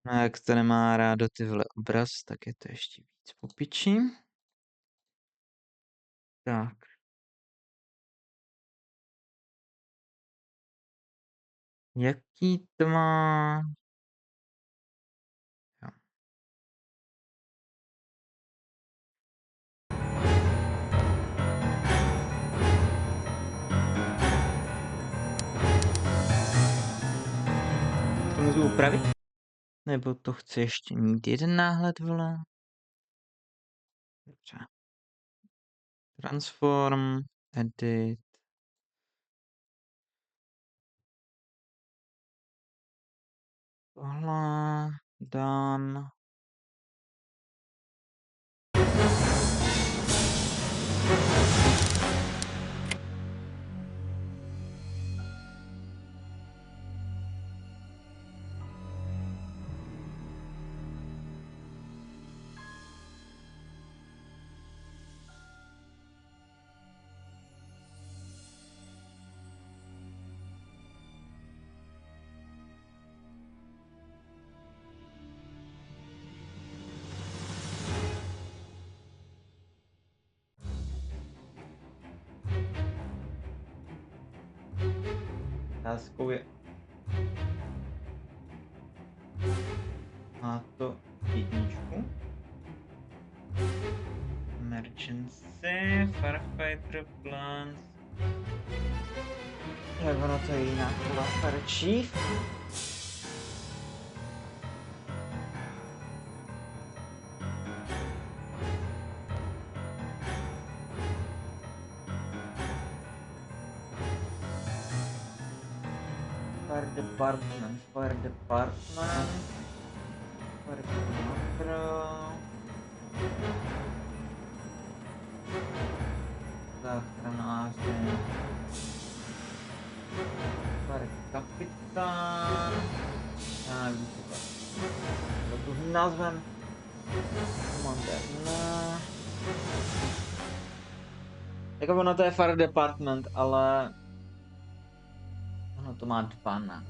No a jak to nemá rádo tyhle obraz, tak je to ještě víc popičí. Tak. Jaký to má... Jo. To můžu upravit? Nebo to chce ještě mít jeden náhled, vole? Dobře. Transform, edit. Tohle, done. Otázkou je... Má to jedničku. Emergency, firefighter plans. Ale ono to je jinak, fire chief. Fire department, fire department. Fire department. Záchranáři. Fire kapitán. Já nevím, co to druhým názvem. Commander, ne. Jako ono to je fire department, ale ono to má 12.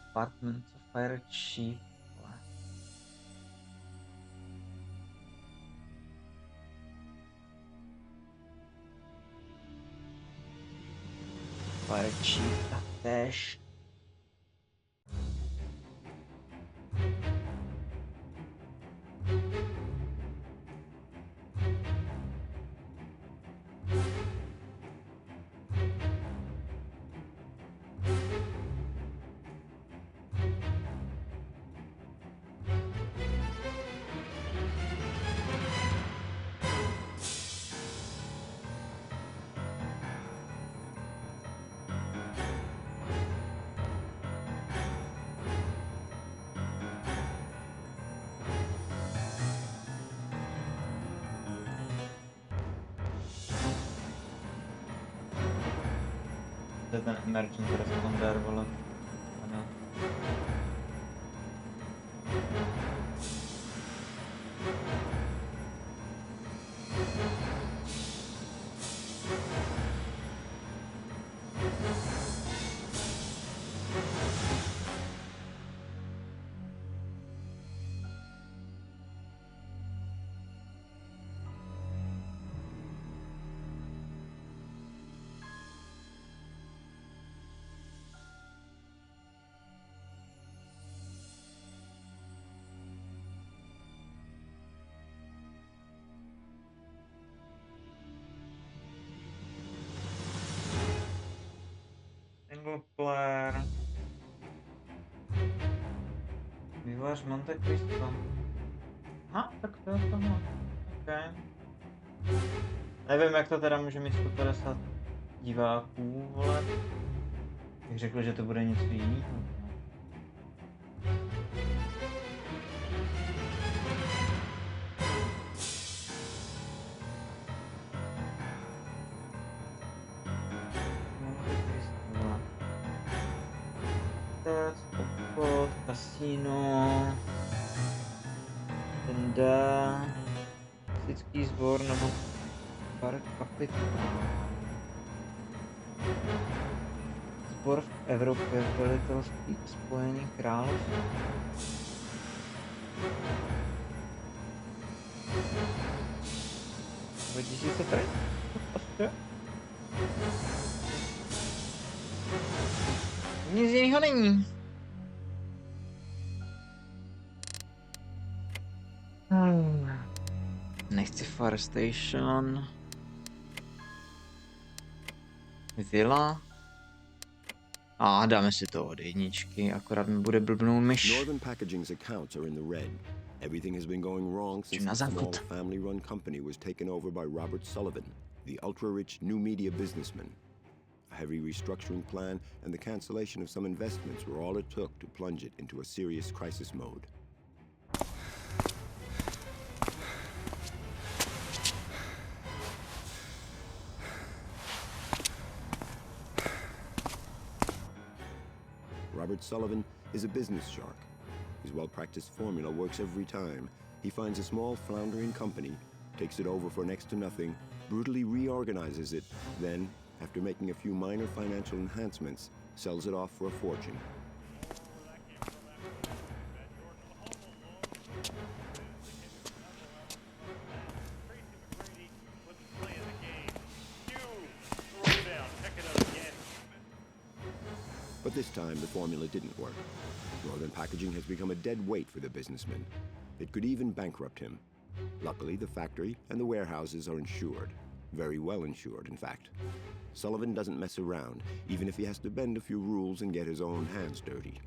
Department of Fire Chief. Fire Chief a též. To je ten emergency responder, vole. Ano. Single player. Vývojář Monte Cristo. Tak to je tohle. Okay. Nevím, jak to teda může mít 150 diváků, vole. Bych řekl, že to bude něco jiného. Obchod, kasino, tenda, hasičský sbor nebo park kapitán. Sbor v Evropě, velitelství Spojených království. Vidíš se tady? Prostě. Nic jiného není. Nechci Fire Station. Villa. A dáme si to od jedničky, akorát mi bude blbnout myš. Northern Packaging's accounts are in the red. Everything has been going wrong since the small family-run company was taken over by Robert Sullivan, the ultra-rich new media businessman. A heavy restructuring plan and the cancellation of some investments were all it took to plunge it into a serious crisis mode. Robert Sullivan is a business shark. His well-practiced formula works every time. He finds a small floundering company, takes it over for next to nothing, brutally reorganizes it, then, after making a few minor financial enhancements, sells it off for a fortune. But this time, the formula didn't work. Northern Packaging has become a dead weight for the businessman. It could even bankrupt him. Luckily, the factory and the warehouses are insured. Very well insured, in fact. Sullivan doesn't mess around, even if he has to bend a few rules and get his own hands dirty.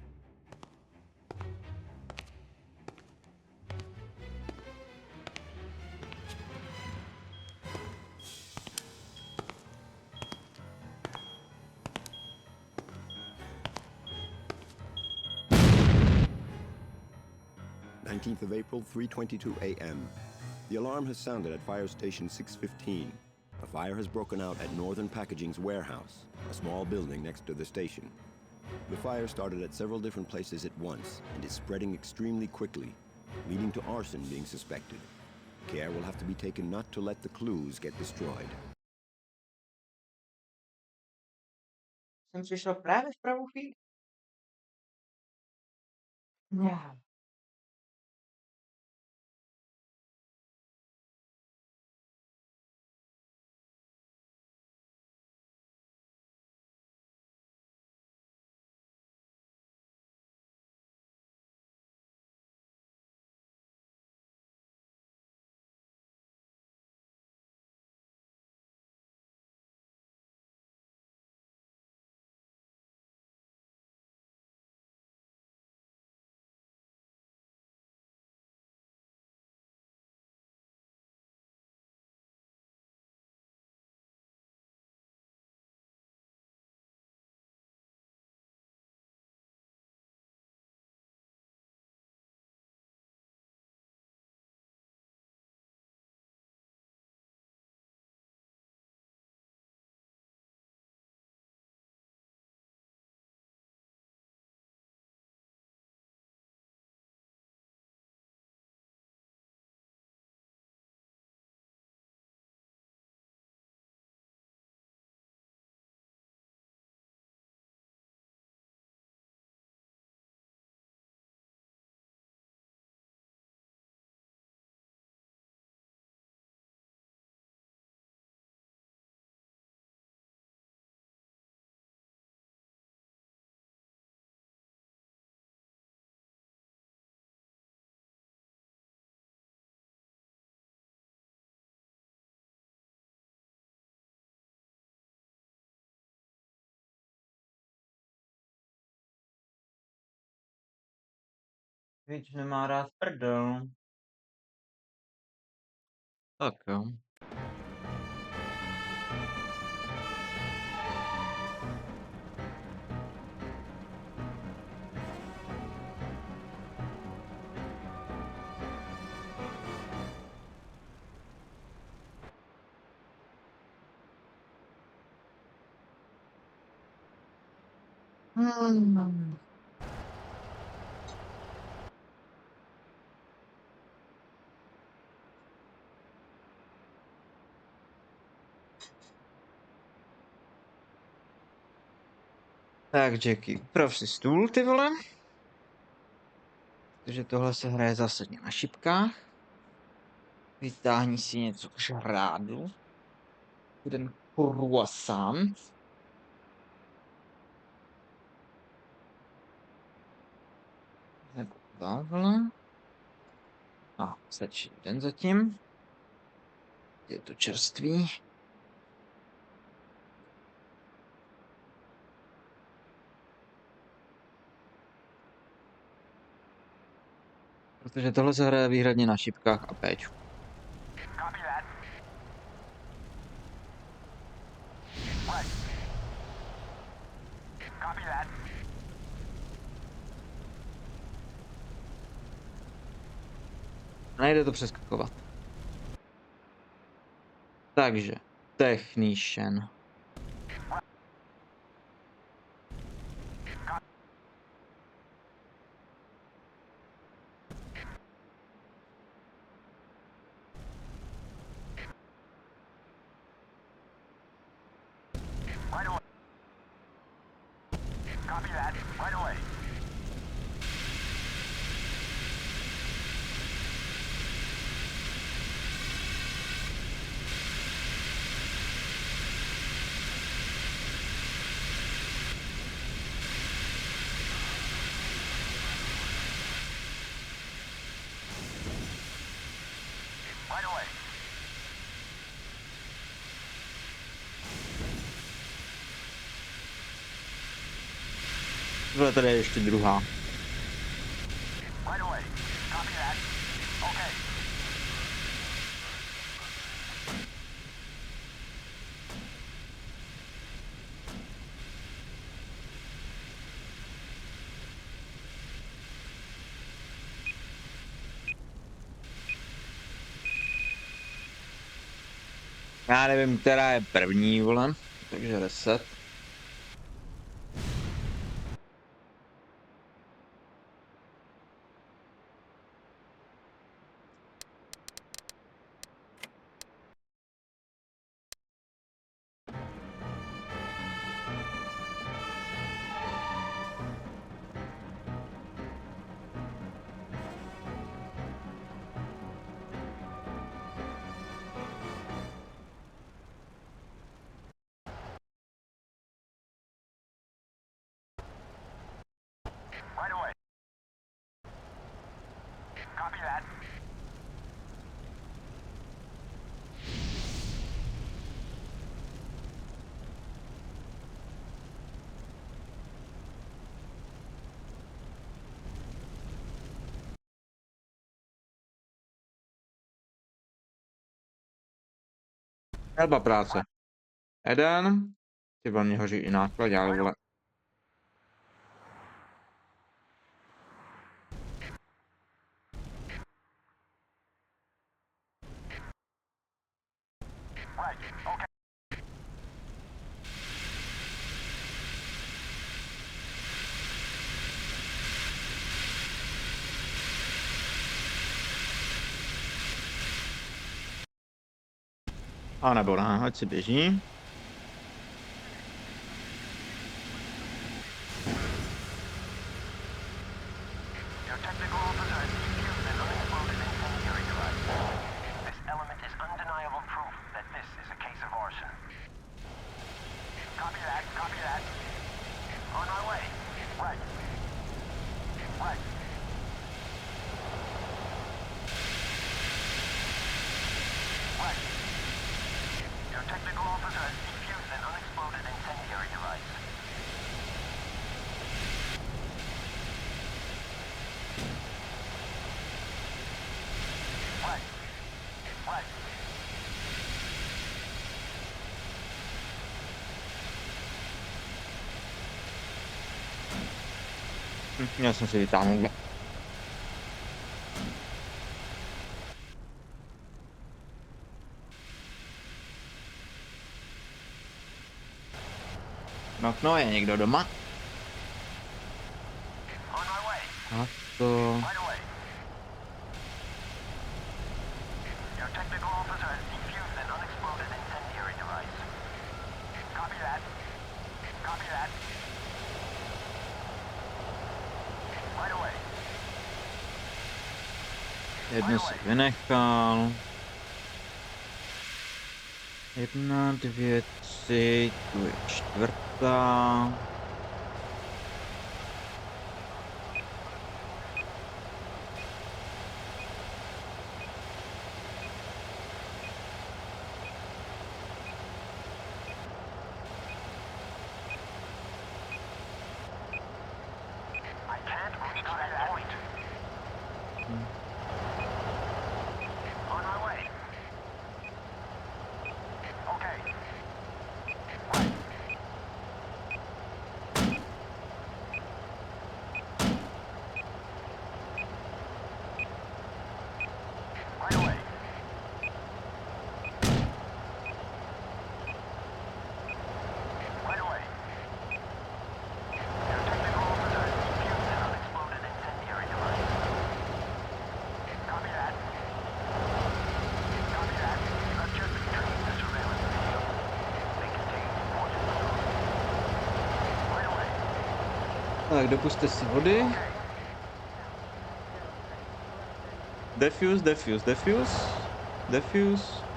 Of April, 3:22 a.m. The alarm has sounded at fire station 615. A fire has broken out at Northern Packaging's warehouse, a small building next to the station. The fire started at several different places at once and is spreading extremely quickly, leading to arson being suspected. Care will have to be taken not to let the clues get destroyed. Jsem přišel právě v pravou chvíli. Yeah. Víč nemá rád prdel. Tak jo. Tak, Jackie, uprav si stůl, ty vole. Takže tohle se hraje zásadně na šipkách. Vytáhni si něco k žrádlu. Jeden croissant. Nebo dva, vole. A stačí jeden zatím. Je to čerstvý. Protože tohle se hraje výhradně na šipkách a péčku. Nejde to přeskakovat. Takže, technician. Tohle tady je ještě druhá. Já nevím, která je první, vole, takže reset. Helba práce. Jeden. Ty vole, mě hoří i náklad, ale vole. A nebo ne, ať si běží. Měl jsem si vytáhnout. No, je někdo doma? A to... Jedno si vynechal. 1, 2, 3, tu je čtvrtá. Tak, dopuste si vody. Defuse, defuse, defuse. Defuse.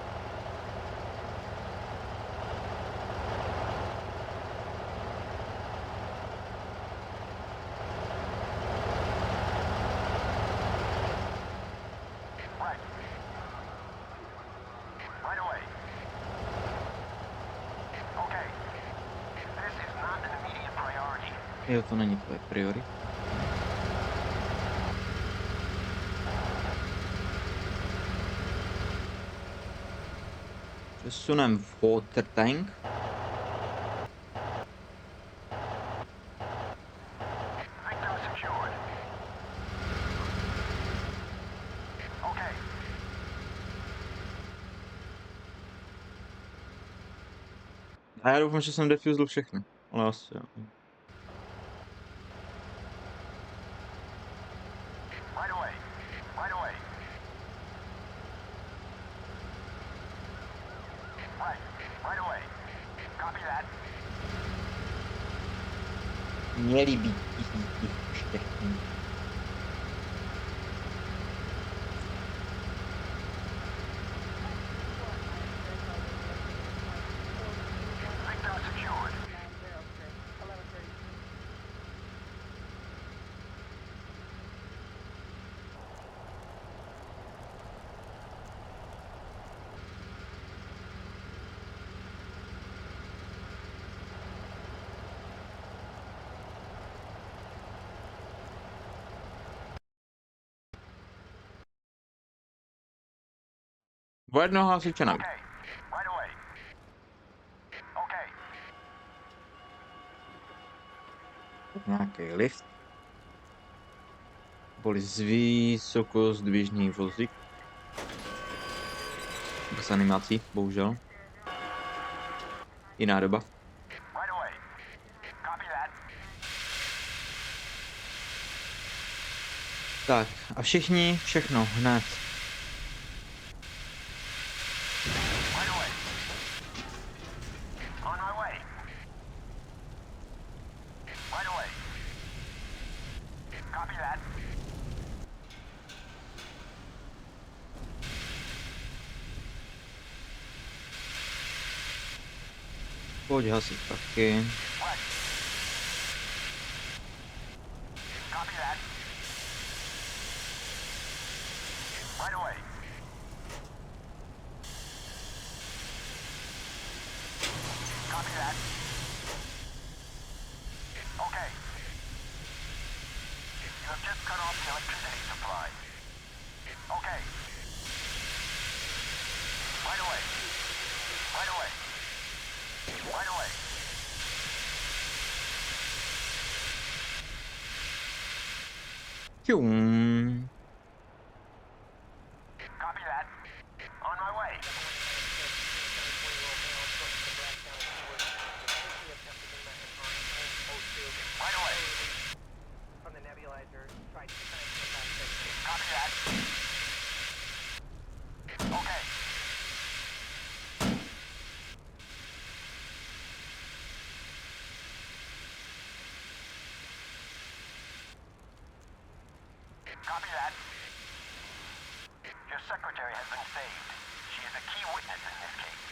Jo, to není tvoje priorita. Přesunem water tank. A já doufám, že jsem defusel všechny. Ale asi jo. Měli být všechny. O jednoho hasiče navíc. Nějaký lift. Boli z vysokozdvižný vozík. Bez animací, bohužel. Jiná doba. Tak, a všichni, všechno, hned. Pojď hasit taky. Tjum. secretary has been saved. She is a key witness in this case.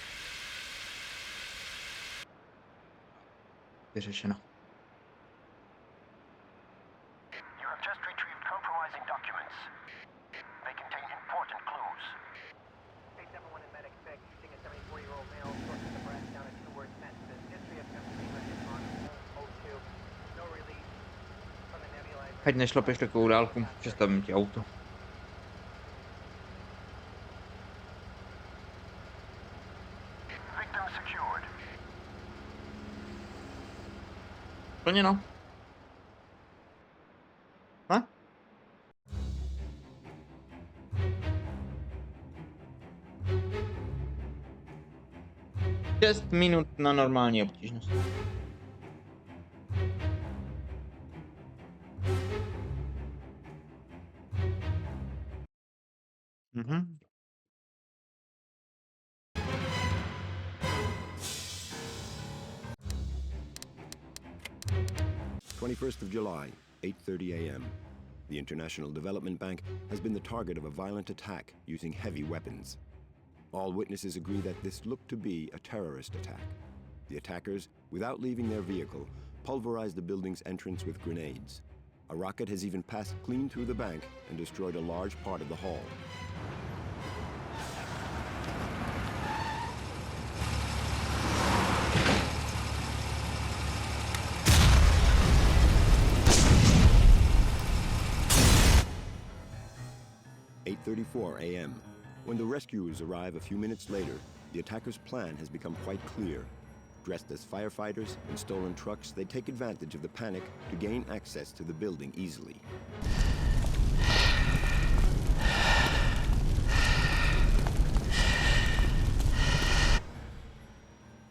Vyřešeno. You have just retrieved compromising documents. They contain important clues. State 7-1 and medic 6, seeing a 74-year-old male, source of the breast down a two-word sentence. History of emphysema on O2. No release from the nebulizer. Ať nešlapeš takovou dálku, přestavím ti auto. Victim secured. Plněno. Ha? 6 minut na normální obtížnost. Mhm. 21st of July, 8:30 a.m. The International Development Bank has been the target of a violent attack using heavy weapons. All witnesses agree that this looked to be a terrorist attack. The attackers, without leaving their vehicle, pulverized the building's entrance with grenades. A rocket has even passed clean through the bank and destroyed a large part of the hall. a.m. When the rescuers arrive a few minutes later, the attackers' plan has become quite clear. Dressed as firefighters in stolen trucks, they take advantage of the panic to gain access to the building easily.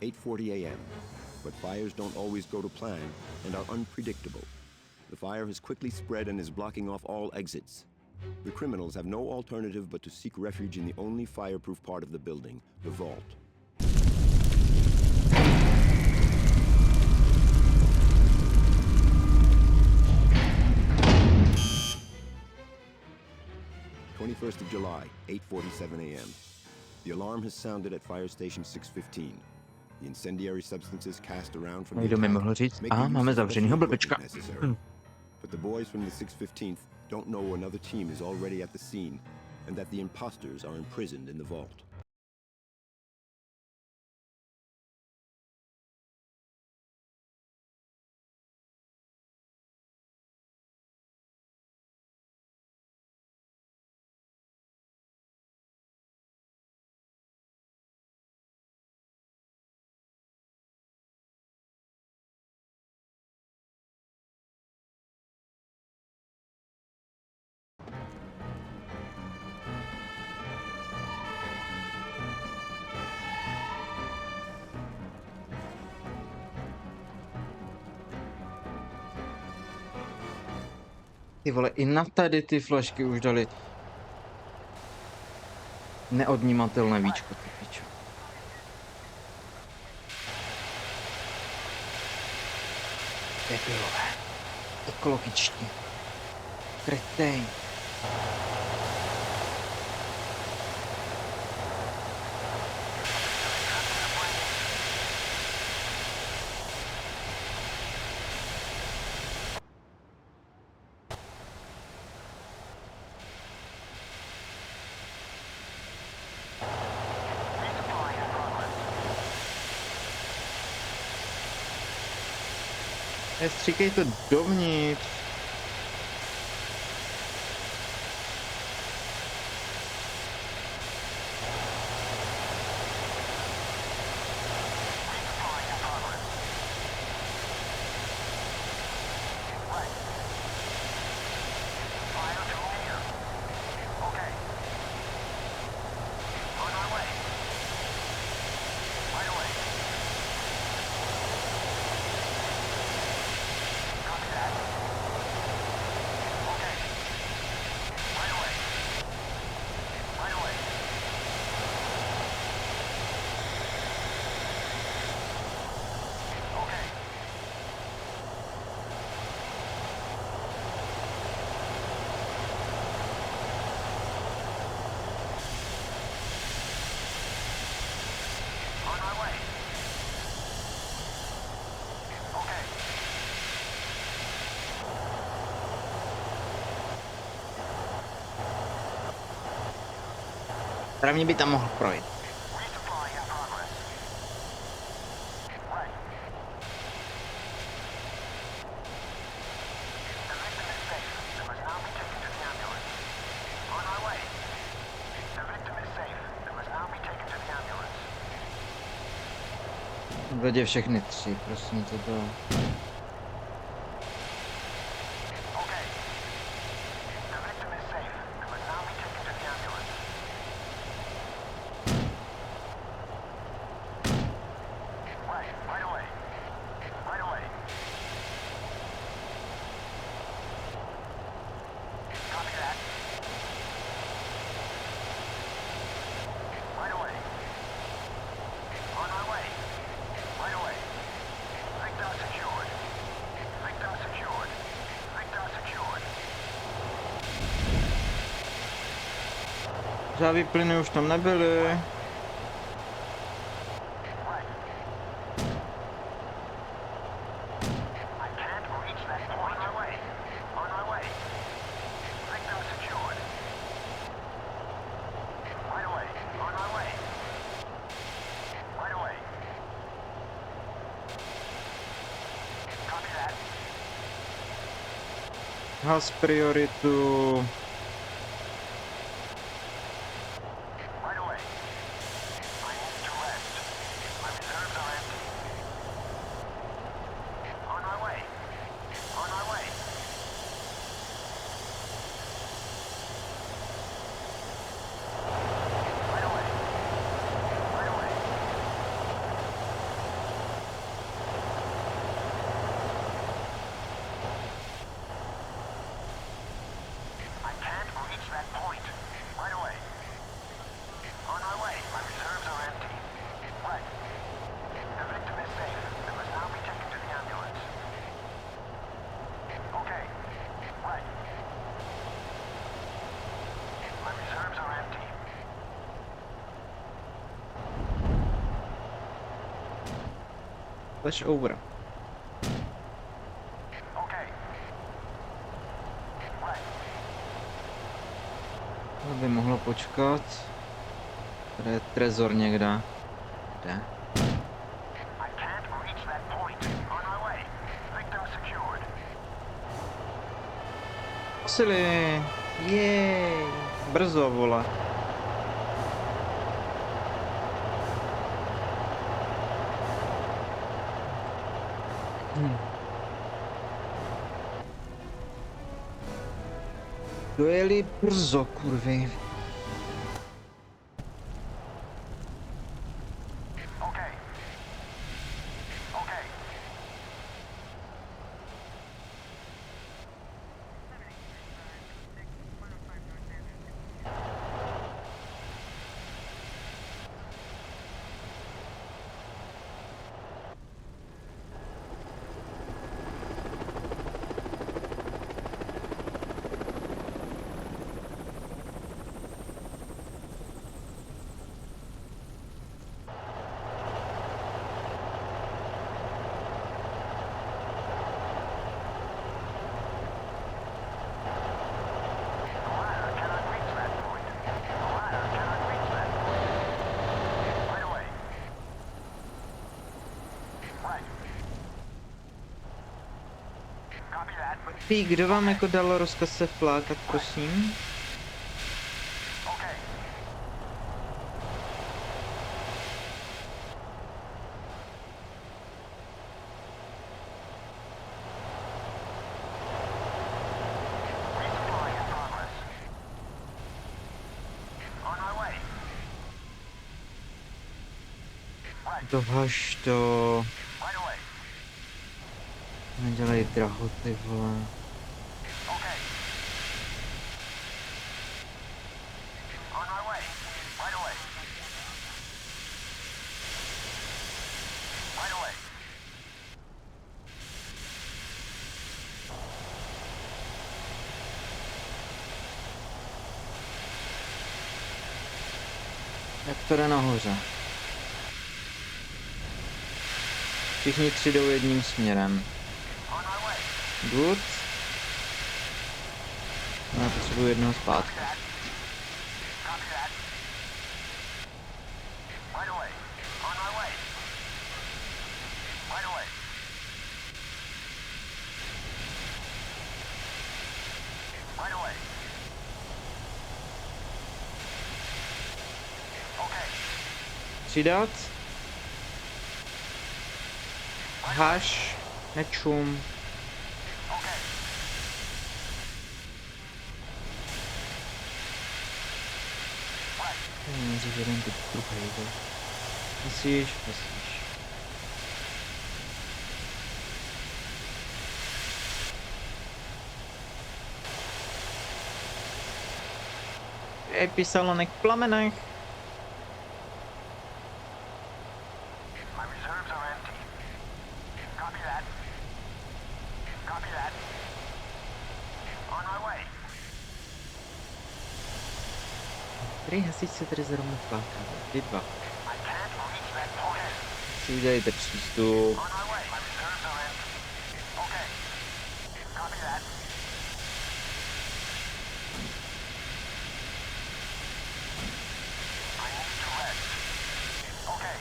(8:40 a.m.) But fires don't always go to plan and are unpredictable. The fire has quickly spread and is blocking off all exits. The criminals have no alternative but to seek refuge in the only fireproof part of the building, the vault. (21st of July, 8:47 a.m.) The alarm has sounded at fire station 615. The incendiary substances cast around from the Někdo mi attack mohl říct, make aha, the máme use of zavřenýho special blbečka. equipment necessary. But the boys from the 615th don't know another team is already at the scene and that the imposters are imprisoned in the vault. Ty vole, i na tady ty flašky už dali neodnímatelné víčko, ty pičo. Debilové. Ekologičtí. Kretej. Stříkej to dovnitř. Právě by tam mohl projít. Resupply in progress. Right. The victim is safe and must now be taken to the ambulance. On my way. The victim is safe and must now be taken to the ambulance. Vedě všechny tři, prosím to bylo. Okay. The victim is safe and must now be taken to the ambulance. Right away. Right away. Copy that. Right away. On my way. Right away. Victim secured. Victim secured. Victim secured. Žávý plyny už tam nebyly. Right. I can't reach that point. On my way. On my way. Victim secured. Right away. On my way. Right away. Copy that. Has prioritu. Right away. I need to rest. My reserves are empty. On my way. On my way. Right away. Right away. I can't reach that point. Right away. On my way. My reserves are empty. Right. The victim is safe and must now be taken to the ambulance. Okay. Right. My reserves are empty. Flash over. Okay. Right. To by mohlo počkat. Tady je trezor někde. Kde? I can't reach that point. On my way. Victim secured. Posily! Jej! Brzo, vole. Dojeli brzo, kurvy. Okay. Okay. The ladder cannot reach that point. The ladder cannot reach that point. Right away. Right. Copy that. Pí, kdo vám jako dal rozkaz se flákat, prosím? Okay. Resupply in progress. On my way. Right. Dohaž to. Right away. Nedělej drahoty, vole. Okay. On my way. Right away. Right away. Jak to jde nahoře? Všichni tři jdou jedním směrem. On my way. Good. Já potřebuji jednoho zpátky. Copy that. Copy that. Right away. On my way. Right away. Right away. Okay. Přidat. Haš. Nečum. Okay. Nejdřív jeden teď druhý. Pasíš. Je písalonek v plamenech. My reserves are empty. Copy that. Copy that. On my way. Který hasič se tady zrovna fláká? Ty dva. I can't reach that point. Si udělejte přístup. On my way. My reserves are empty. Okay. Copy that. I need to rest. Okay.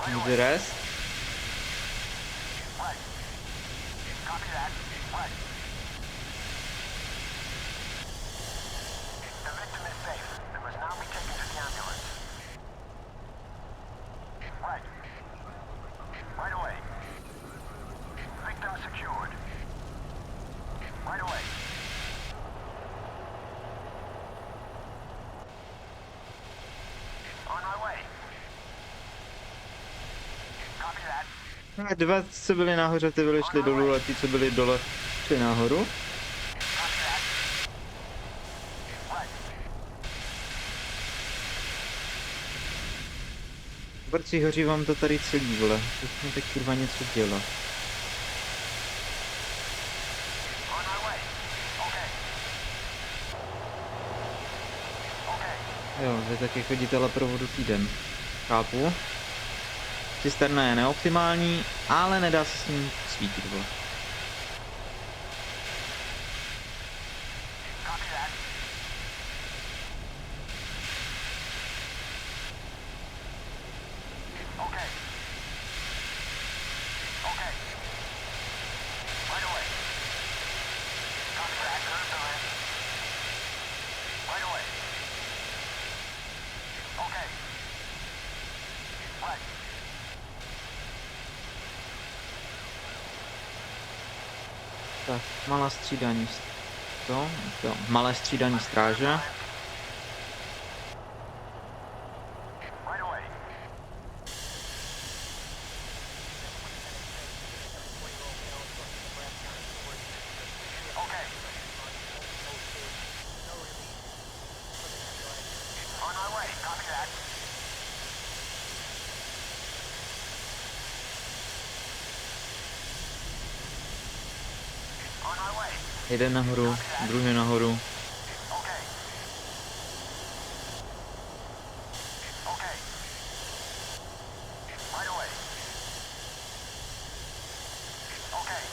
Right away. Rest. Right. Copy that. Right. The victim is safe and must now be taken to the ambulance. Right. Right away. Victim secured. Right away. On my way. Copy that. A dva, co byli nahoře, ty byli šli dolů a ti, co byli dole, šli nahoru. Copy that. Right. Borci, hoří vám to tady celý, vole. Pojďme tak kurva něco dělat. On my way. Okay. Okay. Jo, vy taky chodíte ale provodu týden. Chápu. Cisterna je neoptimální, ale nedá se s ním svítit, vole. Copy that. Okay. Okay. Right away. Copy that. Reserves are in. Right away. Okay. Right. Tak, malá střídání. To, malé střídání stráže. Right away. Okay. On my way. Copy that. On my way. Jeden nahoru, druhý nahoru. Okay. Okay. Right away. Okay.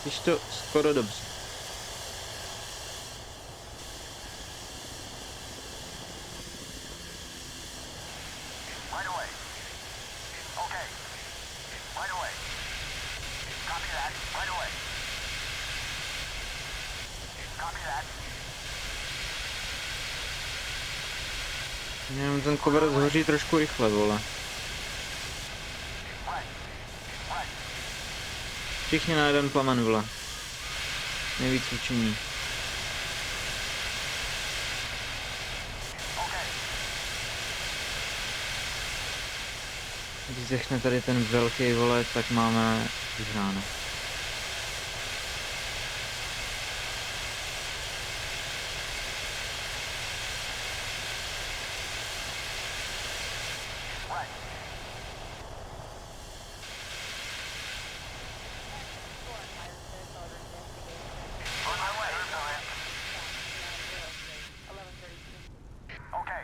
Když to skoro dobře. Right away. Okay. Right away. Copy that. Right away. Copy that. Jenom ten cover zhoří trošku rychle, vole. Right. Right. Všichni na jeden plamen, vole. Nejvíc učení. Okay. Když zechne tady ten velký, vole, tak máme vyhráno. Right. On my way. Okay.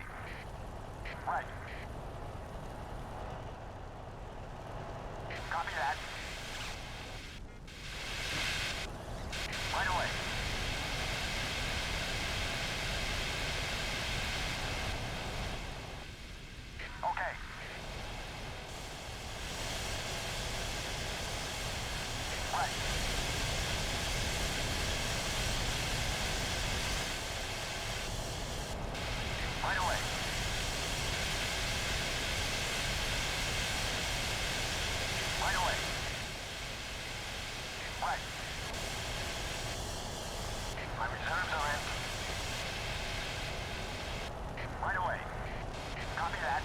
Right. Copy that. Right away. Right away. Right. My reserves are empty. Right away. Copy that.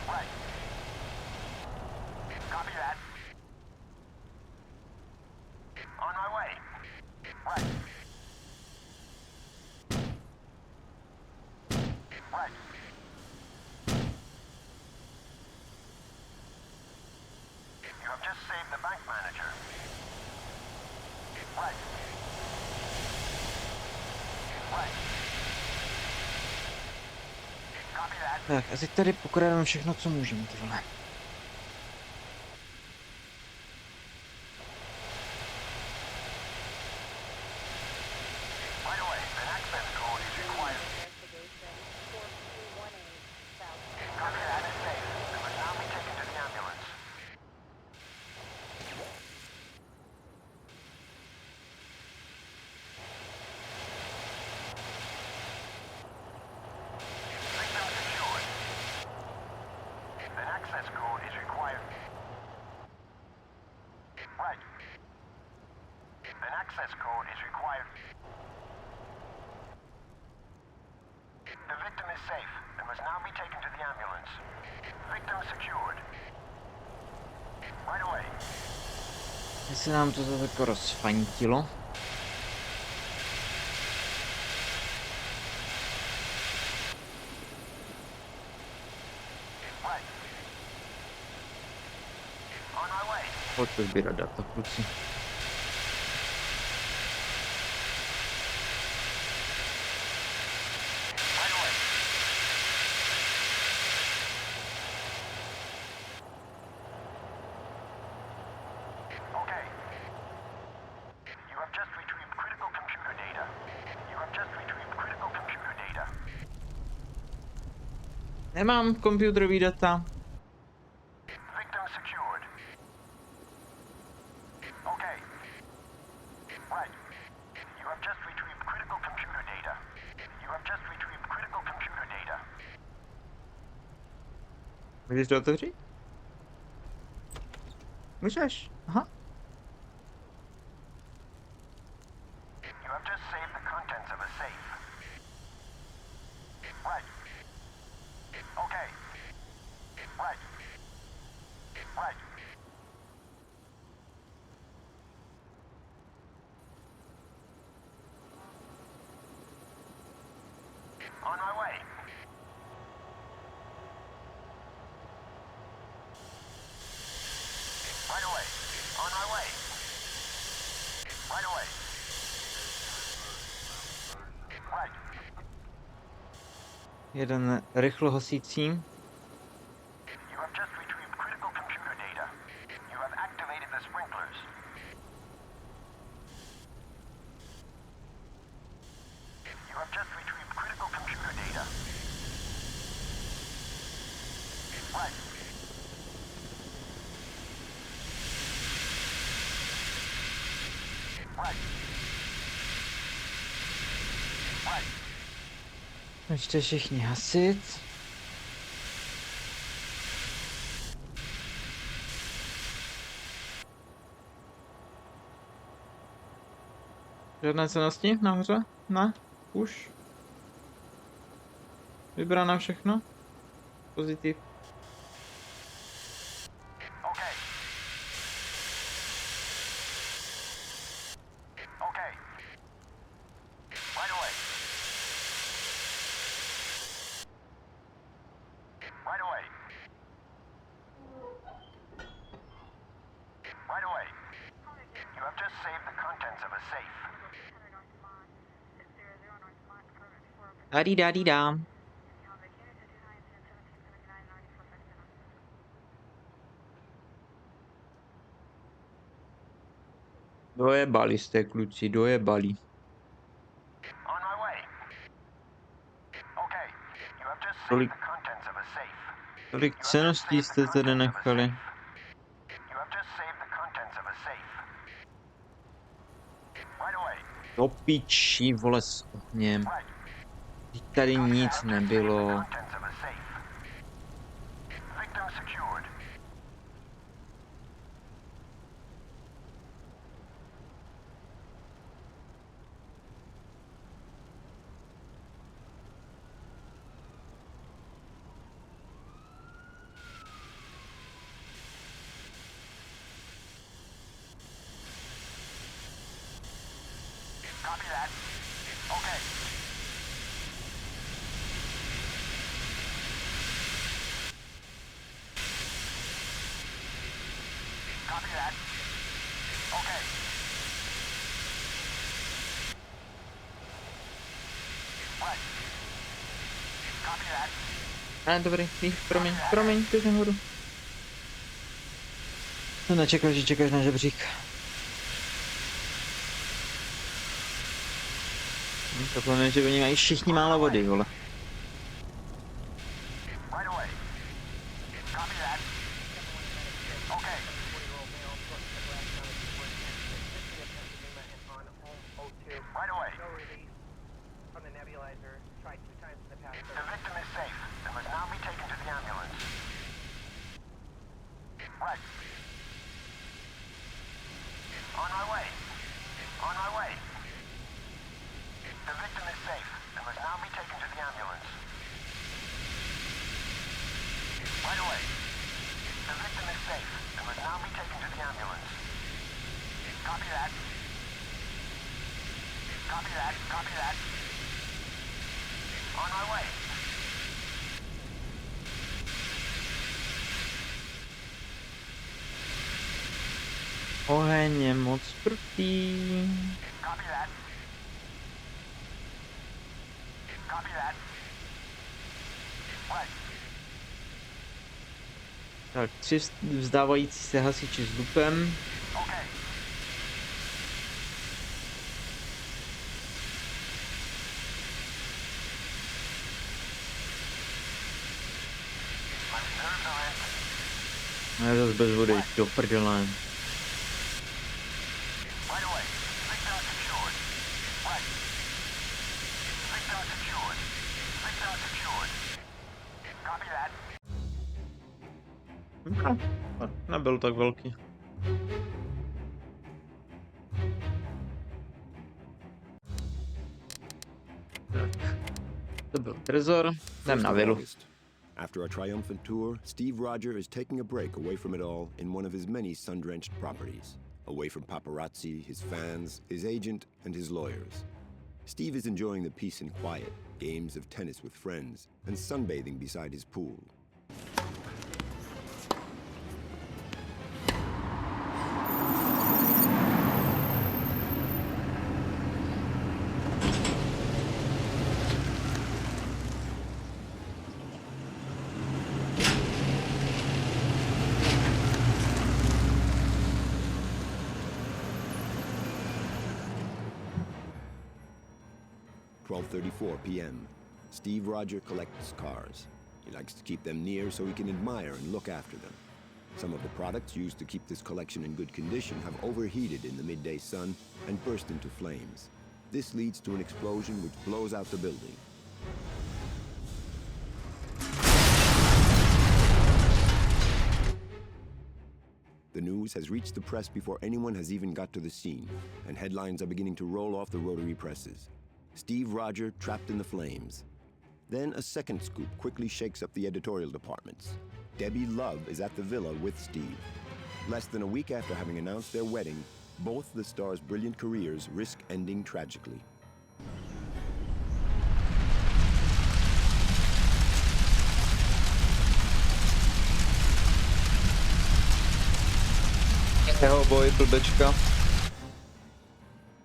Right. Copy that. On my way. Right. Right. You have just saved the bank manager. Right. Right. Copy that. Tak a teď tady pokrademe všechno, co můžeme, ty vole. Right away. An access code is required. Copy that. It's safe. It must now be taken to the ambulance. Victim secured. An access code is required. Right. An access code is required. The victim is safe and must now be taken to the ambulance. Victim secured. Right away. Jestli nám to zase jako rozfantilo. Right. On my way. Pojďte sbírat data, kluci. Right away. Okay. You have just retrieved critical computer data. You have just retrieved critical computer data. Nemám komputerový data. Victim secured. Okay. Right. You have just retrieved critical computer data. You have just retrieved critical computer data. Můžeš to otevřít? Můžeš? Aha. You have just saved the contents of a safe. Right. Okay. Right. Right. On my way. Right away. On my way. Right away. Right. Jeden rychlohasící. You have just retrieved critical computer data. You have activated the sprinklers. You have just retrieved critical computer data. Right. Right. Right. Můžete všichni hasit. Žádné cenosti nahoře? Ne? Už? Vybrané všechno? Pozitiv. Okay. Okay. Right away. Right away. Right away. You have just saved the contents of a safe. Dadí. Dojebali jste, kluci, dojebali. On my way. Okay. You have just saved Tolik, the contents of a safe. tolik ceností jste tedy nechali. You have just saved the contents of a safe. Right away. Do pičí, vole, s ohněm. Right. Vždyť tady nic nebylo. Contents of a safe. Victim secured. Copy that. Okay. Copy that. Okay. Right. Copy that. Dobrý, promiň, teď nahoru. Jsem nečekal, že čekáš na žebřík. Problém je, že oni mají všichni málo vody, vole. Right away. Copy that. Okay. Right away. No release from the nebulizer. Tried 2 times in the past 30 The victim is safe and must now be taken to the ambulance. Right. On my way. On my way. The victim is safe and must now be taken to the ambulance. Right away. The victim is safe and must now be taken to the ambulance. Copy that. Copy that. Copy that. On my way. Oheň je moc prutý. Copy that. Copy that. Right. Tak, 3 vzdávající se hasiči s lupem. Okay. My reserves are empty. No je zase bez vody, do prdele. Right away. Victim secured. Right. Victim secured. Victim secured. Copy that. Nebyl tak velký. Tak. To byl trezor, jdem na vilu. After a triumphant tour, Steve Roger is taking a break away from it all in one of his many sun-drenched properties. Away from paparazzi, his fans, his agent, and his lawyers. Steve is enjoying the peace and quiet, games of tennis with friends, and sunbathing beside his pool. "12:34 p.m. Steve Roger collects cars. He likes to keep them near so he can admire and look after them. Some of the products used to keep this collection in good condition have overheated in the midday sun and burst into flames. This leads to an explosion which blows out the building. The news has reached the press before anyone has even got to the scene, and headlines are beginning to roll off the rotary presses. Steve Roger trapped in the flames. Then a second scoop quickly shakes up the editorial departments. Debbie Love is at the villa with Steve. Less than a week after having announced their wedding, both the stars' brilliant careers risk ending tragically. Jeho boj, blbečka.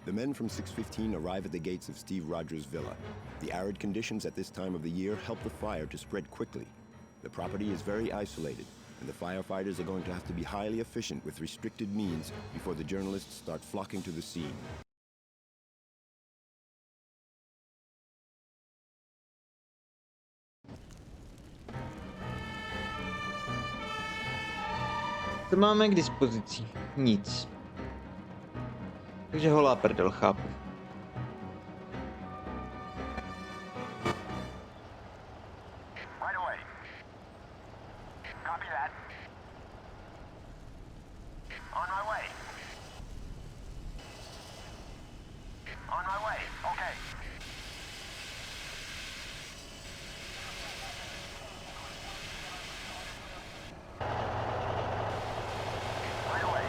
The men from 615 arrive at the gates of Steve Rogers' villa. The arid conditions at this time of the year help the fire to spread quickly. The property is very isolated, and the firefighters are going to have to be highly efficient with restricted means before the journalists start flocking to the scene. Co máme k dispozici? Nic. Takže holá prdel, chápu. Right away. Copy that. On my way. On my way. Okay. Right away.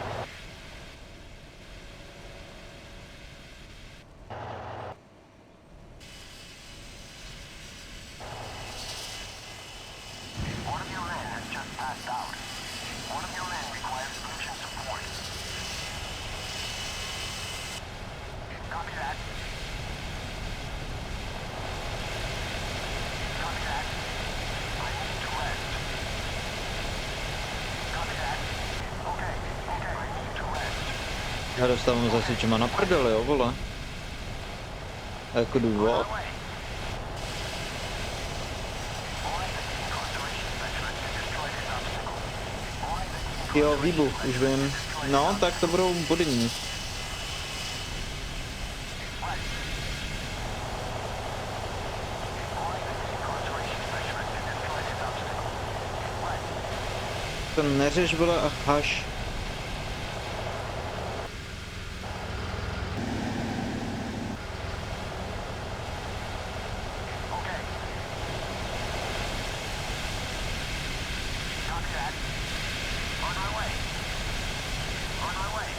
One of your men has just passed out. One of your men requires urgent support. Copy that. Copy that. I need to rest. Copy that. Okay, okay, I need to rest. Já dostávám zase čema na prdele, jo, vole. A jako důvod. Away. Only the deconstruction specialist can destroy this obstacle. Only the Jo, výbuch, už vím. No, tak to budou body minus. To neřeš, vole, a haš. Okay. Copy that. On my way. On my way.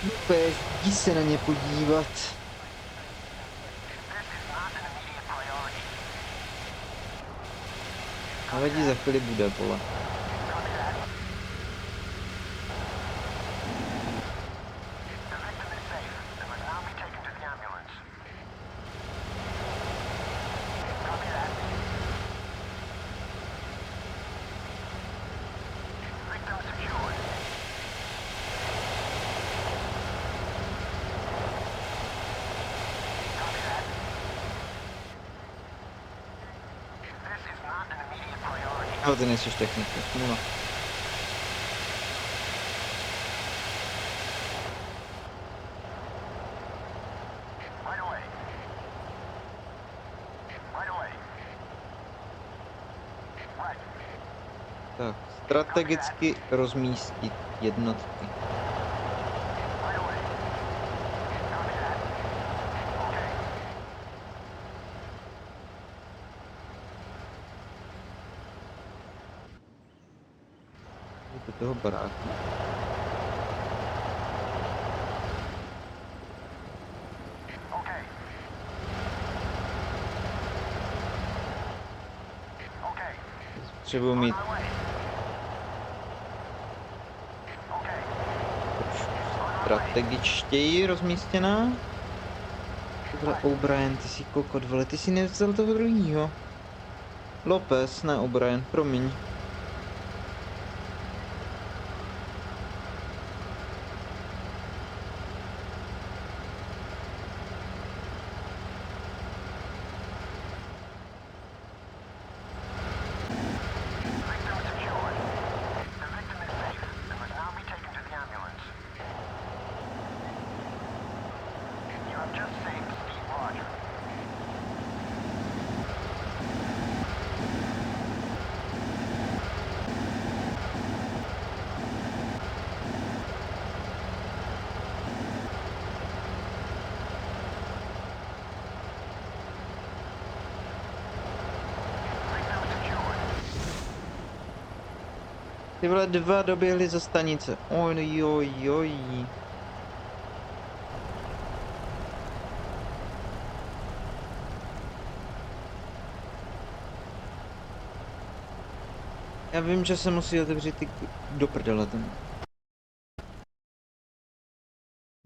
Úplně jdi se na ně podívat. Ale ti za chvíli bude, vole. No, ty nejsiš technik, smůla. Tak, strategicky rozmístit jednotky. Do toho baráku. Potřebuji mít strategičtěji rozmístěná. Tohle O'Brien, ty jsi kokot, vole, ty jsi nevzal toho druhýho. Lopez, ne O'Brien, promiň. Ty vole, 2 doběhli za stanice. Ojojoj. Já vím, že se musí otevřít ty do prdele ten.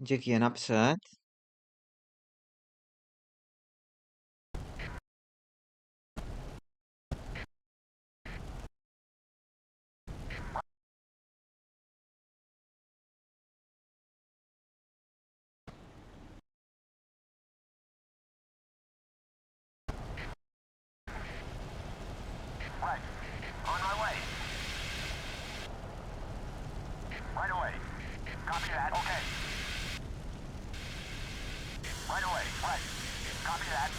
Jack je napřed. Right. On my way. Right away. Copy that. Okay. Right away. Right. Copy that.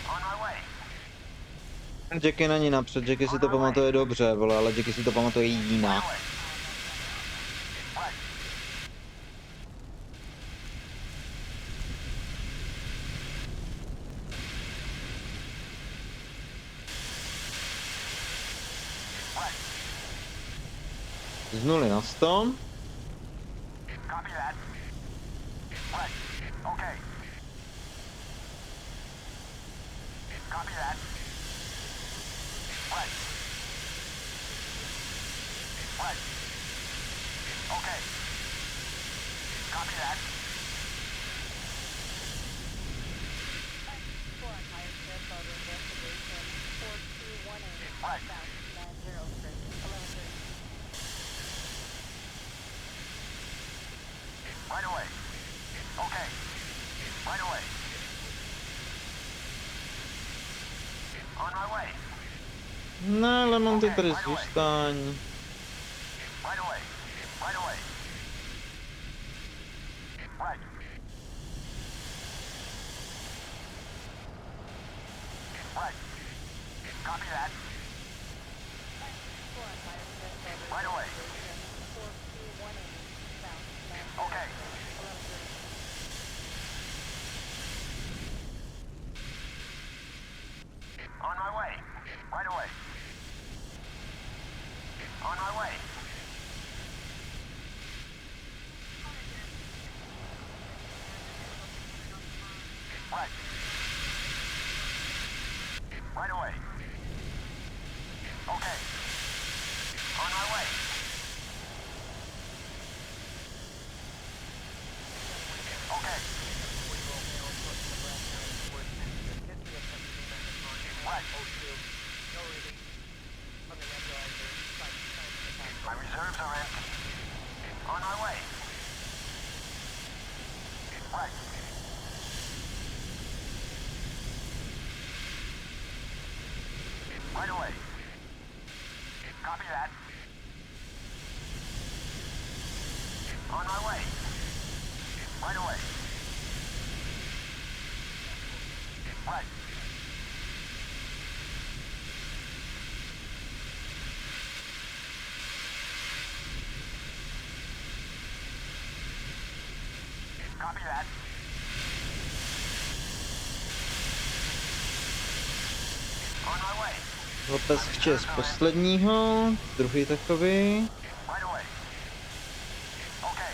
On my way. Jacky není napřed, Jacky si to pamatuje dobře, vole, ale Jacky si to pamatuje jinak. Right. Right. Z 0 na 100. Copy that. Right. Okay. Copy that. Right. Right. Okay. Copy that. Right. Right away. Okay. Right away. On my way. No, ale mám ty tady zůstaň. Right away. Right away. Right. Right. Copy that. Right away. Okay. On my way. Right away. On my way. Right. Right away. Okay. On my way. Okay. Right. My reserves are empty. On my way. Right. Right away. Copy that. On my way. Right away. Right. Copy that. On my way. Lopez včas posledního, druhý takový. Right away. Okay.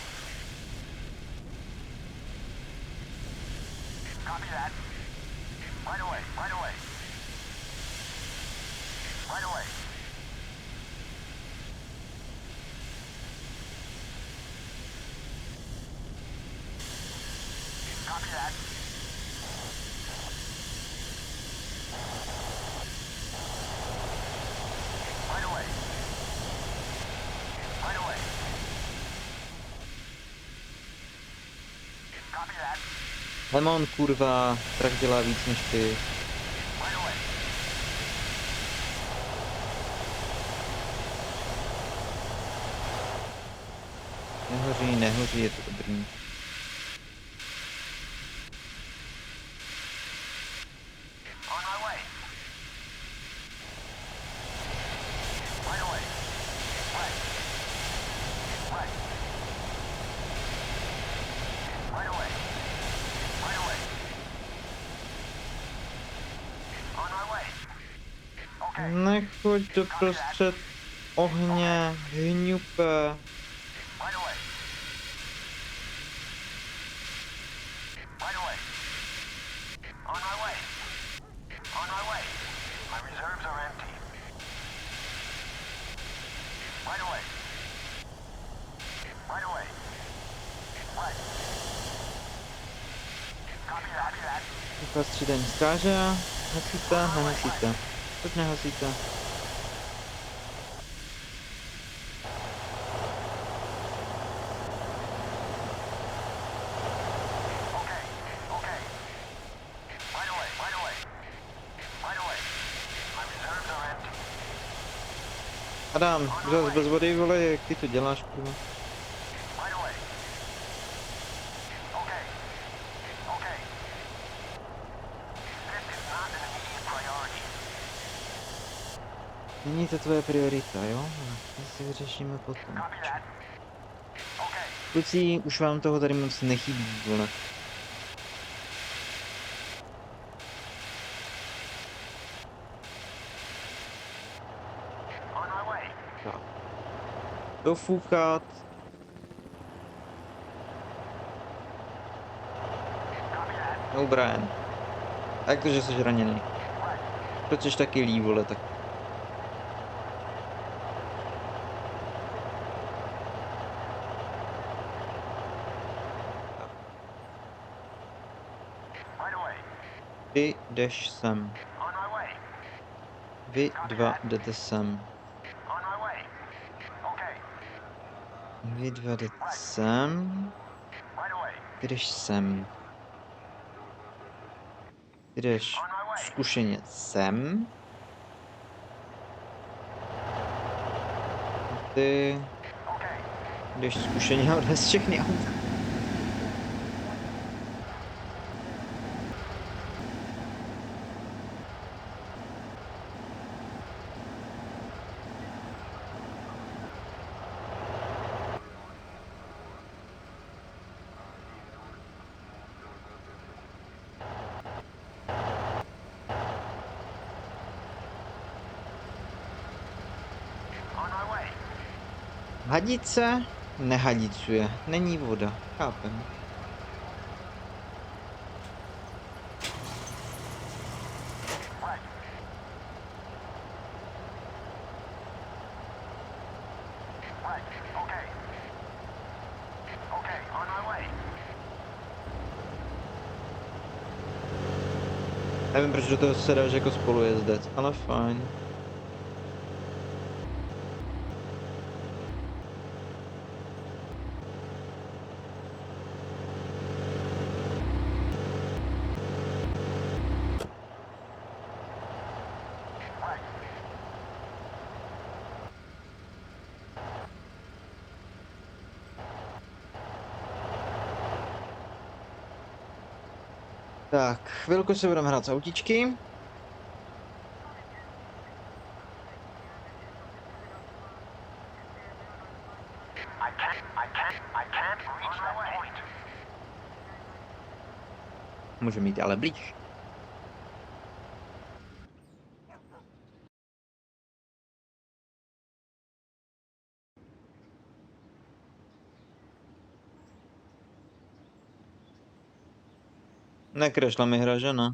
Copy that. Right away. Right away. Right away. Copy that. Right away. Right away. Copy that. Lemon, kurva, trak dělá víc než ty. Right away. Nehoří, je to dobrý. On my way. Right away. Right. Right. Right away. Right away. Nechoď doprostřed ohně, hňupe. Right away. Right away. On my way. On my way. My reserves are empty. Right away. Right away. Right. Copy that. Vypadá střídání stráže. Hasíte, nehasíte. Proč nehasíte? Okay. Okay. Right away. Right away. Right away. My reserves are empty. Adam, zas bez vody, vole, jak ty to děláš, kurva? Right away. Okay. Okay. This is not an immediate priority. Není to tvoje priorita, jo? To si vyřešíme potom. Copy that. Okay. Kluci, už vám toho tady moc nechybí, vole. On my way. Tak. Dofoukat. Copy that. No, Brian. A jak to, že jsi raněný? Proč jsi taky líp, vole, tak... Right away. Ty jdeš sem. On my way. Vy dva jdete sem. On my way. Okay. Vy dva jdete sem. Right away. Ty jdeš sem. Ty jdeš On my way. zkušeně sem. A ty Okay. jdeš zkušeně odvést všechny auta. On my way. Hadice nehadicuje, není voda, chápem. Right. Right. Okay. Okay. On my way. Nevím, proč do toho se dáš jako spolujezdec, ale fajn. Right. Tak, chvilku se budeme hrát s autíčky. I can't reach that point. Můžeme jít ale blíž. Nekrešla mi hra, že ne?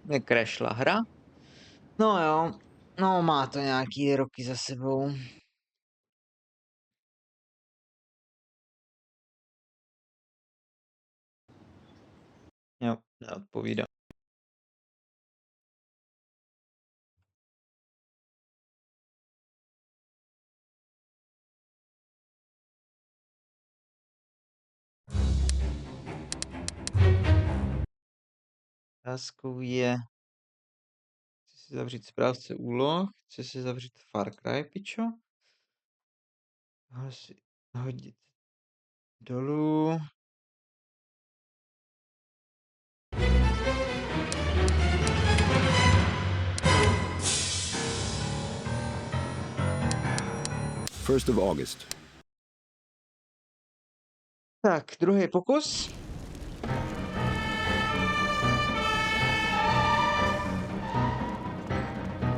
Nekrešla hra? No jo, no má to nějaký roky za sebou. Jo, neodpovídám. Otázkou je, chci si zavřít správce úloh, chci si zavřít Far Cry, pičo. Ho si hodit dolů. First of August. Tak, druhý pokus.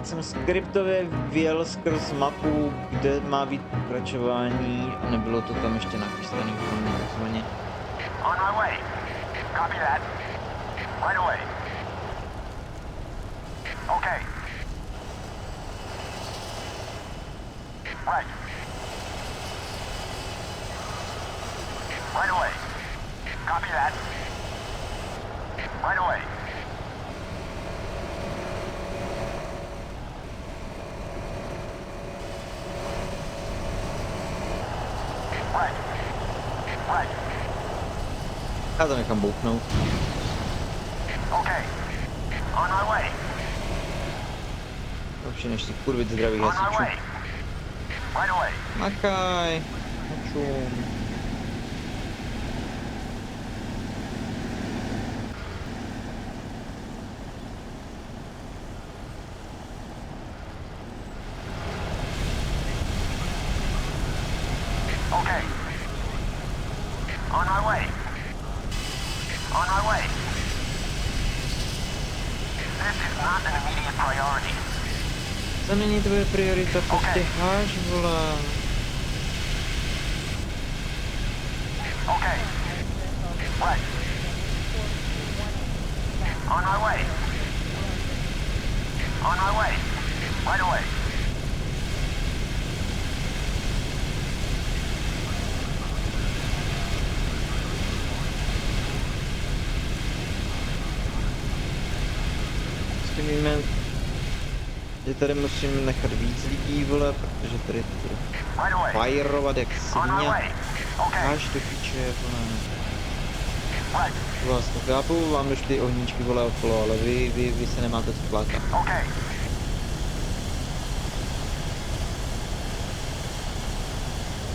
Jsem skriptově vjel skrz mapu, kde má být pokračování a nebylo to tam ještě nachystaný pro mě takzvaně. On my way. Copy that. Right away. Okay. Right. Right away. Copy that. Right away. Right. Right. Já to nechám bouchnout. Okay. On my way. Lepší než si kurvit zdravých On my hasičů. way. Right away. Makaj. Načum. Okay. On my way. On my way. This is not an immediate priority. To není tvoje priorita, prostě háš, vole. Okay. Right. On my way. On my way. Right away. Prostě víme, že tady musím nechat víc lidí, vole, protože tady to bude Right away. fajrovat jak On my svině. way. Okay. Háš do piče, vole. Right. Vás to chápu, vám došly ohníčky, vole, okolo, ale vy se nemáte co plákat. Okay.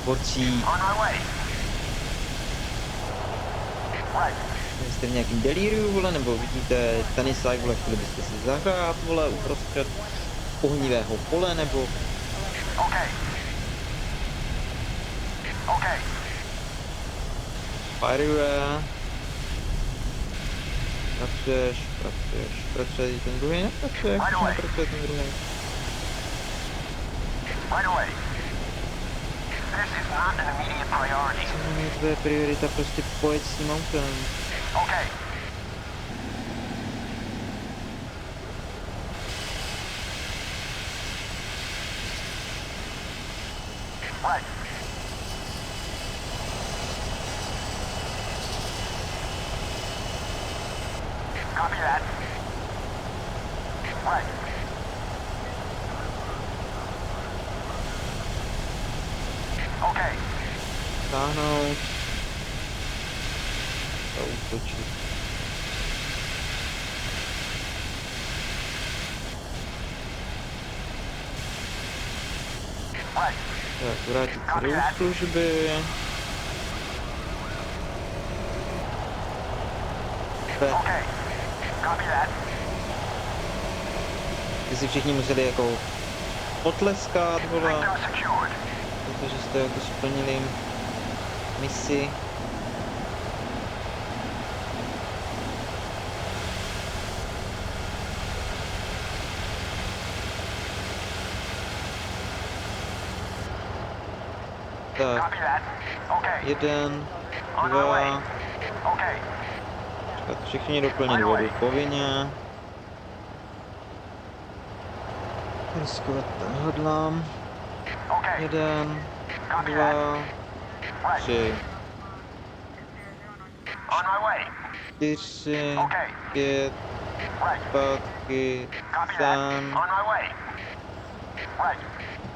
Porcí, On my way. Right. jste v nějakým delíriu, vole, nebo vidíte tenisák, vole, chtěli byste si zahrát, vole, uprostřed ohnivého pole, nebo Okay. Okay. fajruje. Pracuješ, ten druhý nepracuje, Right když away. nepracuje ten druhý. Right away. This is not an immediate priority. To není tvoje priorita, prostě pojeď s tím autem. Okay. Right. Copy that. Right. Okay. Stáhnout. A útočit. Right. Tak, vrátit se do služby. Okay. Copy that. Ty si všichni museli jako potleskat, vole, Victim secured. protože jste jako splnili misi. Tak, Copy that. Okay. 1, On my way. 2, Okay. tak všichni doplnit vodu povinně. Riskovat nehodlám. Okay. 1, Copy 2, that. Right. 3, On my way. 4, Okay. 5, Right. zpátky, Copy that. sem. On my way. Right.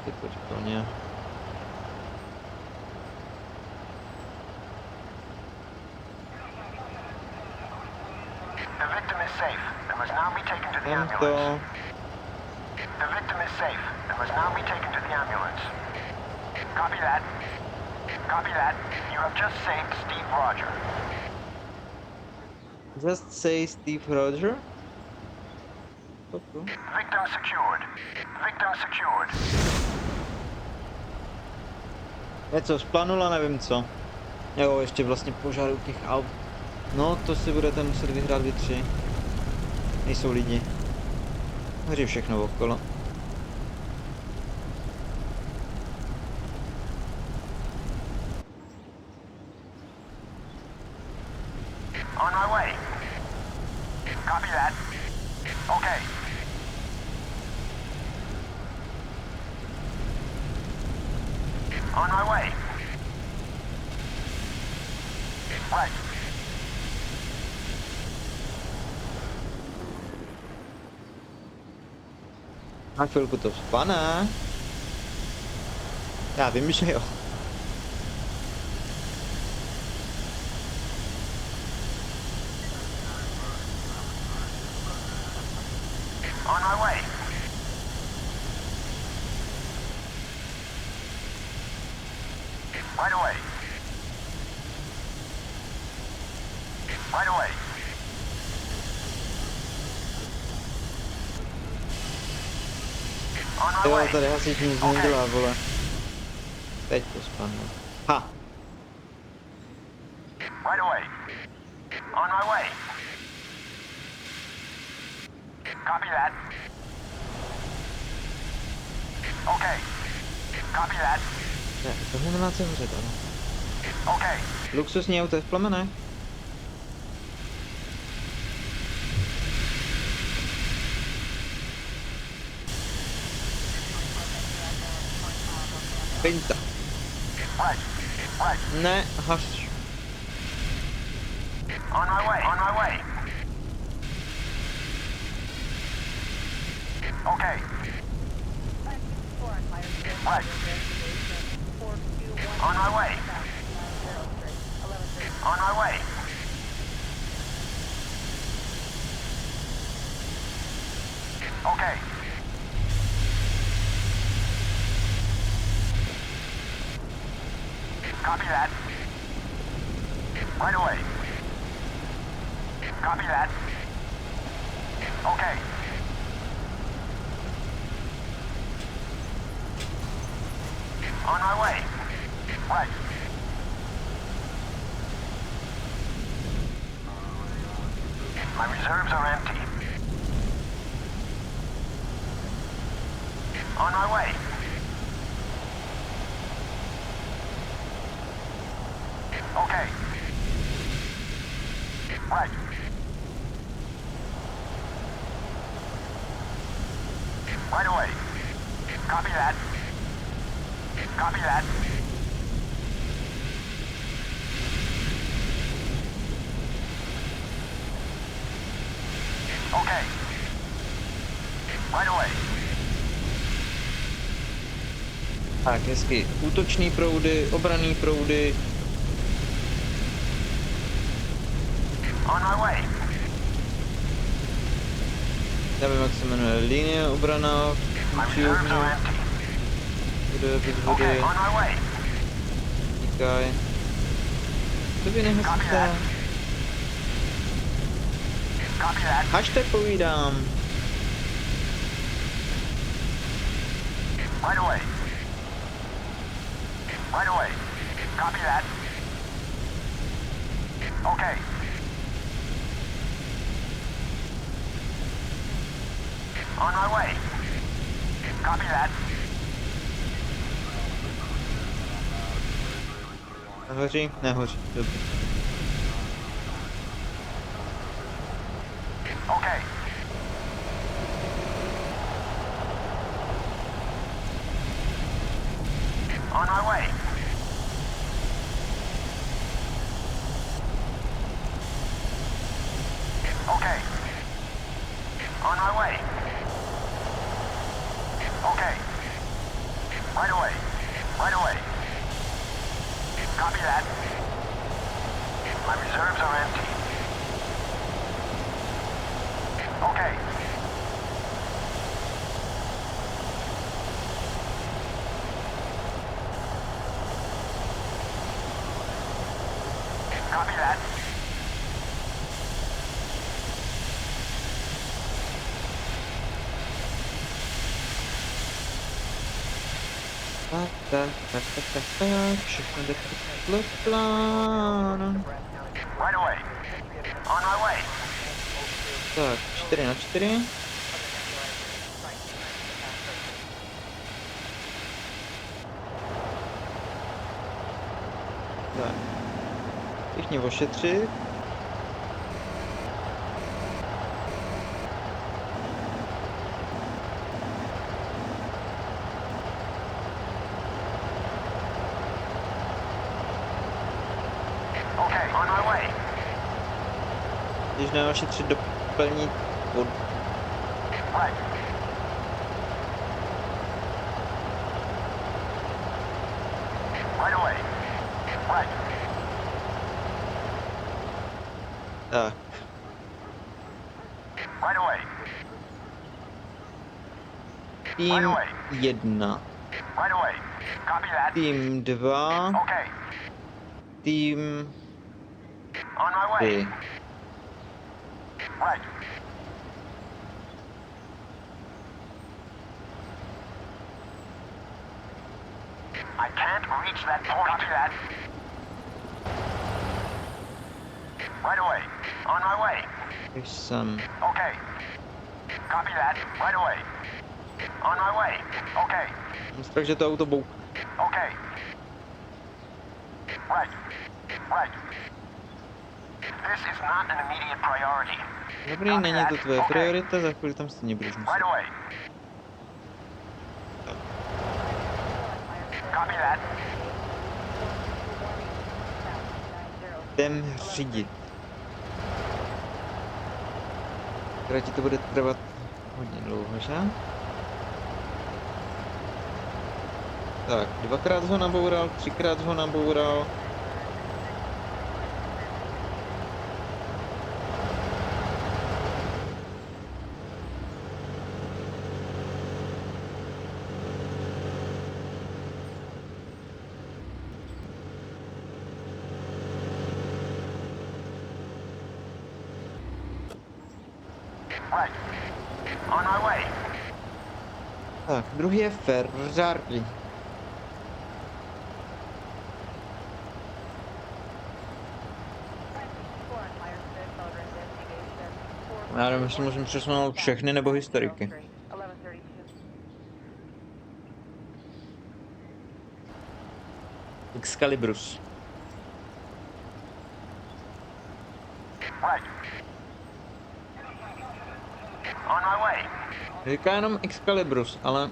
Ty pojď po mně. The victim is safe. Vem ambulance. to. The victim is safe and must now be taken to the ambulance. Copy that. Copy that. You have just saved Steve Roger. Just say Steve Roger. Trochu. Victim secured. Victim secured. Něco vzplanula, nevím co. Jo, ještě vlastně požár u těch aut. No, to si budete muset vyhrát vy tři. Nejsou lidi. Hoří všechno okolo. On my way. Copy that. Okay. On my way. Right. Na chvilku to vzpane. Já vím, že jo. On my way. Right away. Right away. On my Jo, way. tady hasič nic nedělá, vole. Teď to spadne. Ha! Right away. On my way. Copy that. Okay. Copy that. Ne, tohle nemá co hořet, ale. Okay. Luxusní auto je v plamenech. Pinta. Right. Right. Ne, haš. On my way. On my way. Okay. Right. On my way. On my way. Okay. Copy that. Right away. Copy that. Okay. On my way. Right. My reserves are empty. On my way. Okay. Right. Right away. Copy that. Copy that. Okay. Right away. Tak, hezky. Útočný proudy, obranný proudy. On my way. Nevím, jak se jmenuje. Linie obrana. My Vůči reserves ohni. are empty. Bude bez Okay, vody. on my way. Tíkaj. To vy nehasíte. Copy that. Hažte, povídám. Right away. Right away. Copy that. Okay. On my way. Copy that. Nehoří? Nehoří. Dobře. Okay. On my way. Okay. On my way. Okay. Right away. Right away. Copy that. My reserves are empty. Okay. Copy that. Tak, všechno jde podle plánu. Right away. On my way. Tak, 4x4. Tak. Všichni ošetřit. Okay, on my way. Když neošetřit doplnit pod... Right. Right away. Right. Tak, Right away. tým 1, Right away. Copy that. tým 2, Okay. tým On my way. 3. Right. I can't reach that point. Copy that. Right away. On my way. Když jsem... Okay. Copy that. Right away. On my way. Okay. Strach, že to auto bouchne. Okay. Right. Right. This is not an immediate priority. Dobrý, není to tvoje priorita, za chvíli tam stejně budeš muset. Right away. Copy that. Jdem řídit. Teda ti to bude trvat hodně dlouho, že? Tak, 2krát ho naboural, 3krát ho naboural. Right. On my way. Tak, druhý je Ferrari. Já nevím, jestli musím přesunout všechny nebo historiky. Excalibrus. Right. On my way. Říká jenom Excalibrus, ale...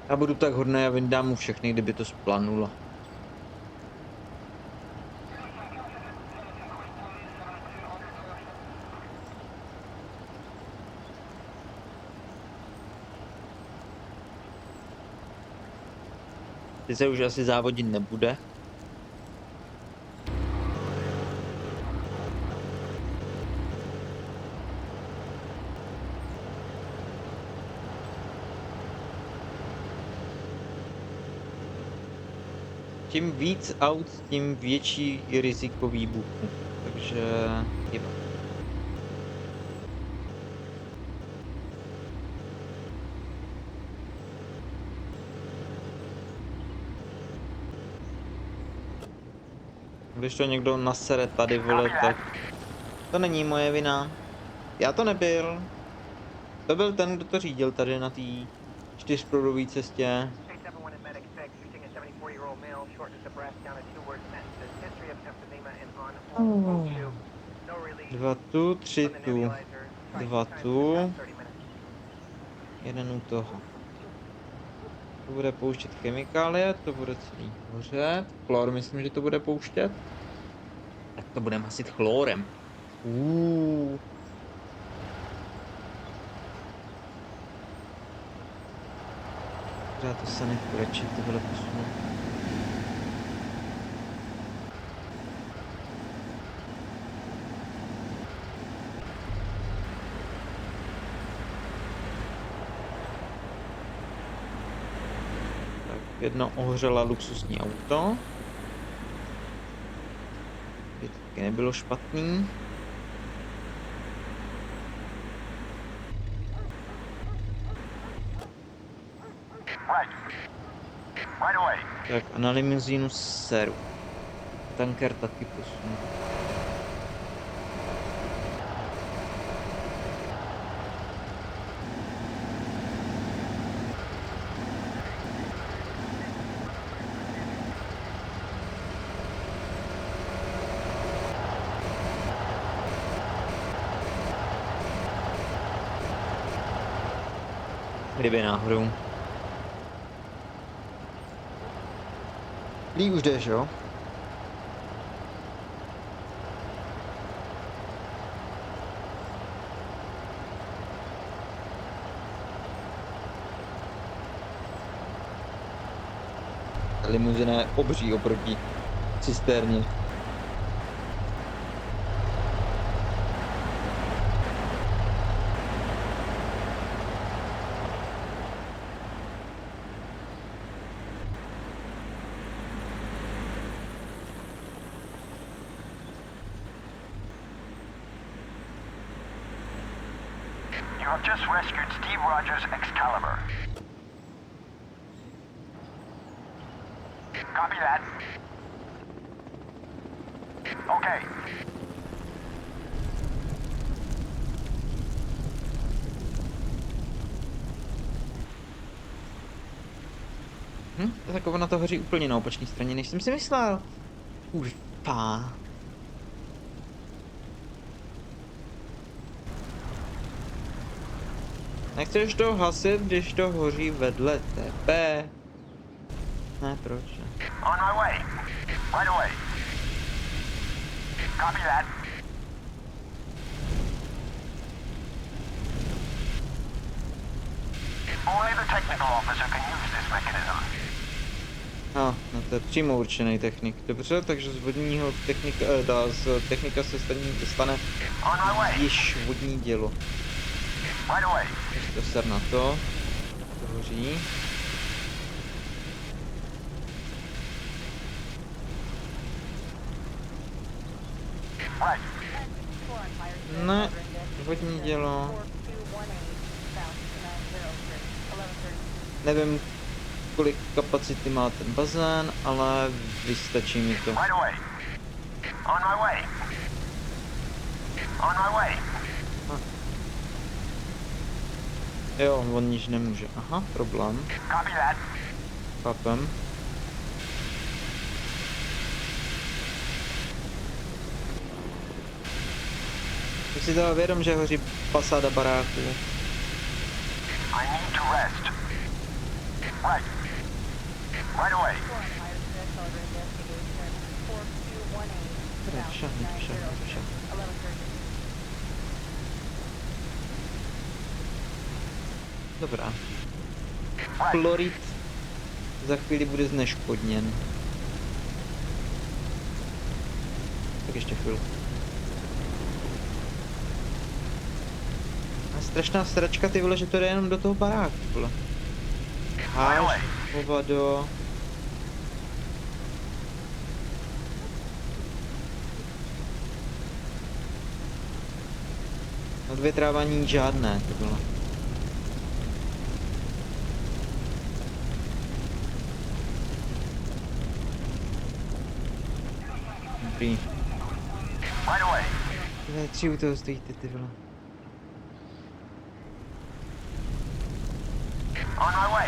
Já budu tak hodný a vyndám mu všechny, kdyby to splanulo. Ty se už asi závodit nebude. Čím víc aut, tím větší riziko výbuchu. Takže je. Když to někdo nasere tady, vole, tak to není moje vina. Já to nebyl. To byl ten, kdo to řídil tady na té 4proudové cestě. 2 tu, 3 tu, 2 tu, 1 u toho. To bude pouštět chemikálie, to bude celý hořet. Chlor, myslím, že to bude pouštět. Tak to budeme hasit chlorem. Já to se nechci radši tohle posunout. Jedno ohřela luxusní auto. By taky nebylo špatný. Tak a na limuzínu seru. Tanker taky posunu. Kdyby náhodou. Prý už jdeš, jo? Limuzina je obří oproti cistérně. You have just rescued Steve Rogers' Excalibur. Copy that. Okay. Tak ona to hoří úplně na opačné straně, než jsem si myslel. Kurva. Nechceš to hasit, když to hoří vedle tebe? Ne, proč ne? On my way. Right away. Copy that. Only the technical officer can use this mechanism. No to je přímo určený technik. Dobře, takže z vodního technika, z technika se stane On my way. již vodní dělo. Right away. Ještě to ser na to hoří. Right. Ne, vodní dělo. Nevím, kolik kapacity má ten bazén, ale vystačí mi to. Right away. On my way. On my way. Jo, on nič nemůže. Aha, problém. Copy that. Chápem. Jsi si toho vědom, že hoří fasáda baráků. I need to rest. Right. Right away. Dobře. Dobrá. Chlorid za chvíli bude zneškodněn. Tak ještě chvíli. A strašná sračka, ty vole, že to jde jenom do toho baráku, vole. Háž, hovado. Odvětrávání žádné, to bylo. Dobrý. Tři u toho stojíte, ty vole.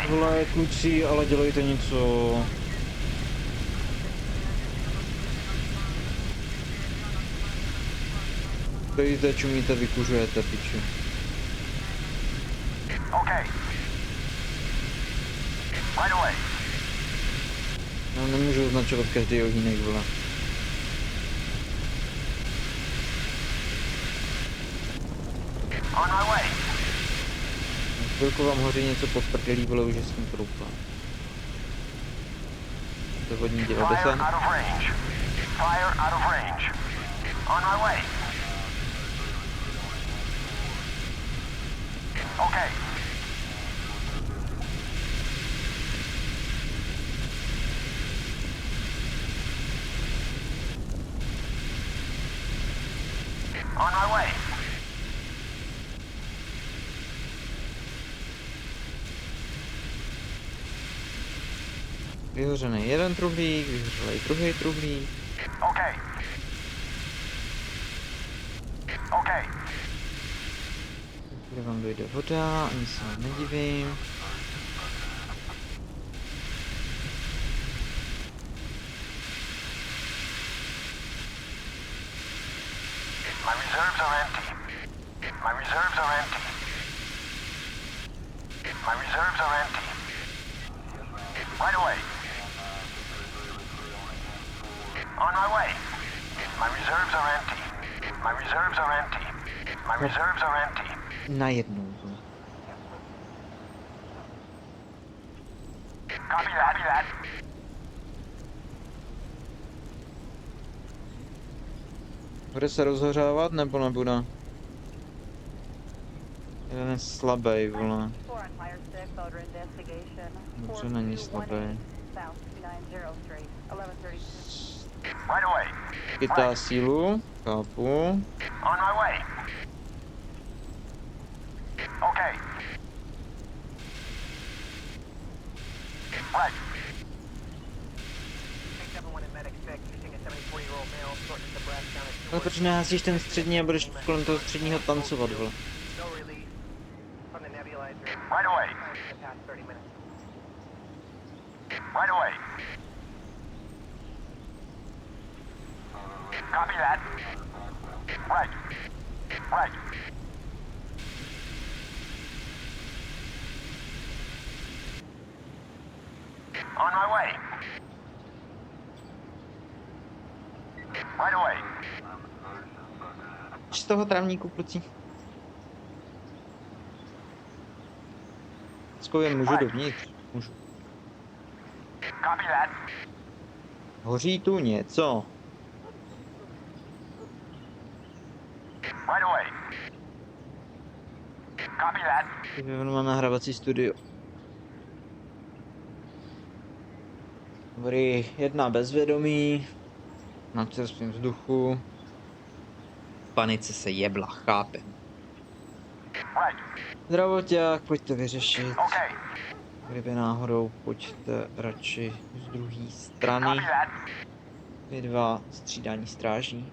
Vole, kluci, ale dělejte něco. Stojíte, čumíte, vykuřujete, piču. Okay. Right away. No, nemůžu označovat každý ohýnek, vole. On my way. Na chvilku vám hoří něco pod prdělí, vole, už je s tím troufla. To vodní dělo Fire 10. out of range. Fire out of range. On my way. Okay. Vyhořený jeden truhlík, vyhořelý druhý truhlík. Okay. Okay. Kde vám dojde voda, ani se vám nedivím. My reserves are empty. My reserves are empty. My reserves are empty. Right away. On my way. My reserves are empty. My reserves are empty. My reserves are empty. Najednou. Copy that. Copy that. Bude se rozhořávat nebo nebude? Jeden je slabý, vole. Dobře, není slabý. Right away. Chytá sílu, chápu. On my way. Okay. Right. Ale proč neházíš ten střední a budeš kolem toho středního tancovat, vole? Right away. Right away. Copy that. Right. Right. On my way. Right away. Z toho trávníku, kluci. Zkouvím, můžu dovnitř? Můžu. Copy that. Hoří tu něco. Right away. Copy that. On má nahrávací studio. Dobrý, jedna bezvědomí. Na čerstvém vzduchu. V panice se jebla, chápem. Right. Zdravoťák, pojďte vyřešit. Okay. Kdyby náhodou, pojďte radši z druhé strany. Copy that. Vy dva střídání stráží.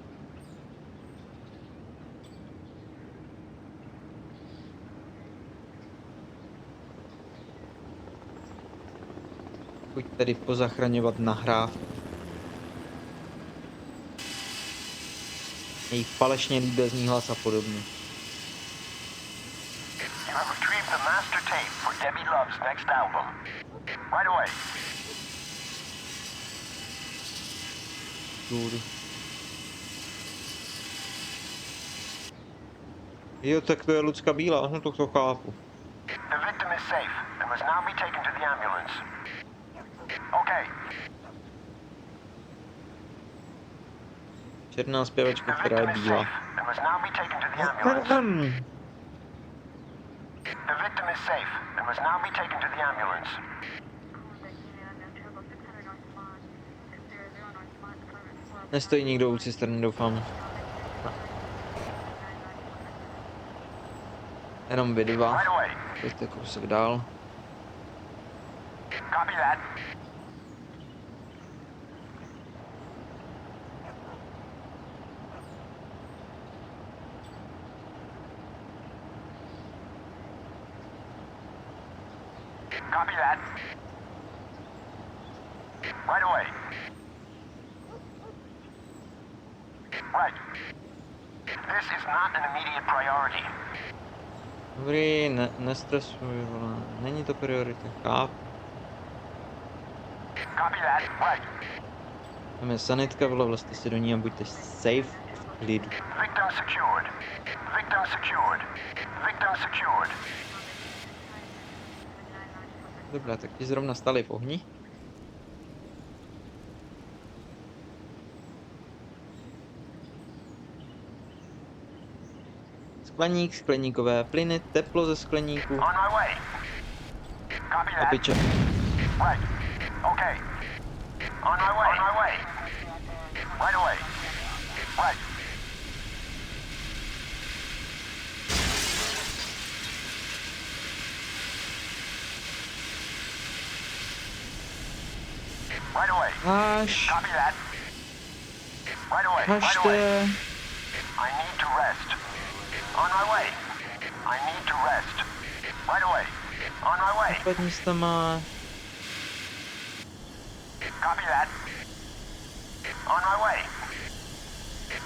Pojď tedy pozachraňovat nahrávku. Jejich falešně líbezný hlas a podobně. You have retrieved the master tape for Debbie Love's next album. Right away. Důru. Jo, tak to je Lucka Bílá, no to chápu. The victim is safe and must now be taken to the ambulance. Okay. Černá zpěvačka, The která je victim is bílá. safe and must now be taken to the ambulance. The victim is safe and must now be taken to the ambulance. Nestojí nikdo u cisterny, doufám. Jenom vy dva. Right away. Pojďte kousek dál. Copy that. Copy that. Right away. Right. This is not an immediate priority. Dobrý, nestresuj, vole. Není to priorita, chápu. Copy that. Right. Tam je sanitka, vole, vlastně si do ní a buďte safe v klidu. Victim secured. Victim secured. Victim secured. Dobrá, tak ti zrovna stali v ohni. Skleník, skleníkové plyny, teplo ze skleníku, On my way. Copy that. opiče. Right. Okay. On my way. On my way. Right away. Right. Right away. Haš, Copy that. Right away. Right away. hašte. I need to rest. On my way. I need to rest. Right away. On my way. Spadni s tam má. Copy that. On my way.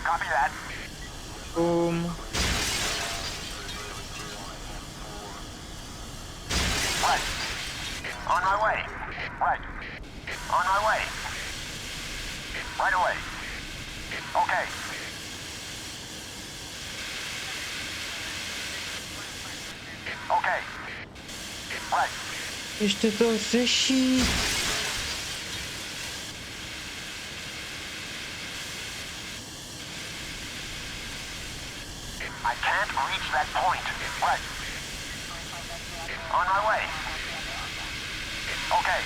Copy that. Right. On my way. Right. On my way. Right away. Okay. Okay. Right. Ještě to řeší. I can't reach that point. Right. On my way. Okay.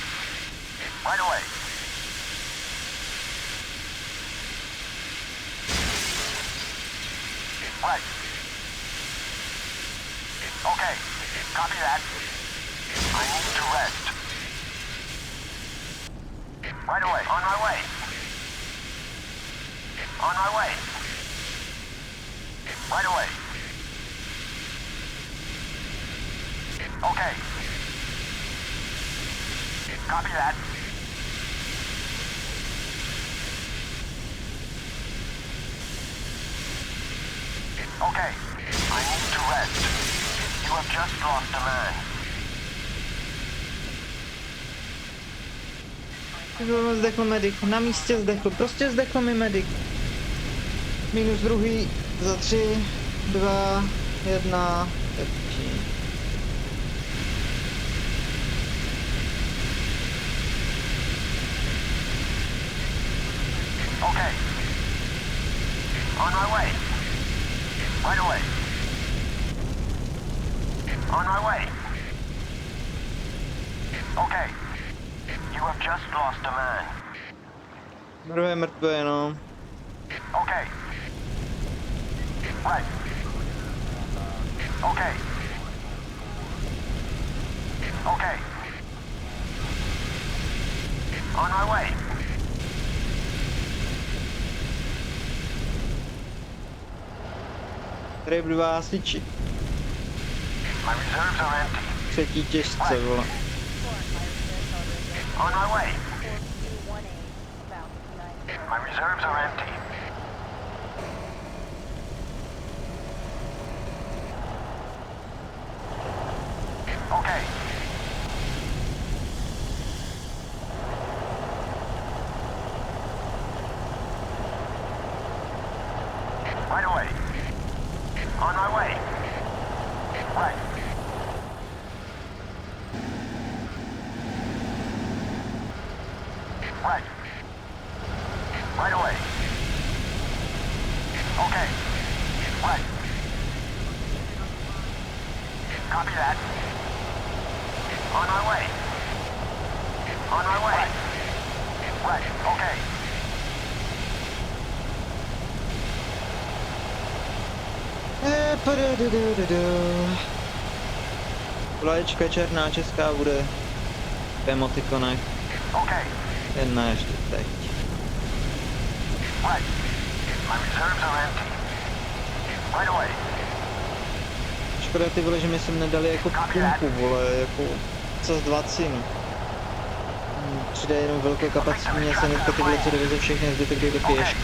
Right away. Right. Okay. Copy that. I need to rest. Right away. On my way. On my way. Right away. Okay. Copy that. Okay. I need to rest. You have just lost a man. Zdechl medic, na místě zdechl, prostě zdechl mi medic. Minus druhý, za 3, 2, 1, tepčí. Okay. On my way. Right away. On my way. Okay. You have just lost a man. Druhé mrtvé, no. Okay. Right. Okay. Okay. On my way. Tady byli hasiči. My reserves are empty. Třetí těžce, vole. On my way. My reserves are empty. Okay. Right away. On my way. Right. Right. Right away. Okay. Right. Copy that. On my way. On my way. Right. Okay. Vlaječka černá česká bude v emotikonech. Okay. Jedna ještě teď. Right. My reserves are empty. Right away. Škoda ty vole, že mi sem nedali jako pumpu, vole, jako co z 20. 3D jenom velkou kapacitní, mě se hnedka ty vole, co doveze všechny, zbytek dojde pěšky.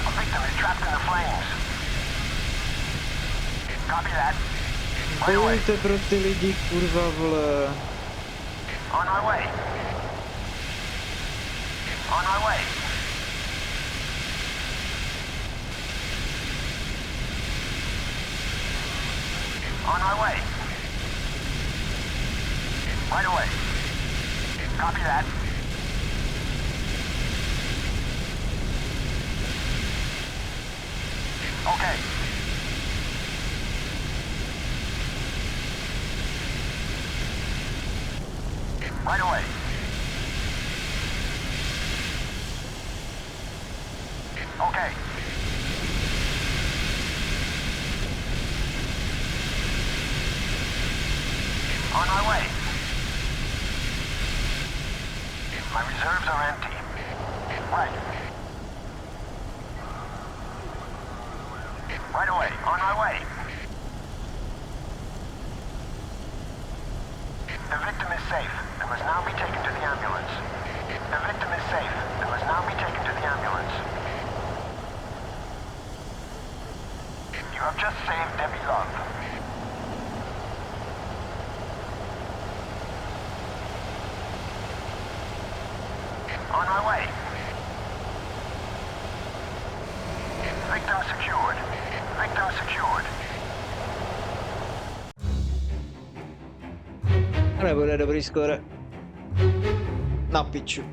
A victim is trapped in the flames. Copy that. Right away. Bojujte pro ty lidi, kurva, vole. On my way. On my way. On my way. Right away. Copy that. Okay. Right away. Okay. My reserves are empty. Right. Right away. On my way. The victim is safe and must now be taken to the ambulance. The victim is safe and must now be taken to the ambulance. You have just saved Debbie Love. On my way. Victim secured. Victim secured. Nebude dobrý skóre. Na piču.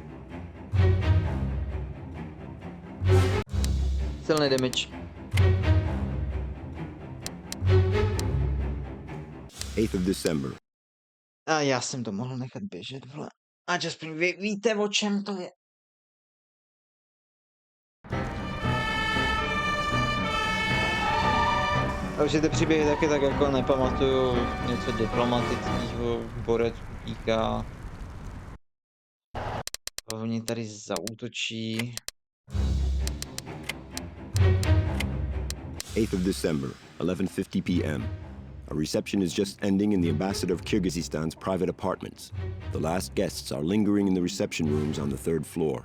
Silný damage. 8th of December. A já jsem to mohl nechat běžet, vole. Ať aspoň vy víte, o čem to je. A už si ty příběhy taky tak jako nepamatuju, něco diplomatického, borec utíká. A oni tady zaútočí. 8th of December, 11:50 p.m. A reception is just ending in the ambassador of Kyrgyzstan's private apartments. The last guests are lingering in the reception rooms on the 3rd floor.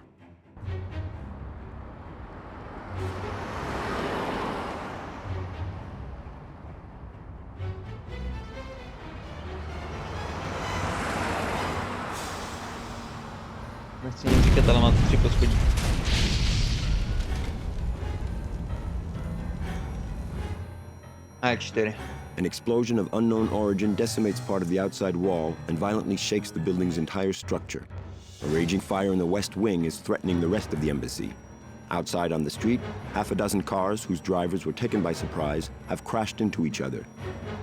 Nechci nic říkat, ale má to 3 poschodí. A 4. An explosion of unknown origin decimates part of the outside wall and violently shakes the building's entire structure. A raging fire in the west wing is threatening the rest of the embassy. Outside on the street, half a dozen cars whose drivers were taken by surprise have crashed into each other.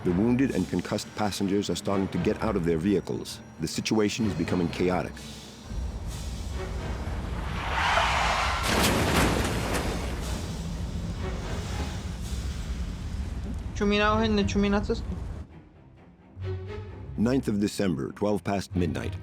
The wounded and concussed passengers are starting to get out of their vehicles. The situation is becoming chaotic. Čumí na oheň, nečumí na cestu. 9th of December, 12 past midnight.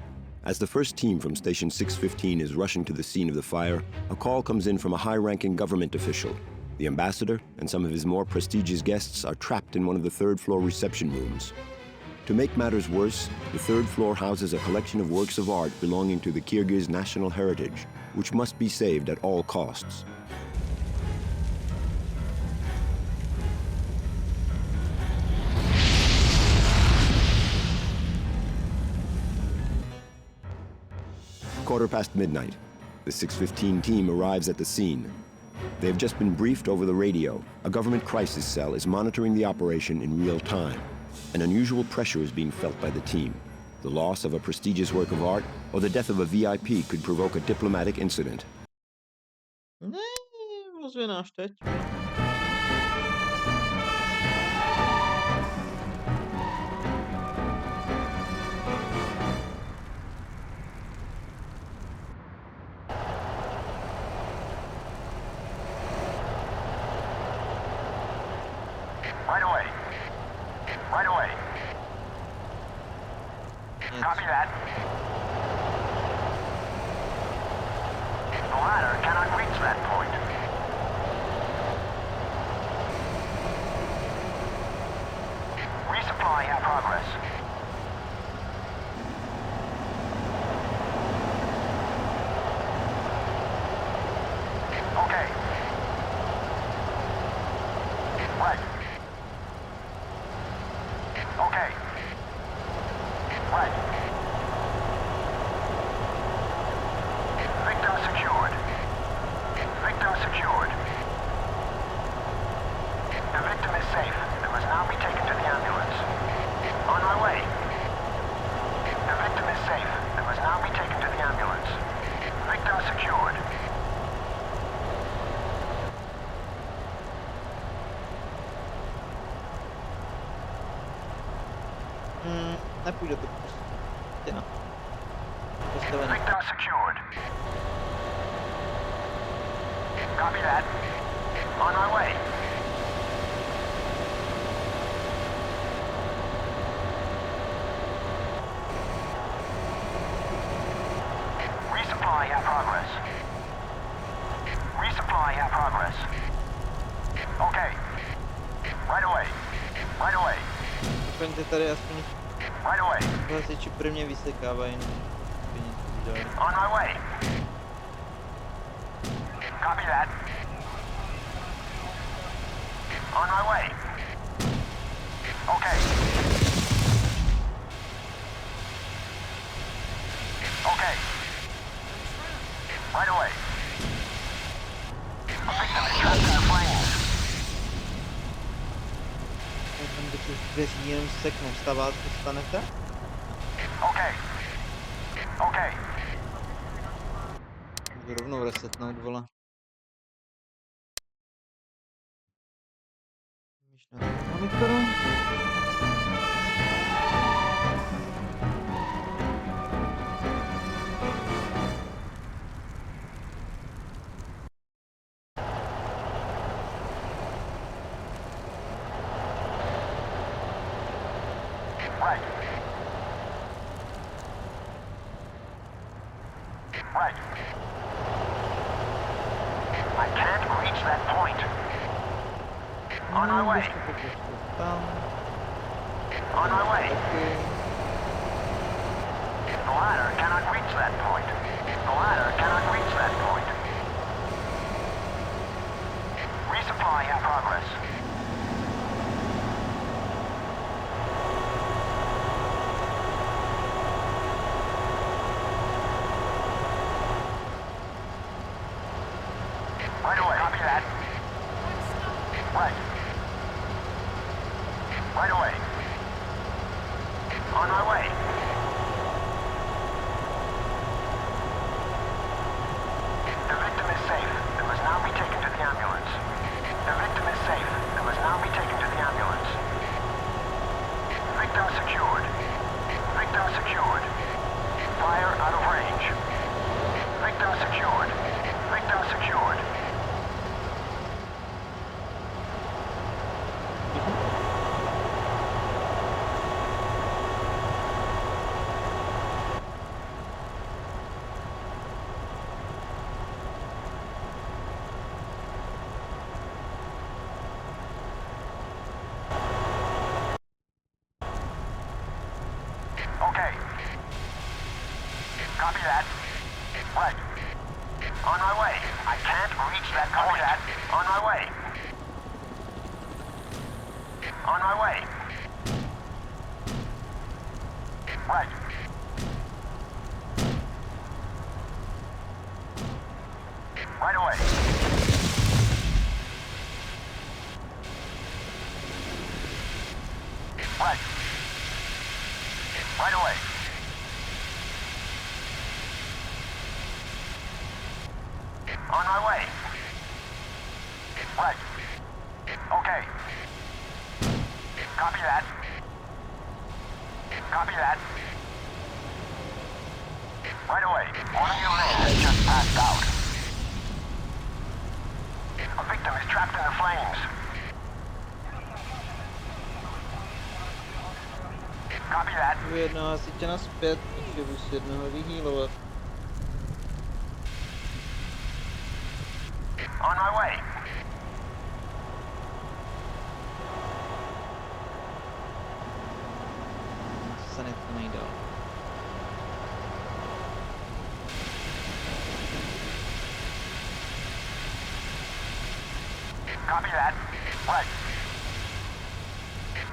As the first team from Station 615 is rushing to the scene of the fire, a call comes in from a high-ranking government official. The ambassador and some of his more prestigious guests are trapped in one of the 3rd floor reception rooms. To make matters worse, the 3rd floor houses a collection of works of art belonging to the Kyrgyz national heritage, which must be saved at all costs. Quarter past midnight. The 615 team arrives at the scene. They have just been briefed over the radio. A government crisis cell is monitoring the operation in real time. An unusual pressure is being felt by the team. The loss of a prestigious work of art or the death of a VIP could provoke a diplomatic incident. Ne, ozvěnáš teď. Right away. Right away. Copy that. The ladder cannot reach that point. Resupply in progress. Okay. Right. Okay. Right. Victim secured. Victim secured. The victim is safe and must now be taken to the ambulance. On my way. The victim is safe and must now be taken to the ambulance. Victim secured. Nepůjde to prostě. No. Postavené. Victim secured. Copy that. On my way. Resupply progress. Okay. Right away. Right away. Dokonce tady aspoň Right away. hasiči prvně vysekávají, než by něco udělali. On my way. Copy that. On my way. Okay. Okay. Right away. A victim is trapped in the flames. Tam do těch dveří jenom sekne, vstávat, vstanete? Okay. Okay. Můžu rovnou resetnout, vole. Myš na monitoru. Right. Right. I can't reach that point. On my way. Tam. On my way. Taky. The ladder cannot reach that point. The ladder cannot reach that point. Resupply in progress. Right away. Copy that. Right. Right away. On my way. The victim is safe and must now be taken to the ambulance. The victim is safe and must now be taken to the ambulance. Victim secured. Victim secured. Fire out of range. Victim secured. Victim secured. Okay. Copy that. Right. On my way. I can't reach that point. Copy that. On my way. On my way. Right. Right away. Right. Right away. On my way. Right. Okay. Copy that. Copy that. Right away. One of your men has just passed out. A victim is trapped in the flames. Copy that. Jedno hasiče naspět, potřebuji si jednoho vyhýlovat. On my way. Se nechce nejdál. Copy that. Right.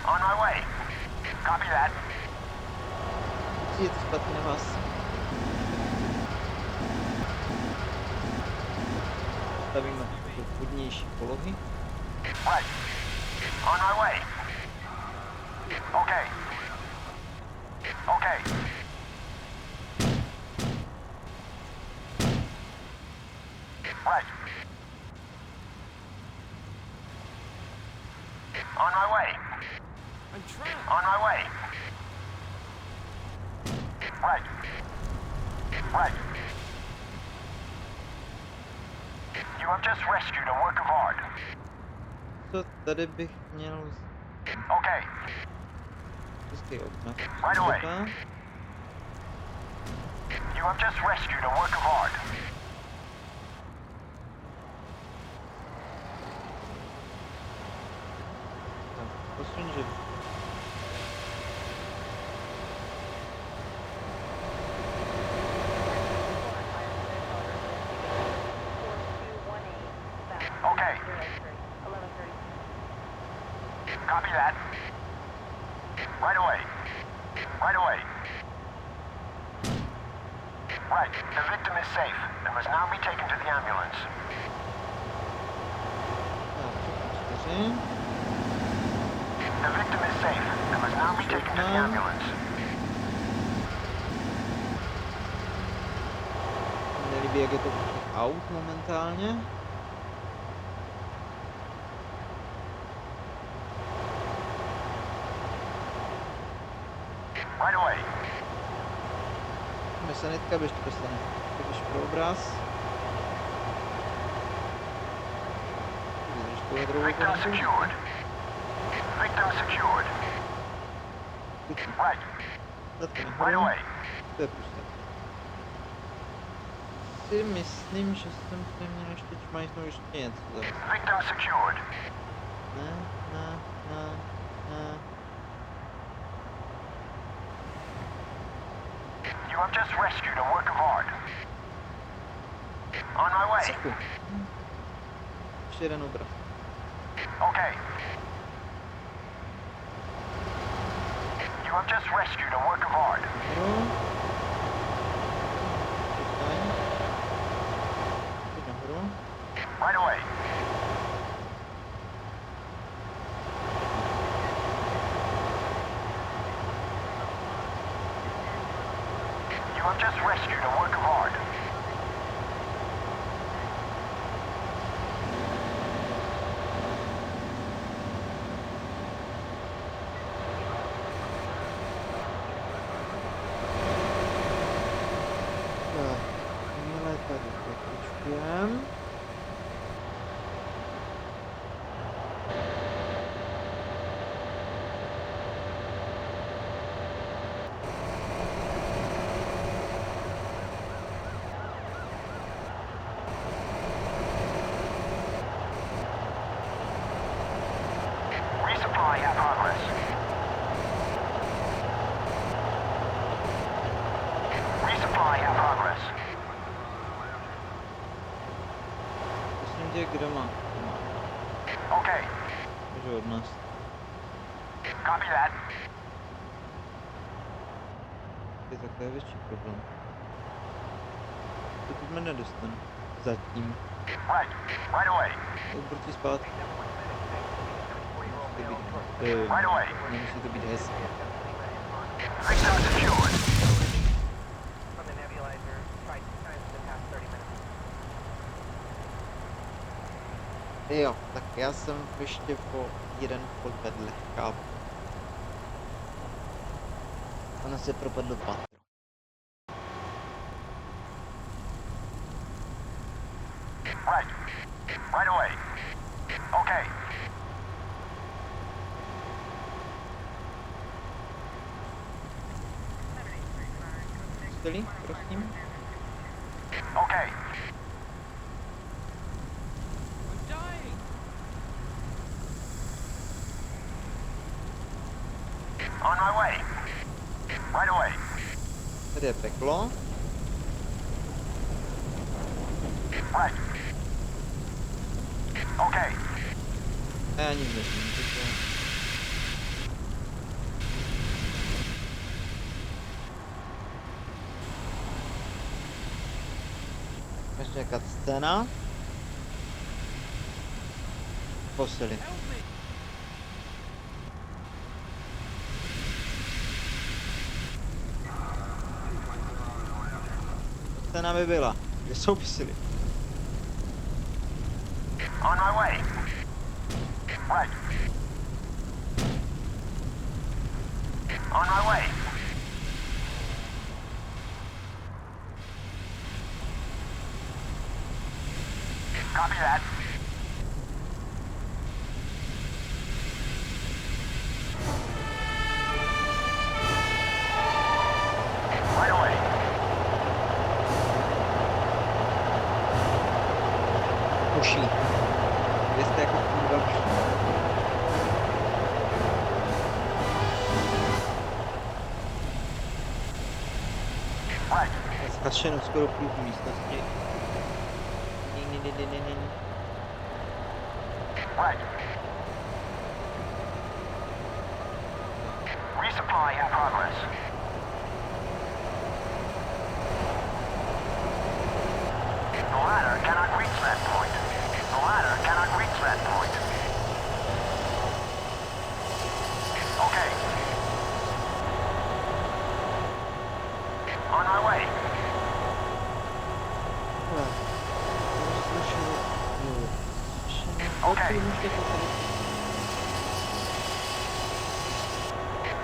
On my way. Copy that. Je to špatně na vás. Stavíme do vhodnější polohy. Right. On my way. Okay. Okay. Right. On my way. I'm trapped. On my way. Right. Right. You have just rescued a work of art. Co tady bych měl Okay. zkusit okna? Right away. Okna. You have just rescued a work of art. Stranger. Okay. Copy that. Right away. Right away. Right. The victim is safe and must now be taken to the ambulance. Tak, 4. The victim is safe and must now be taken to the ambulance. Nelíbí, jak je to aut momentálně. Right away. Mesanitka, běž to dostane. Běž pro obraz. Vydrž tuhle druhou Victim pořadu. secured. Victim secured. Right. Zatky Right nahoru. away. To je prostě. Si myslím, že jsem tady měl ještě čmajsnout ještě něco zaraz. Victim secured. Ne. You have just rescued a work of art. On my way. Cichu. Ještě jeden obraz. Okay. You have just rescued a work of art. Nahoru. Zůstaň. Teď nahoru. Right away. You have just rescued a work of art. Tak, jakmile tady pokračujem. Resupply in progress. Resupply in progress. Prosím tě, kdo má? Okay. Takže od nás. Copy that. Je takové větší problém. To teď mě nedostane. Zatím. Right. Right away. To obrtí zpátky. Right away. Nemusí to být hezké. Victim secured. From the nebulizer, tried two times in the past 30 minutes. Jo, tak já jsem ještě po jeden vchod vedle, chápu. Ono se propadlo patro. Right. Right away. Okay. Celý, prosím. Okay. I'm dying. On my way. Right away. Tady je peklo. Right. Okay. A já nic nevím, takže... Ještě nějaká scéna. Posily. Help me. Scéna by byla. Kde jsou posily? On my way. Right. On my way. Copy that. Right away. Koší. Vy jste jako kurva. kašenu skoro půlku místnosti. Right. Resupply in progress. The ladder cannot reach that point. The ladder cannot reach that point. Okay. On my way. Okay.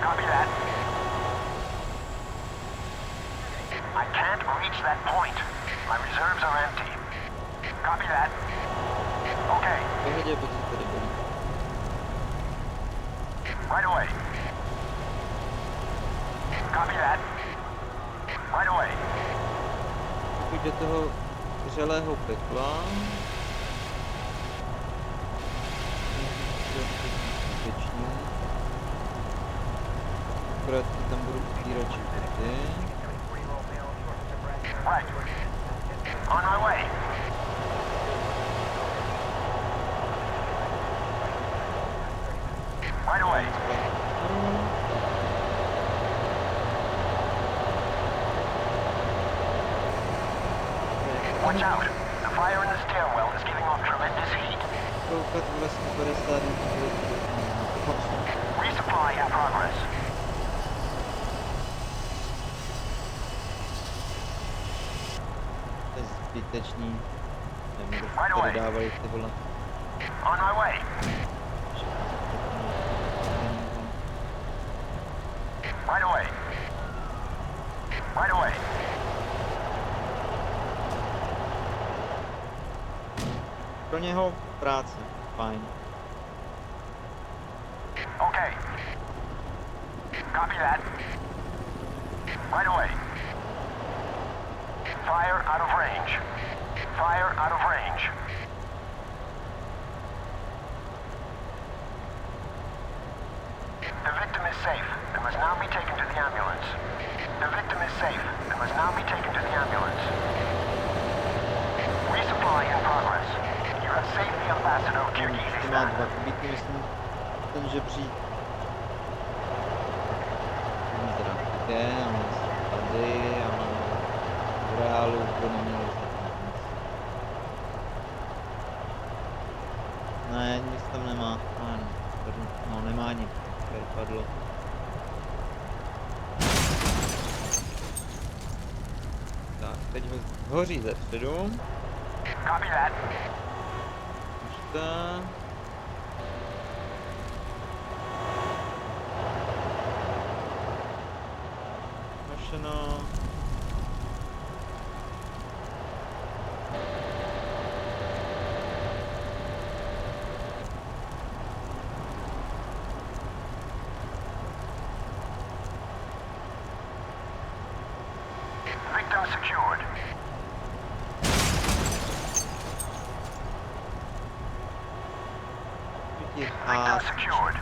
Copy that. I can't reach that point. My reserves are empty. Copy that. Okay. Pohodě, protože tady bolí. Right away. Copy that. Right away. Pokud do toho vřelého pekla, bezpečný. Akorát tam budu upírat čepity. Right. On my way. Right away. Watch out. The fire in the stairwell is giving off tremendous heat. Koukat vlastně 50 lidí. Resupply in progress. To je zbytečný. Nevím, kdo tady dávali ty vole. On my way. Right away. Right away. Pro něho práce. Fajn. Okay. Copy that. Right away. Fire out of range. Fire out of range. The victim is safe and must now be taken to the ambulance. The victim is safe and must now be taken to the ambulance. Resupply in progress. You have saved the ambassador of Ty má Kyrgyzstan. dva kubíky, myslím, ten žebřík. Ten teda také, a on tady, a on v reálu to neměl ostatní nic. Ne, nic tam nemá. No, nemá nic. Padlo. Tak, teď ho hoří ze předu. Copy that. Možná. Mašino. Victim secured. Victim secured.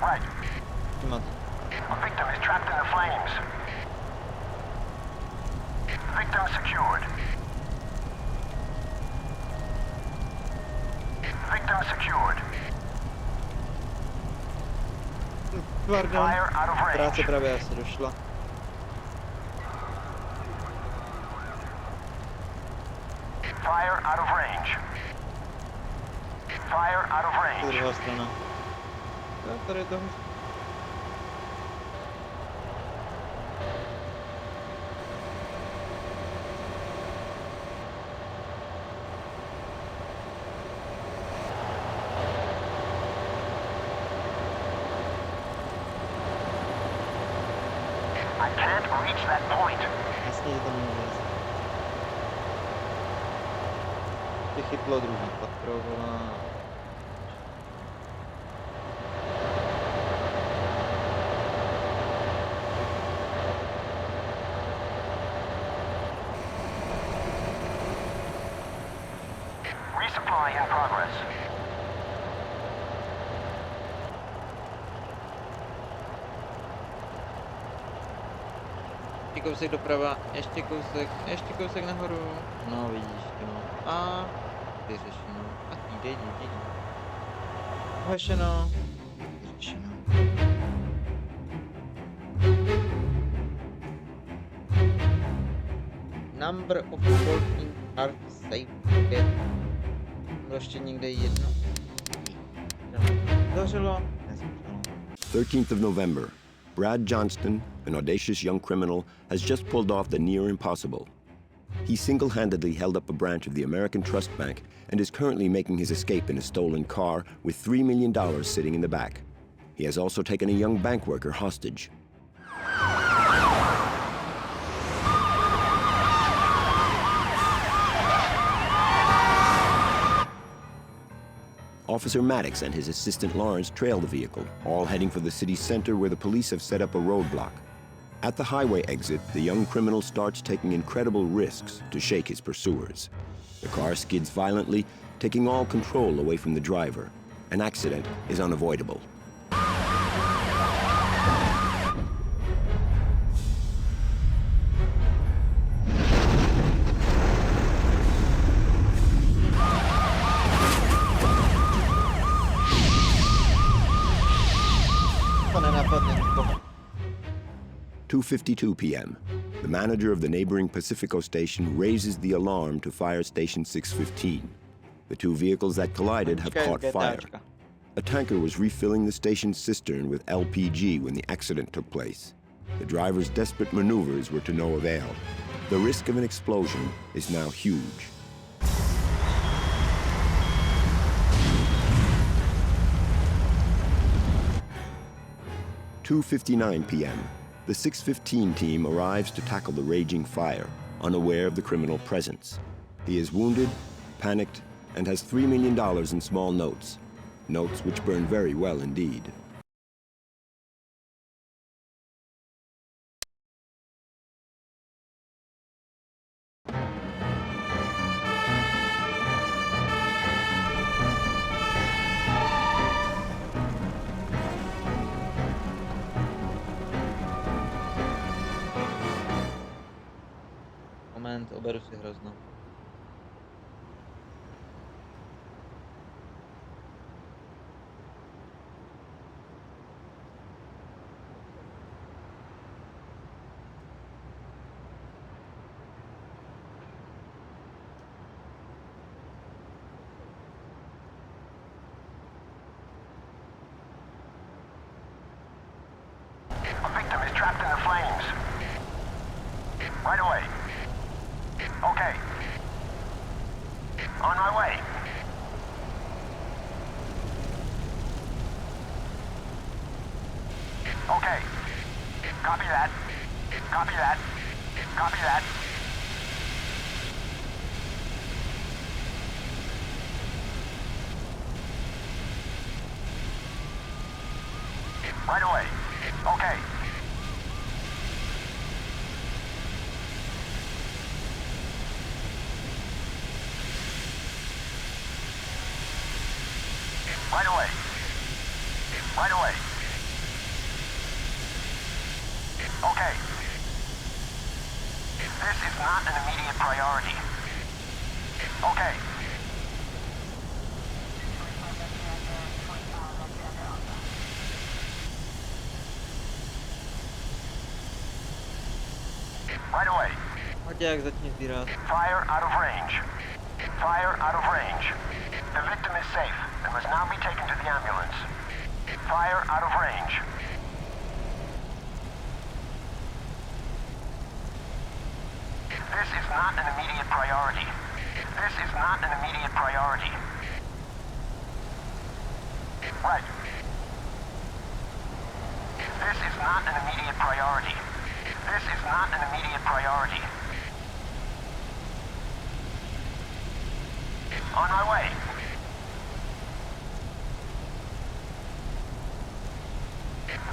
Right. A victim is trapped in the flames. Victim secured. Victim secured. Pardon, Fire out of práce range. právě asi došla. Fire out of range. Fire out of To je range. druhá strana. Tak tady je toho. I can't reach that point. Jasně, že tam může. Ty chytlo druhý patro, volá. Resupply in progress. Ještě kousek doprava, ještě kousek nahoru. No vidíš to. A vyřešeno. A jdi. Uhešeno. Vyřešeno. Number of working hard safe. Bylo ještě někde jedno. Zařilo? Nezavřelo. 13th of November. Brad Johnston, an audacious young criminal, has just pulled off the near impossible. He single-handedly held up a branch of the American Trust Bank and is currently making his escape in a stolen car with $3 million sitting in the back. He has also taken a young bank worker hostage. Officer Maddox and his assistant Lawrence trail the vehicle, all heading for the city center where the police have set up a roadblock. At the highway exit, the young criminal starts taking incredible risks to shake his pursuers. The car skids violently, taking all control away from the driver. An accident is unavoidable. To nenapadne nikoho. 2:52 p.m. The manager of the neighboring Pacifico station raises the alarm to fire station 615. The two vehicles that collided have caught fire. A tanker was refilling the station's cistern with LPG when the accident took place. The driver's desperate maneuvers were to no avail. The risk of an explosion is now huge. (2:59 p.m.) The 615 team arrives to tackle the raging fire, unaware of the criminal presence. He is wounded, panicked, and has $3 million in small notes. Notes which burn very well indeed. Moment, oberu si hrozno. A victim is trapped in the flames. Right away. Okay. On my way. Okay. Copy that. Copy that. Copy that. Right away. Okay. Right away. Right away. Okay. This is not an immediate priority. Okay. Right away. Hoďák začni sbírat. Fire out of range. Fire out of range. The victim is safe and must now be taken to the ambulance. Fire out of range. This is not an immediate priority. This is not an immediate priority. Right. This is not an immediate priority. This is not an immediate priority. On my way.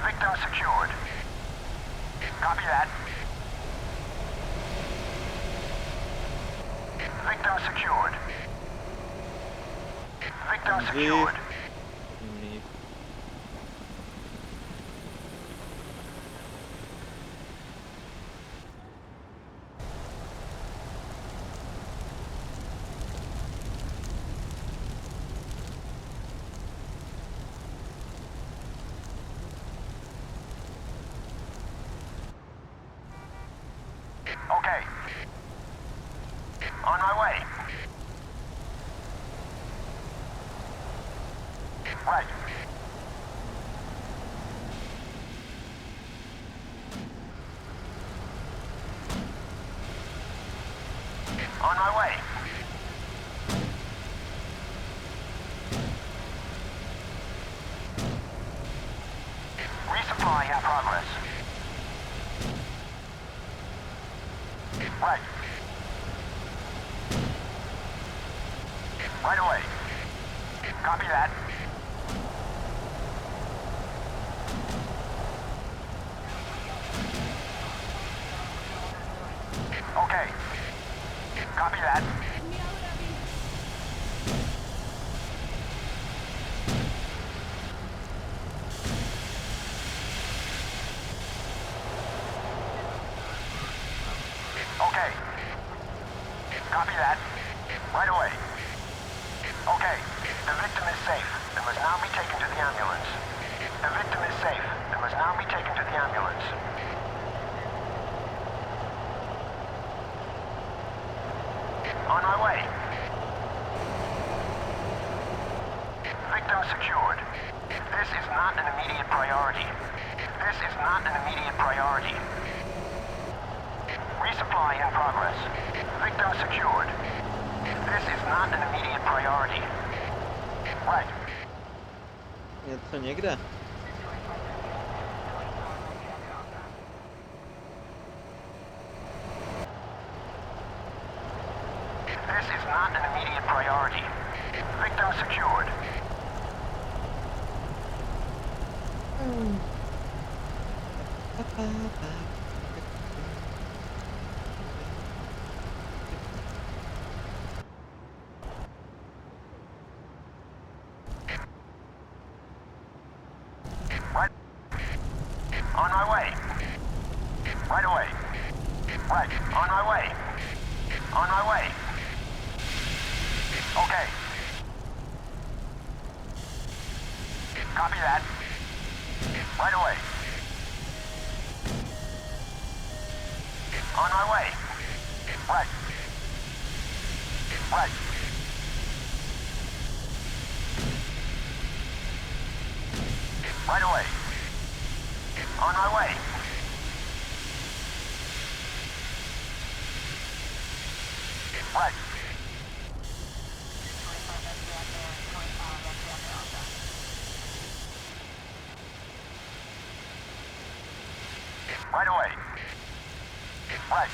Victim secured. Copy that. Victim secured. Victim secured. Right. On my way. Resupply in progress. Right. Right away. Copy that. Okay. Copy that. Okay. Copy that. Right away. Okay. The victim is safe. They must now be taken to the ambulance. The victim is safe. They must now be taken to the ambulance. On my way. Victim secured. This is not an immediate priority. This is not an immediate priority. Resupply in progress. Victim secured. This is not an immediate priority. Right. Něco někde. This is not an immediate priority. Victim secured. Right. On my way. Right away. Right. On my way. On my way. Okay. Copy that. Right away. On my way. Right. Right. Right away. On my way. Right. Right away. Right.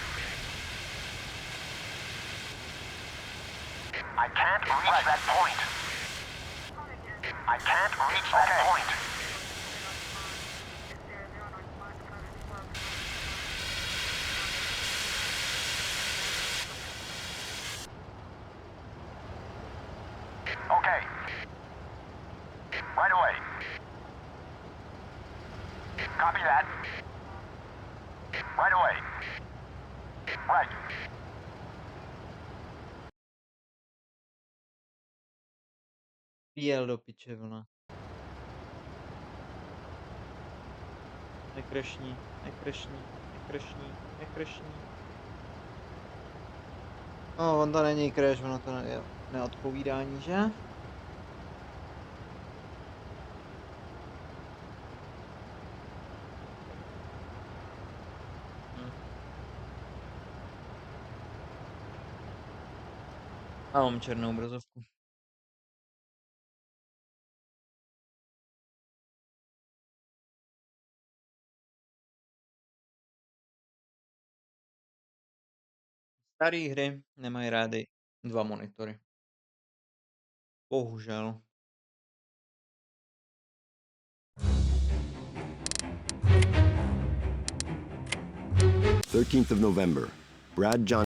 I can't reach that point. I can't reach that point. Okay. Right away. Copy that. Right away. Right. Jel do piče, vole. Nekrešní, nekrešní, nekrešní, nekrešní. No, on to není crash, ono to je neodpovídání, že? A mám černou obrazovku. Staré hry nemají rády 2 monitory. Bohužel. th of November. Brad John.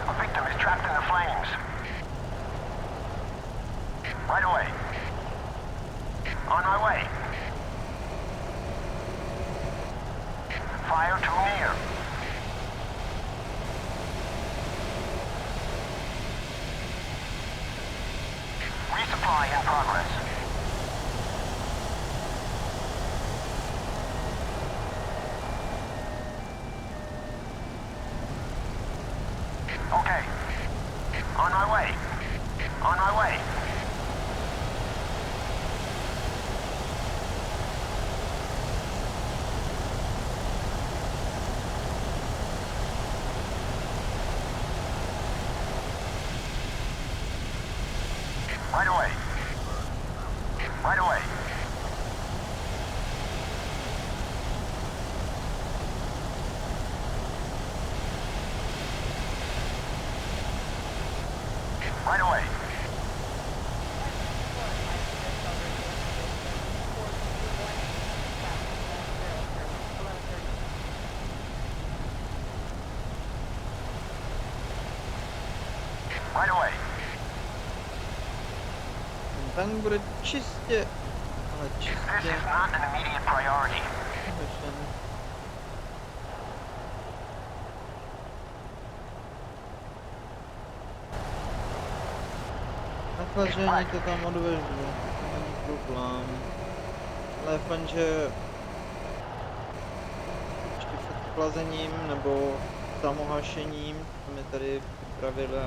A victim is trapped in the flames. Right away. On my way. Fire too near. Resupply in progress. Right away. Right away. Right away. Tank bude čistě, ale This čistě is not an immediate priority. řešen. Nachlazení to tam odvežu, to není problém. Ale fakt, že ještě před chlazením nebo samohašením jsme mi tady připravili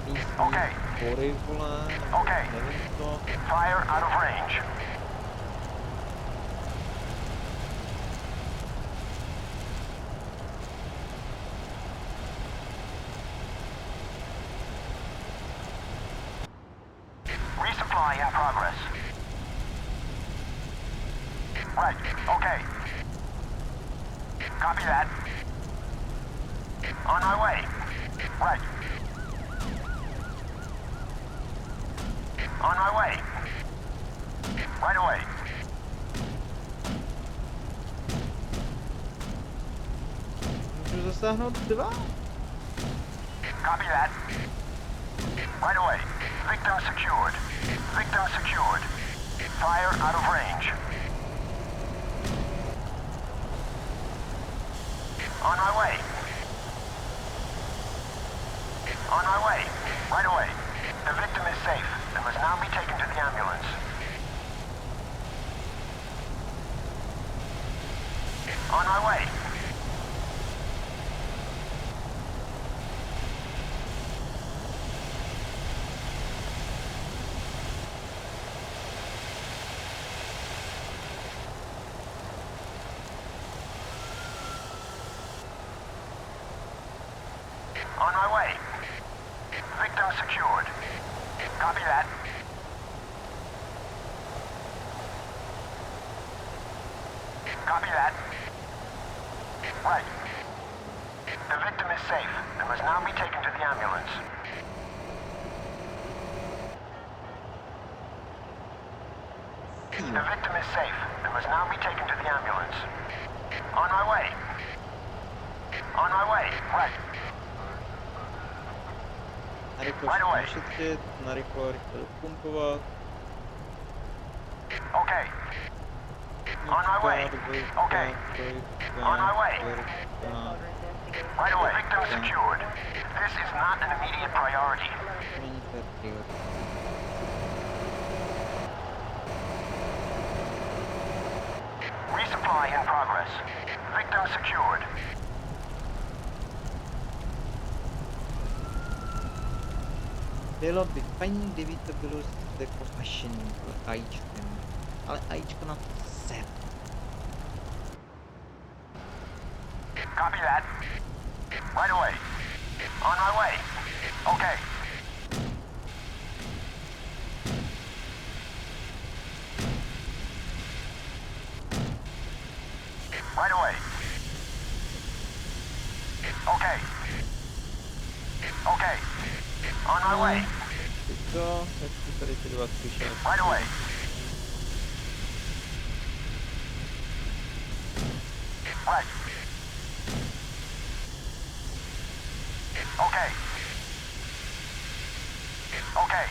místní Okay. bory, vole, nebo Okay. nevím co. Fire out of range. Resupply in progress. Right, okay. Copy that. On my way. Right. On my way. Right away. Můžu zasáhnout 2? Copy that. Right away. Victim secured. Victim secured. Fire out of range. On my way. On my way. Right away. The victim is safe and must now be taken to the ambulance. On my way. On my way. Victim secured. Copy that. Copy that. Right. The victim is safe and must now be taken to the ambulance. The victim is safe and must now be taken to the ambulance. On my way. On my way. Right. Narychlo Right away. našetřit, narychlo rychle dopumpovat. Okay. On my way. Okay. On my way. Right away. Victim secured. This is not an immediate priority. Není to priorita. Resupply in progress. Victim secured. Bylo by fajn, kdyby to bylo jako hašení AIčkem. Ale AIčko na to ser. Copy that. Right away. On my way. Okay. Right away. Okay. Okay. On my way. To, tak si tady ty dva slyšeli. Right away. Right. Okay. Okay.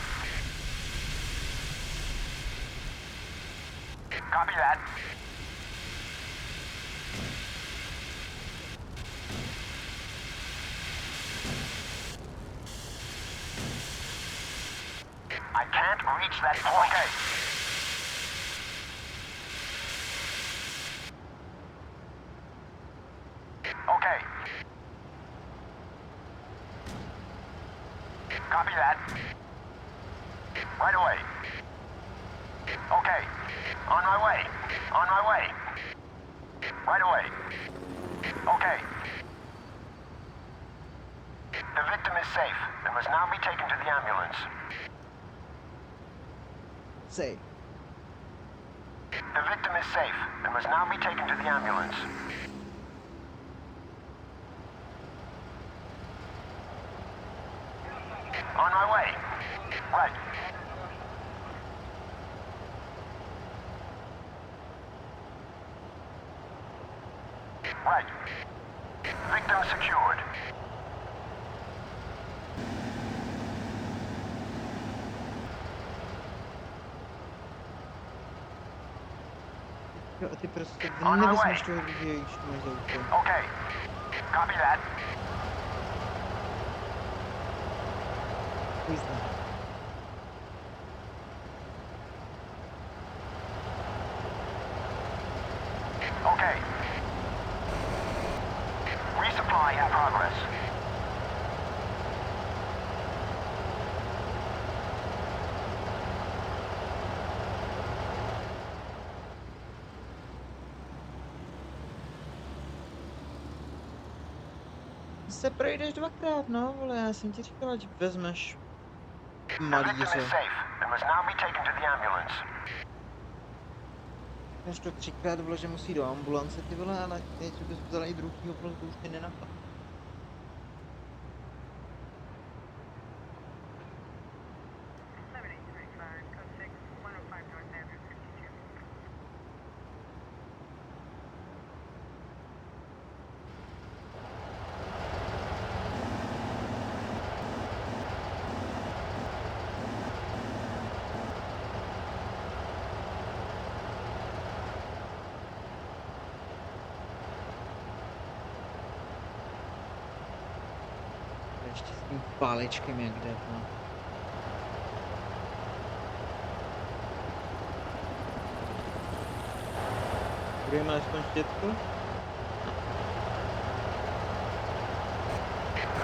Copy that. I can't reach that point. Okay. Okay. Copy that. Right away. Okay. On my way. On my way. Right away. Okay. The victim is safe and must now be taken to the ambulance. Sej. The victim is safe and must now be taken to the ambulance. On my way. Right. Right. Victim secured. Jo, a ty prostě On my nevezmeš way. toho lidi, když to máš za úkol. Okay. Copy that. Jízdne. Okay. Resupply at progress. Se projdeš dvakrát, no, vole, já jsem ti říkal, ať vezmeš The victim malíře. is safe and must now be taken to the ambulance. Až to třikrát, vole, že musí do ambulance, ty vole, ale teď bys vzal i druhýho, vole, to už mě nenapadlo. Ještě s tím pálečkem jak jde, no. Budeme aspoň štětku?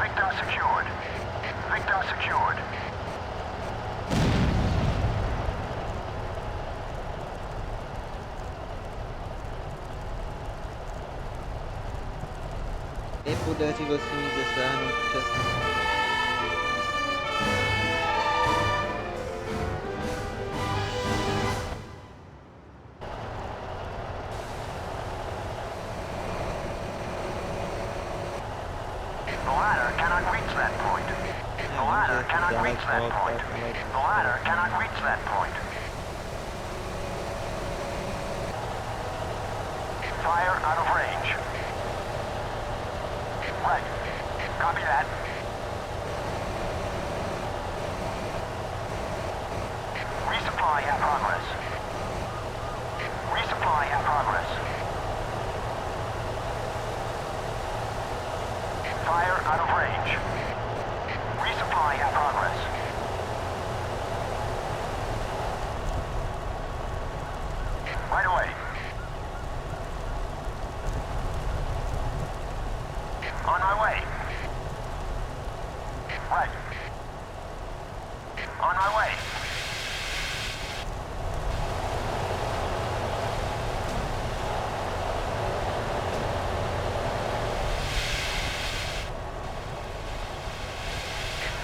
Victim secured. Victim secured. Nepodařilo se mi zasáhnout včasně. The ladder cannot reach that point. The ladder cannot reach that point. The ladder cannot reach that point. Fire out of range. Right. Copy that. Resupply at progress. Resupply at progress. Fire out of range. Resupply at progress. Right away. On my way. Right. On my way.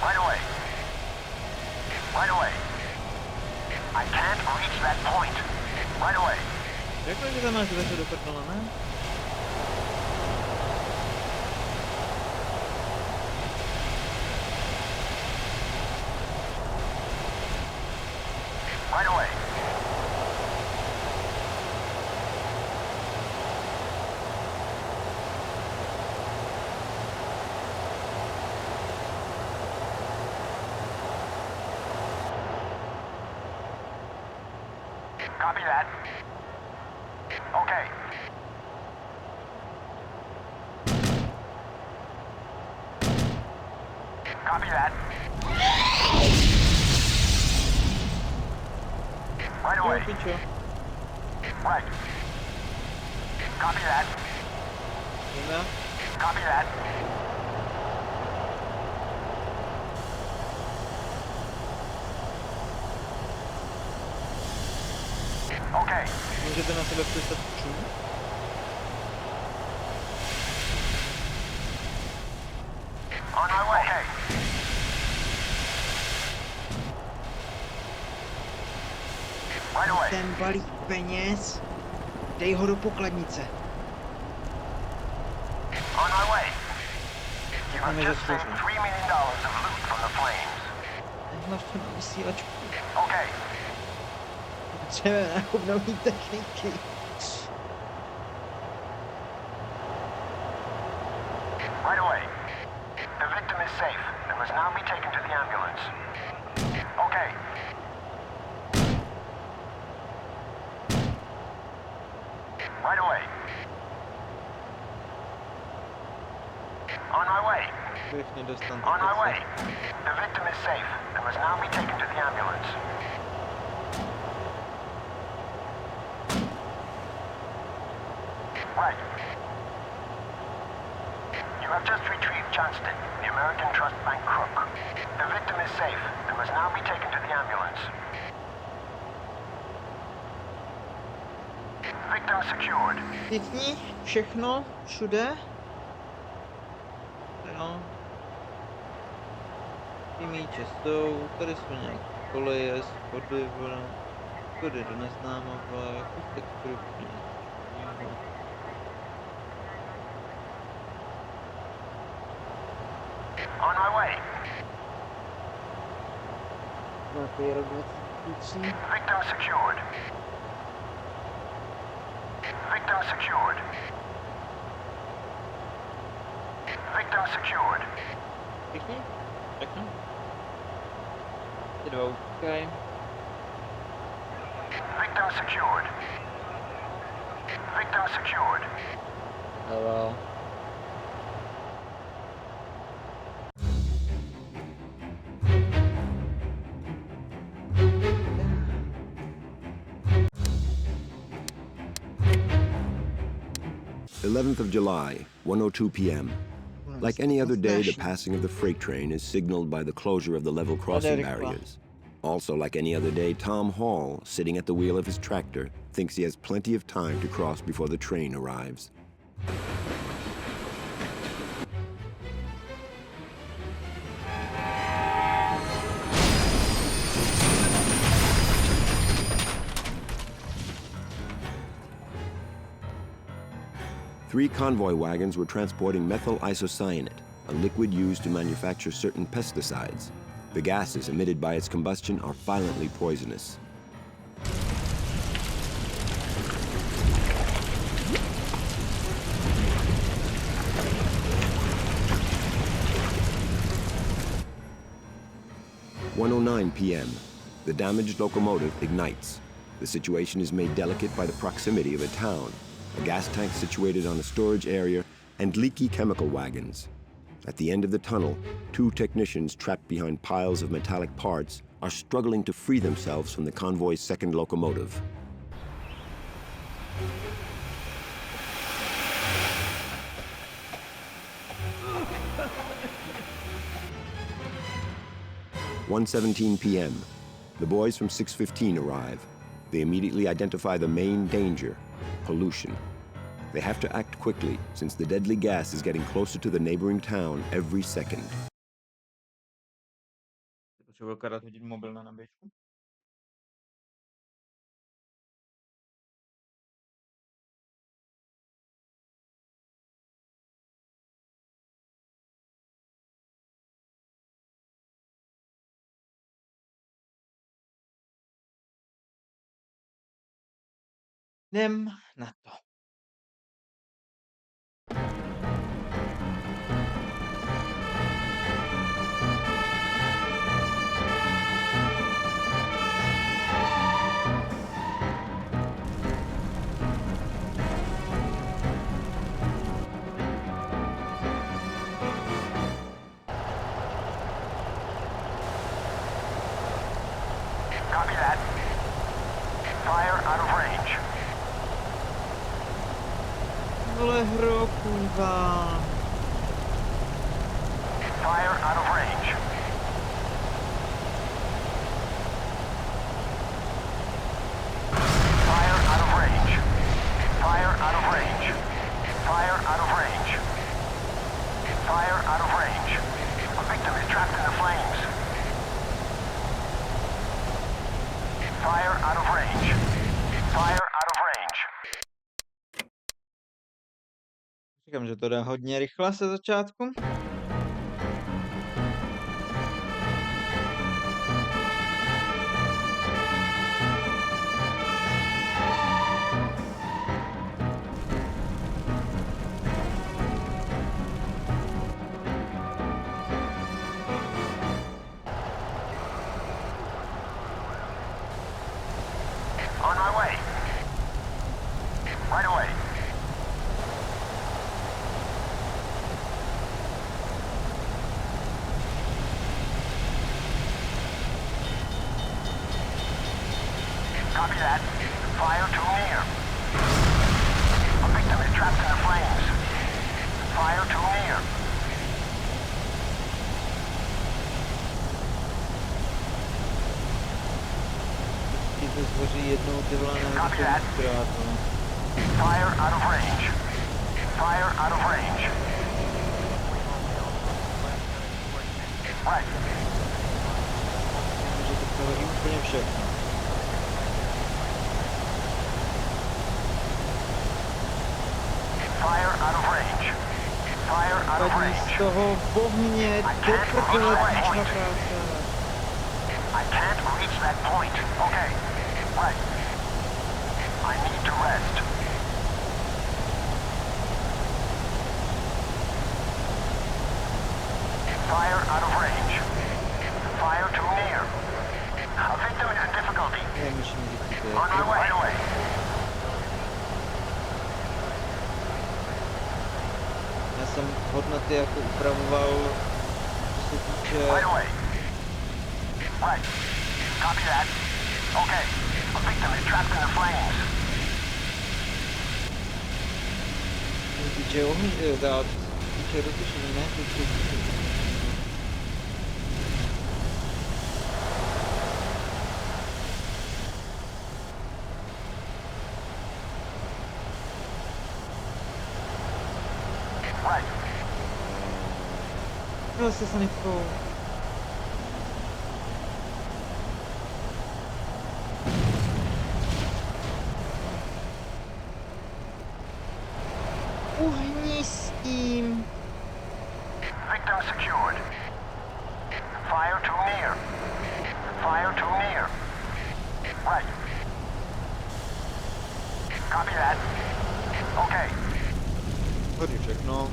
Right away. Right away. I can't reach that point. Right away. Řekl, že tam máš dveře do prdele, ne? Right away. Copy that. Okay. Copy that. Right Jo, away. pičo. Right. Copy that. Jdeme. Copy that. Okay. Můžete na sebe přestat čum? On my way. Okay. Right away. ten balík peněz, dej ho do pokladnice. On my way. You have Máme just za saved všechno. $3 million of loot from the flames. Hlavně na vysílačku. Okay. Potřebujeme nákup nový techniky. Right away. The victim is safe and must now be taken to the ambulance. Okay. Right away. On my way. Všechny dostan On my way. The victim is safe and must now be taken to the ambulance. Right. You have just retrieved Johnston, the American Trust Bank crook. The victim is safe and must now be taken to the ambulance. Victim secured. Všichni, všechno, všude. Jo. Ty míče jsou, tady jsou nějaké koleje, schody, vole. Tady do neznáma, vole, jako texturu, On my way. nějaký rok 2003. Victim secured. Victim secured. Victim secured. Všichni? Všechno? Ty dva utíkají. Victim secured. Victim secured. Hello. July, 1:02 p.m. Like any other day, the passing of the freight train is signaled by the closure of the level crossing barriers. Also, like any other day, Tom Hall, sitting at the wheel of his tractor, thinks he has plenty of time to cross before the train arrives. Three convoy wagons were transporting methyl isocyanate, a liquid used to manufacture certain pesticides. The gases emitted by its combustion are violently poisonous. At 1:09 p.m. The damaged locomotive ignites. The situation is made delicate by the proximity of a town, a gas tank situated on a storage area, and leaky chemical wagons. At the end of the tunnel, two technicians trapped behind piles of metallic parts are struggling to free themselves from the convoy's second locomotive. At 1:17 p.m. The boys from 615 arrive. They immediately identify the main danger: pollution. They have to act quickly, since the deadly gas is getting closer to the neighboring town every second. Potřebuji akorát hodit mobil na nabíječku. Jdem na to. Copy that. Fire out of range. Vole hro, kurva. Fire out of range. Fire out of range. Fire out of range. Fire out of range. Fire out of range. A victim is trapped in the flames. Fire out of of range. Fire out of range. Říkám, že to jde hodně rychle se začátku. On my way. Right away. Copy that. Fire too near. A victim is trapped in the flames. Fire too near. Ti to zvoří jednou ty vole Copy that. nekrát, Fire out of range. Fire out of range. Right. Že to prohodí úplně všechno. Fire out of range. Fire out of Padni z range. toho bohně, do prdele, píčna práce. I can't reach that point. Okay. Right. I need to rest. Fire out of range. Fire too near. A victim is in difficulty. Nemusím říct, to je. On my way. Right away. Já jsem hodnoty jako upravoval, co se týče... Right away. Right. Copy that. Okay. A victim is trapped in the flames. Co se týče ohně, dát, co se týče rozlišení, ne? To co se týče. Right. Zase se nechou. Uhni s tím. Victim secured. Fire too near. Fire too near. Right. Copy that. Okay. Tady všechno.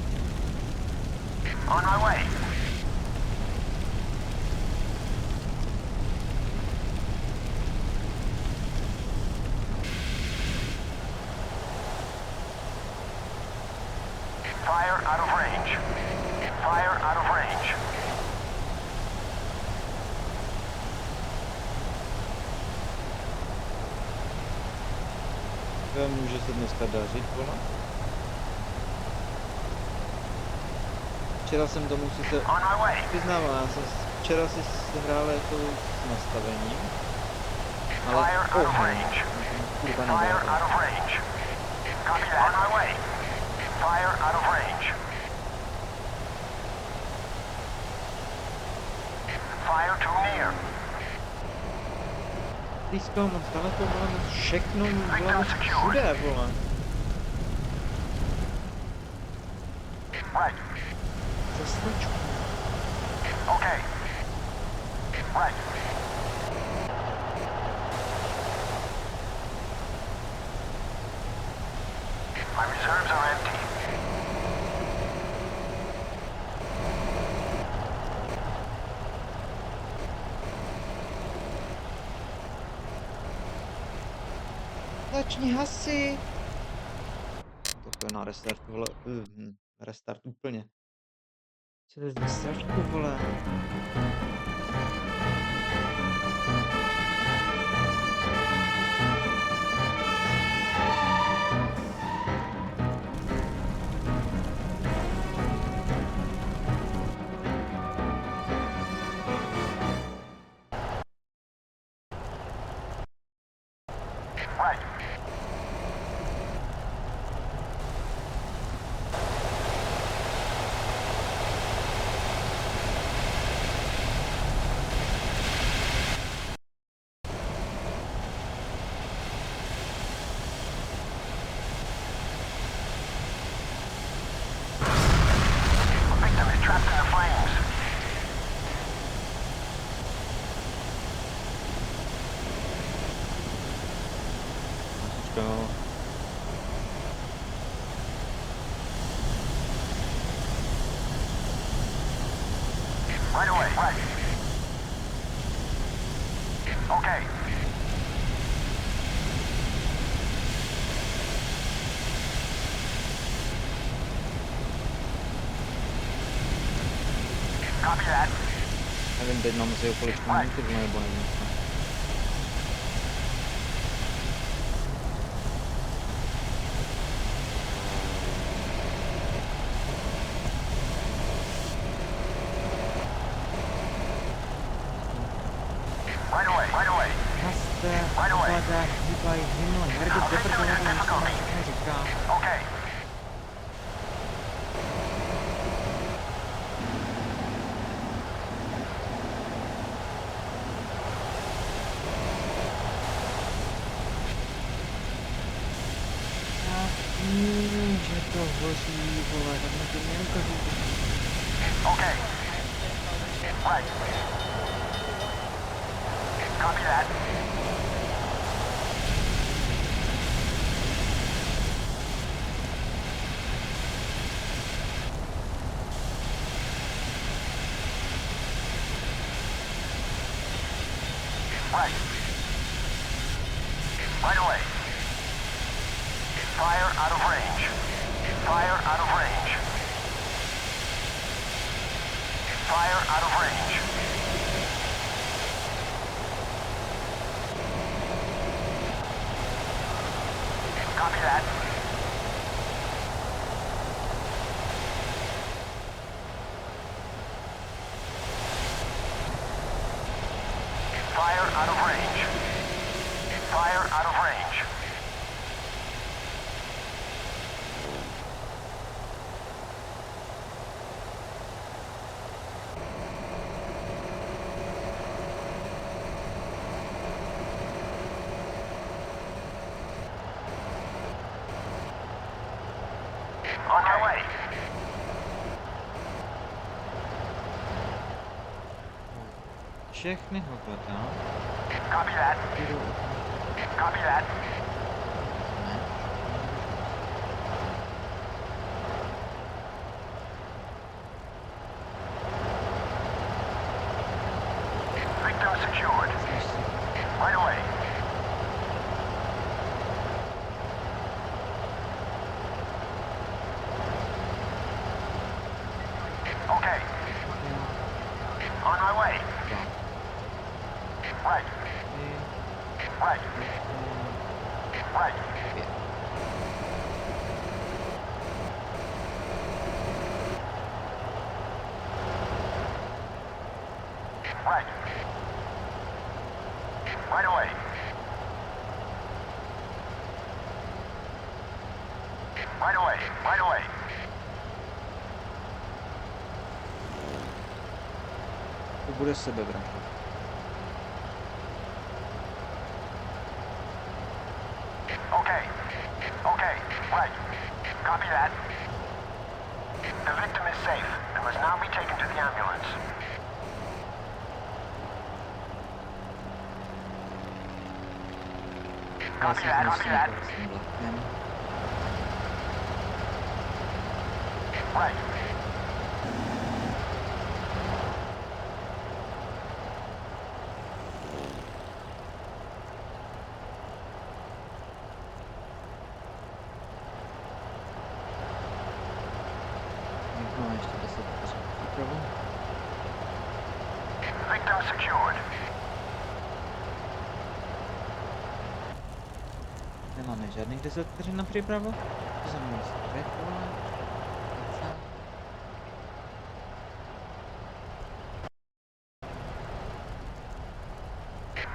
On my way. Fire out of range. Fire out of range. Může se dneska dařit, vole? Včera jsem tomu si se On my way. přiznával, já jsem včera si hrál jako s nastavením, ale Fire out of oheň, range. kurva Fire nedává. out of range. Copy that. On my way. Fire out of range. Fire too near. Blízko, mám stále to vole, všechno vole, všude, vole. Right. Zaslačku. Okay. Right. My reserves are empty. Začni hasit. To je na restart, vole, restart úplně. Co to je za sračku, vole? Right. go. Right away. Right. Okay. Copy that. Nevím, teď mám mezi okoličkou minuty, nebo nevím. Right away. Right away. Haste, ovládá, hýbaj, hymno, herdy, deprdele, to něco nám všechno říká. Okay. Já vím, že to hoří, vole, tak mi to neukažu. Okay. Right. Copy that. Right. Right away. Fire out of range. Fire out of range. Fire out of range. Copy that. Fire out of range. Fire out of range. On my way. Všechny ho hledám. Copy that. Jdu. Copy that. Ne. Victim secured. Right away. Okay. On my way. Right. Right. Right. Right. Right away. Right away. Right away. To bude sebevražda. Okay. Okay. Right. Copy that. The victim is safe and must now be taken to the ambulance. Já Copy jsem that. Copy znesl that. s tím vlakem. Right. Nechám ještě 10 vteřin přípravu. Victim secured. Nemáme žádných 10 vteřin na přípravu. Za mnou se rychle.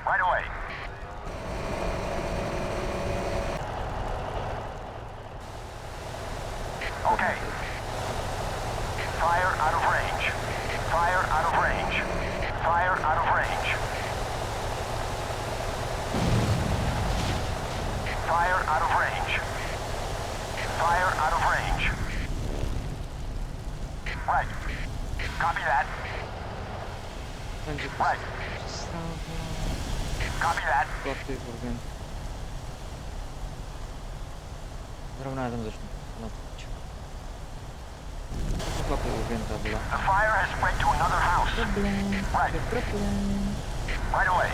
Right away. Okay. Fire out of range. Fire out of range. Fire out of range. Fire out of range. Fire out of range. Right. Copy that. Takže Right. přestává. Copy that. Platy organ. Zrovna já tam začnu. No, čo. Chlapi, ubím ta byla. The fire has spread to another house. Problém, Right. je problém. Right away.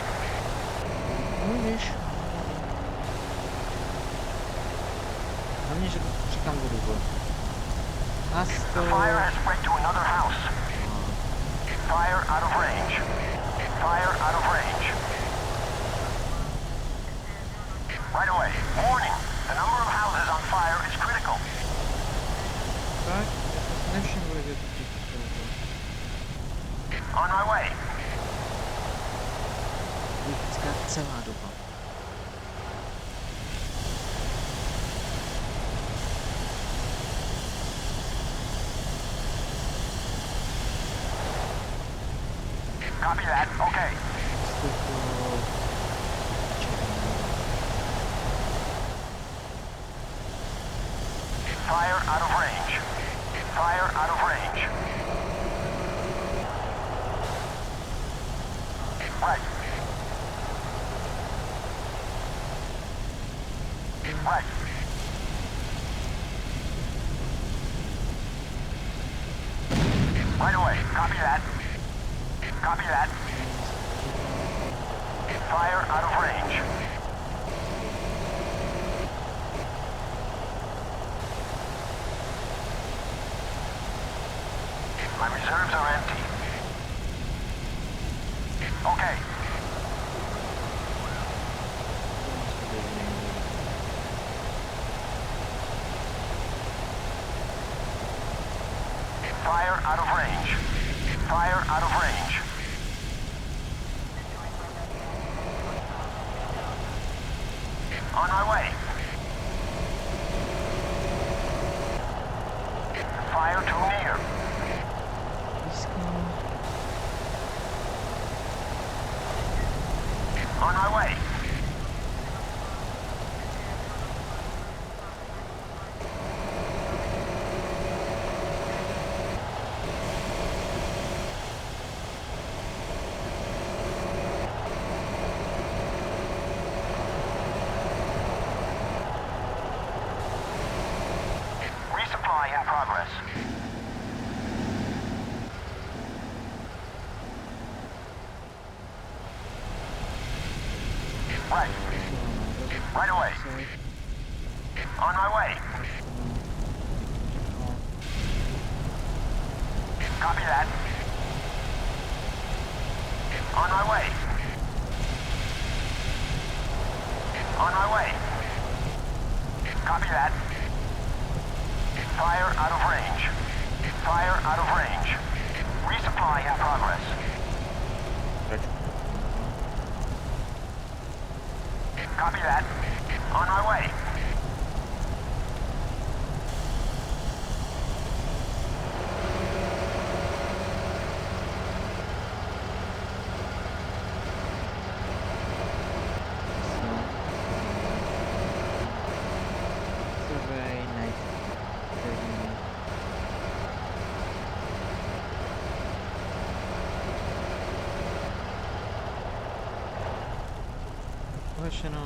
Můžeš. Hlavně, že říkám budu go. The fire has spread to another house. Fire out of range. Fire out of range. Right away. Warning. The number of houses on fire is critical. Tak, já jsem si nevšiml, že to přišlo. On my way. Logická celá doba. Copy that. Okay. Fire out of range. Fire out of range. Right. Right. Right away. Copy that. Copy that. Fire out of range. My reserves are empty. Okay. Fire out of range. Fire out of range. On my way. Fire too near. On my way. Resupply in progress. Right. Right away. On my way. Copy that. On my way. On my way. Copy that. Fire out of range. Fire out of range. Resupply in progress. Copy that. On my way. Survey, night. Vyšeno.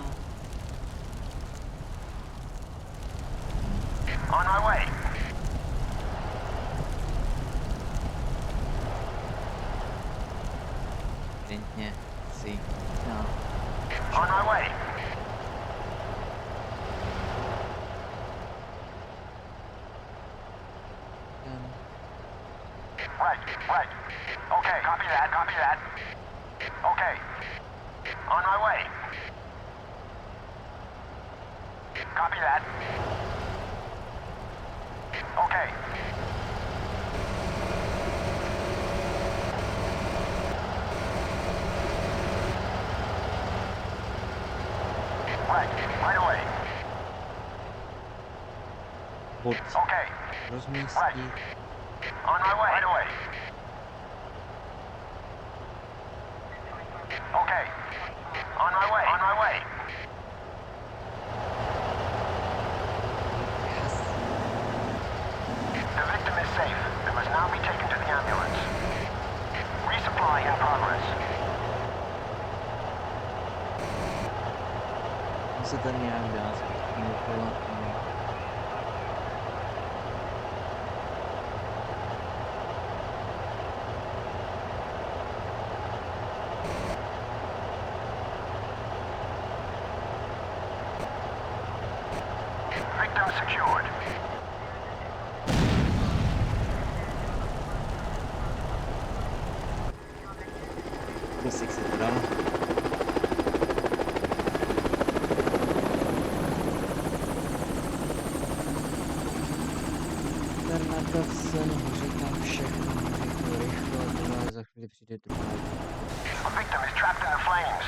On my way. Evidentně si. No. On my way. Right, right. Okay, copy that, copy that. Okay. On my way. Copy that. Okay. Right, right away. Bod Okay. rozmístit. On my way. Right away. Okay. On my way. On my way. The victim is safe and must now be taken to the ambulance. Resupply in progress. Se to nějak dá zpětně okolo. Warehouse secured. Klasik se to dal. Ten nadace, nahoře tam všechno, je to rychle, ale za chvíli přijde druhá. A victim is trapped in the flames.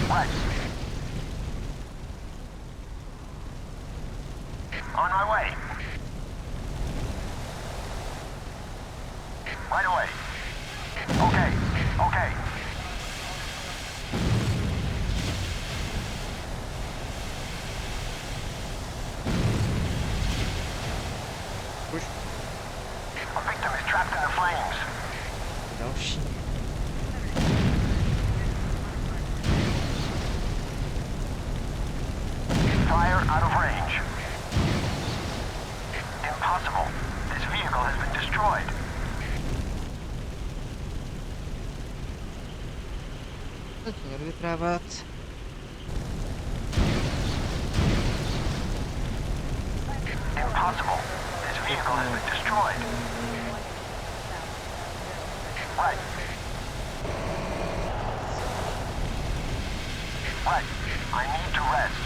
Right. On my way. Right away. Okay, okay. Už A victim is trapped in the flames. další. Fire out of range. Impossible. This vehicle has been destroyed. Co to tady vyprávat? Impossible. This vehicle has been destroyed. Right. Right. I need to rest.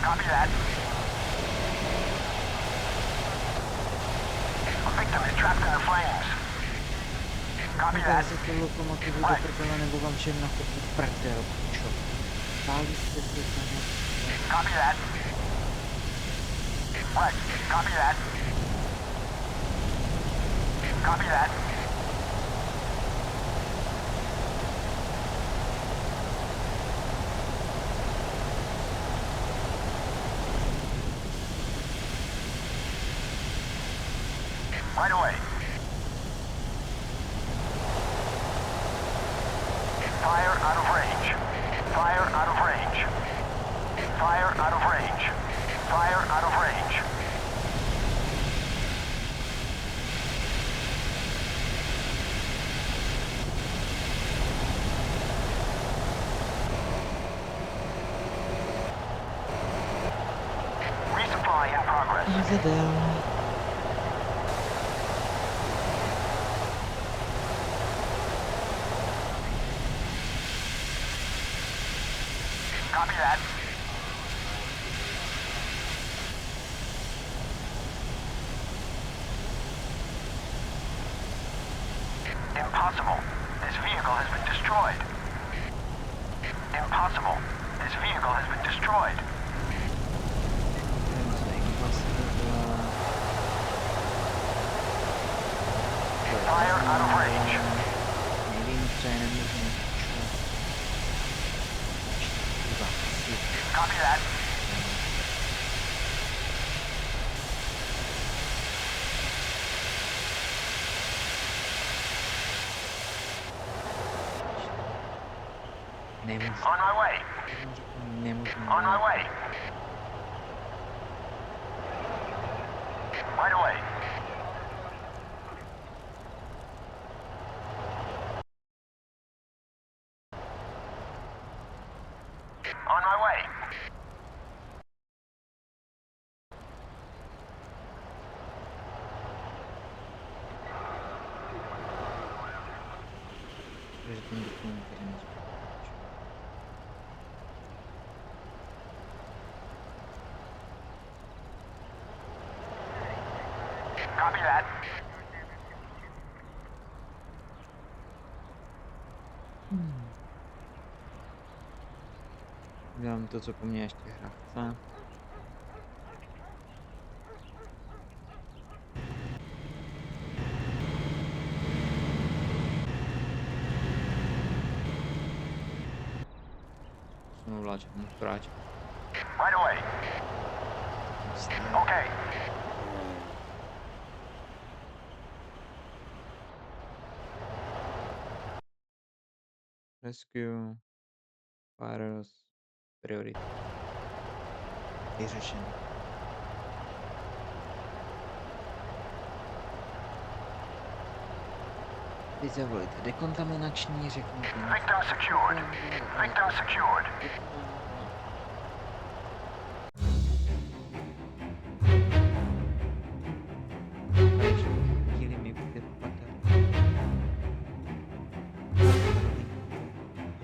Copy that. A victim is trapped in the flames. Copy that. Se tu lokomotivu do prdele, nebo vám všem na chodbu prdel, čo? Pálí se to tam. Copy that. Right. Copy that. Copy that. Right away. Fire out of range. Fire out of range. Fire out of range. Fire out of range. Resupply in progress. Zadel. Copy that. Impossible. This vehicle has been destroyed. Impossible. This vehicle has been destroyed. Fire out of range. Nevím, co je nemožné. Copy that. Nemožné. On my way. Nemožné. On my way. Right away. On my way. Takže ten dokument tady nezbyt. Copy that. Dělám to, co po mně ještě hra chce. Musím vláčet, musím vláčet. Right away. Okay. Rescue. Virus. Priority. Vyřešený. Teď zavolejte dekontaminační, řekněte něco. Victim secured. Victim secured. A ještě chvíli mi bude padat.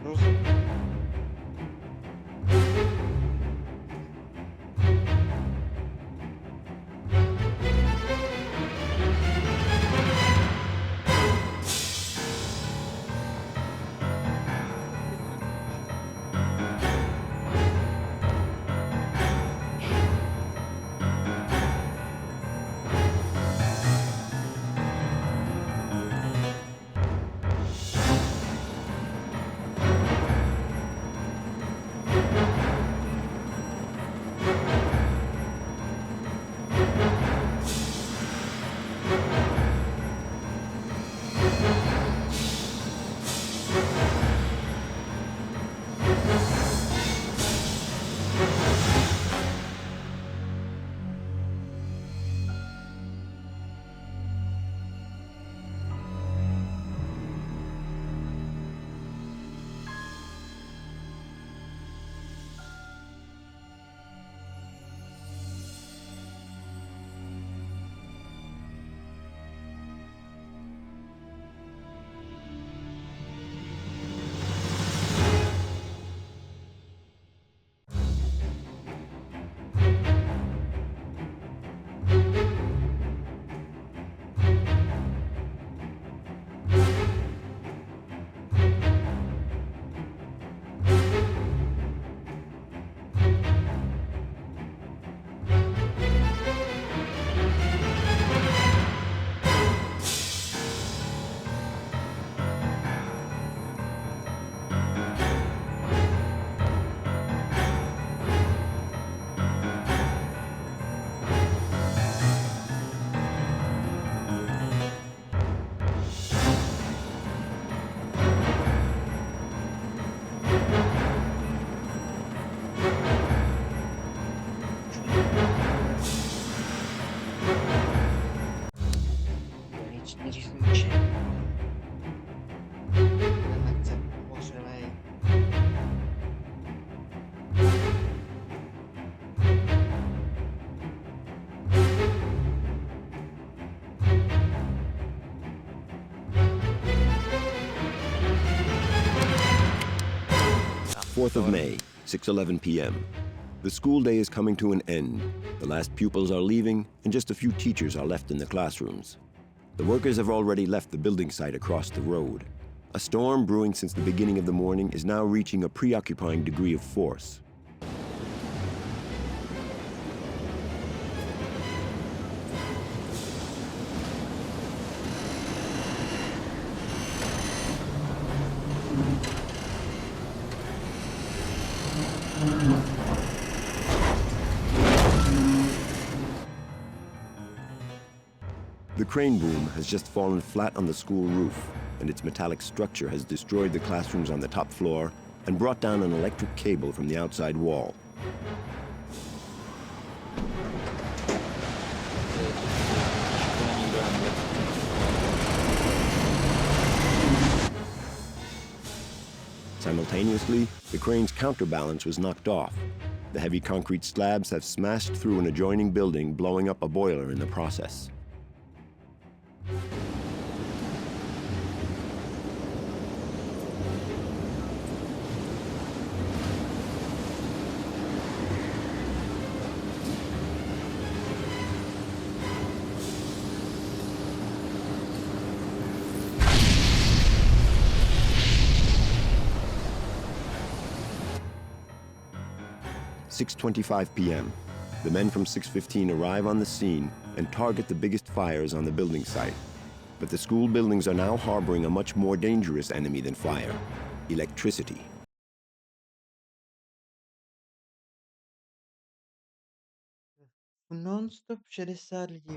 Hrozně. Vnitřní řízniče. Ten akce pořelej. Fourth of May, 6:11 p.m. The school day is coming to an end. The last pupils are leaving, and just a few teachers are left in the classrooms. The workers have already left the building site across the road. A storm brewing since the beginning of the morning is now reaching a preoccupying degree of force. The crane boom has just fallen flat on the school roof, and its metallic structure has destroyed the classrooms on the top floor and brought down an electric cable from the outside wall. Simultaneously, the crane's counterbalance was knocked off. The heavy concrete slabs have smashed through an adjoining building, blowing up a boiler in the process. "6:25 p.m. The men from 615 arrive on the scene and target the biggest fires on the building site. But the school buildings are now harboring a much more dangerous enemy than fire: electricity. Non-stop 60 lidí.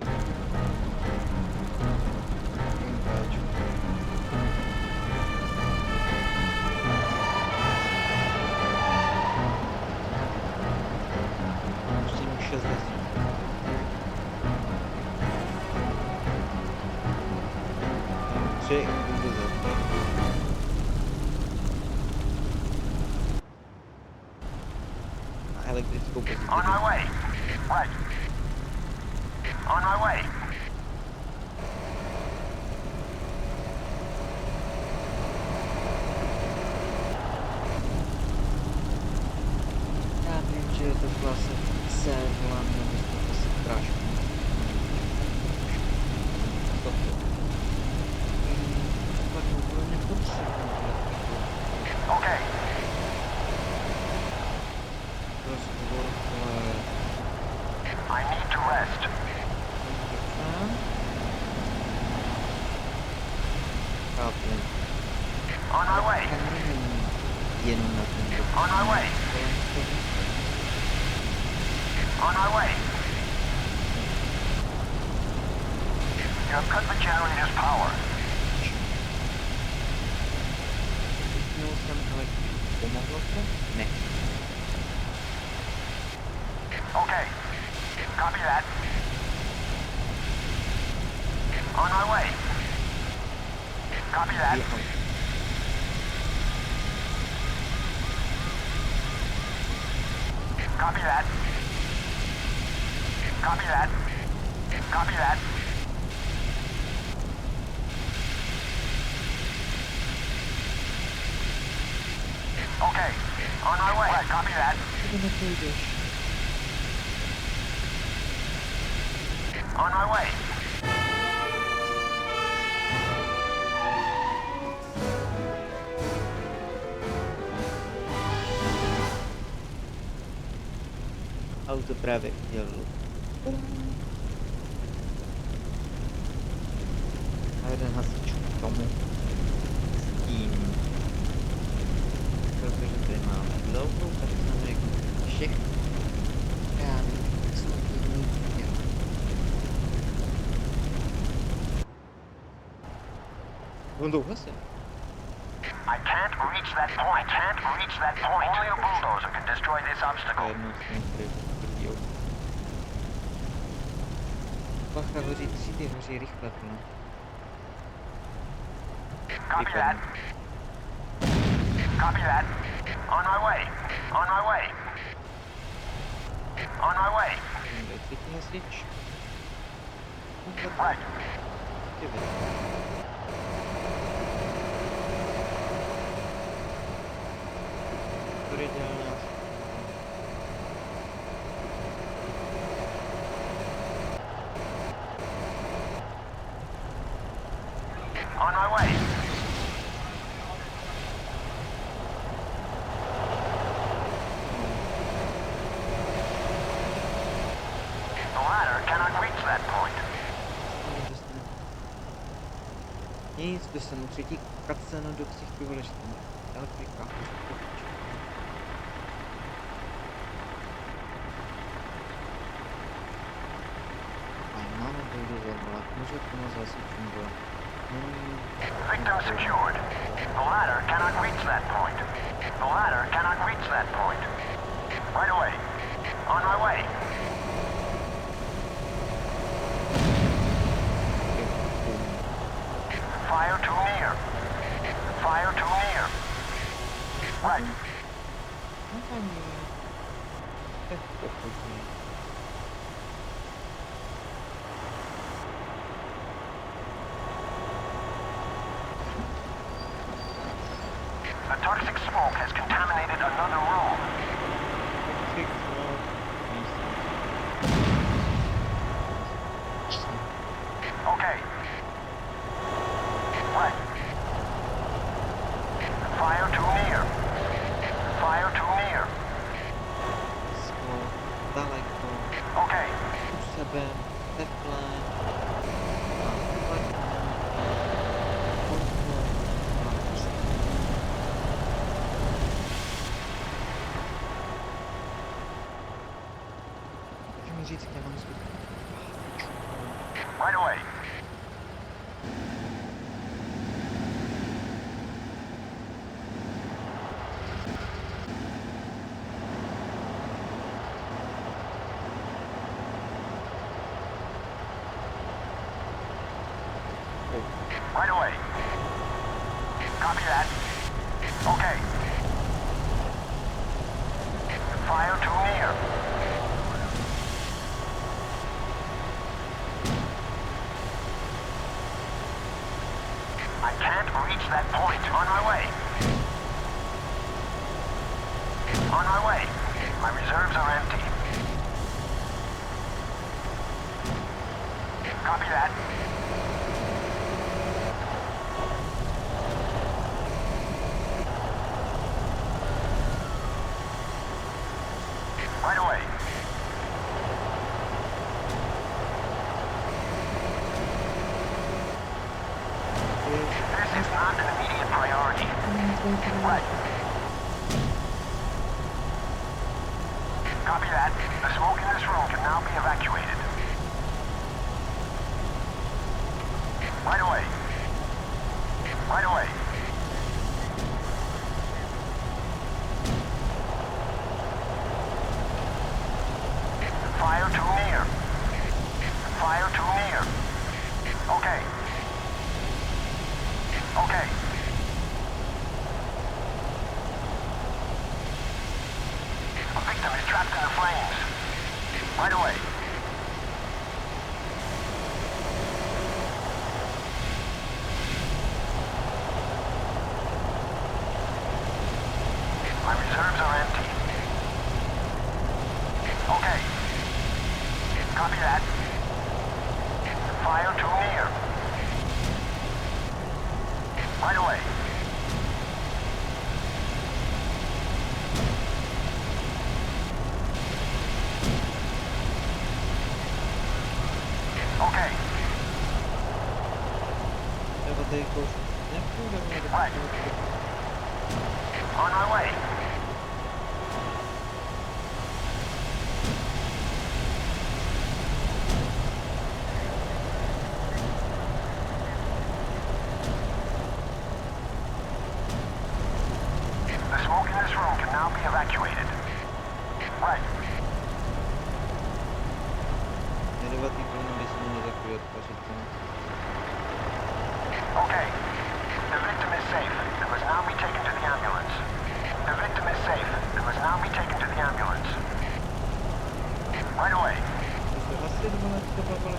Musím 60. Tři, On my way. Right. On my way. Já vím, že je to klasa C, hlavně to si prášku. Pak úplně potřebuji. Okay. Rozhovor, ale... I need to rest. Chápu. On my way. Jenom na ten rok. On my way. On my way. You have cut the generator's power. Vypnul jsem elektriku. Pomohlo to? Ne. Okay. Copy that. On my way. Copy that. Jechal. Copy that. Copy that. Copy that. Okay. On my way. Right, copy that. Kde nepůjdeš? On my way. Auto právě udělalo. A jeden hasič k tomu s tím. Protože tady máme dlouhou personaliku všech právě služebních děl. Budou hlasy. I can't reach that point. Can't reach that point. Only a bulldozer can destroy this A obstacle. jednou s tím prdí. Bacha, hoří třídy, hoří rychle, no. Copy that. Copy that. On my way. On my way. On my way. Třetí hasič. Right. Který dělal nás. On my way. The ladder cannot reach that point. Nic, dostanu třetí cutscénu do ksichty voleštění. Elektrika. A máme bulldozer, ale může pomoct zase fungovat. Victim secured. The ladder cannot reach that point. The ladder cannot reach that point. Right away. On my way. Fire too near. Fire too near. Right. No tam je. Tak pochodně. A toxic smoke has contaminated another room. Okay. Right. Fire too near. Fire too near. Sklo, daleko, Okay. u sebe, teplé. A hladné. Hudno. A prostě. Můžu mi říct, jak já mám zvuk? Right away. Right away. Copy that. Okay. Fire too near. can't reach that point. On my way. On my way. My reserves are empty. Copy that. Right away. This is not an immediate priority. Right. Copy that. The smoke in this room can now be evacuated. Right away. Right away. Fire too near. Fire too near. Okay. Okay. A victim is trapped in the flames. Right away. My reserves are empty. Okay. Copy that. Fire too near. Right away. Okay. Треба до якогось не буде, Right. On my way. The smoke in this room can now be evacuated. Right. Елеватор повинен не закриє пошити. Okay. The victim is safe and must now be taken to the ambulance. The victim is safe and must now be taken to the ambulance. Right away. Гасити вона тебе була.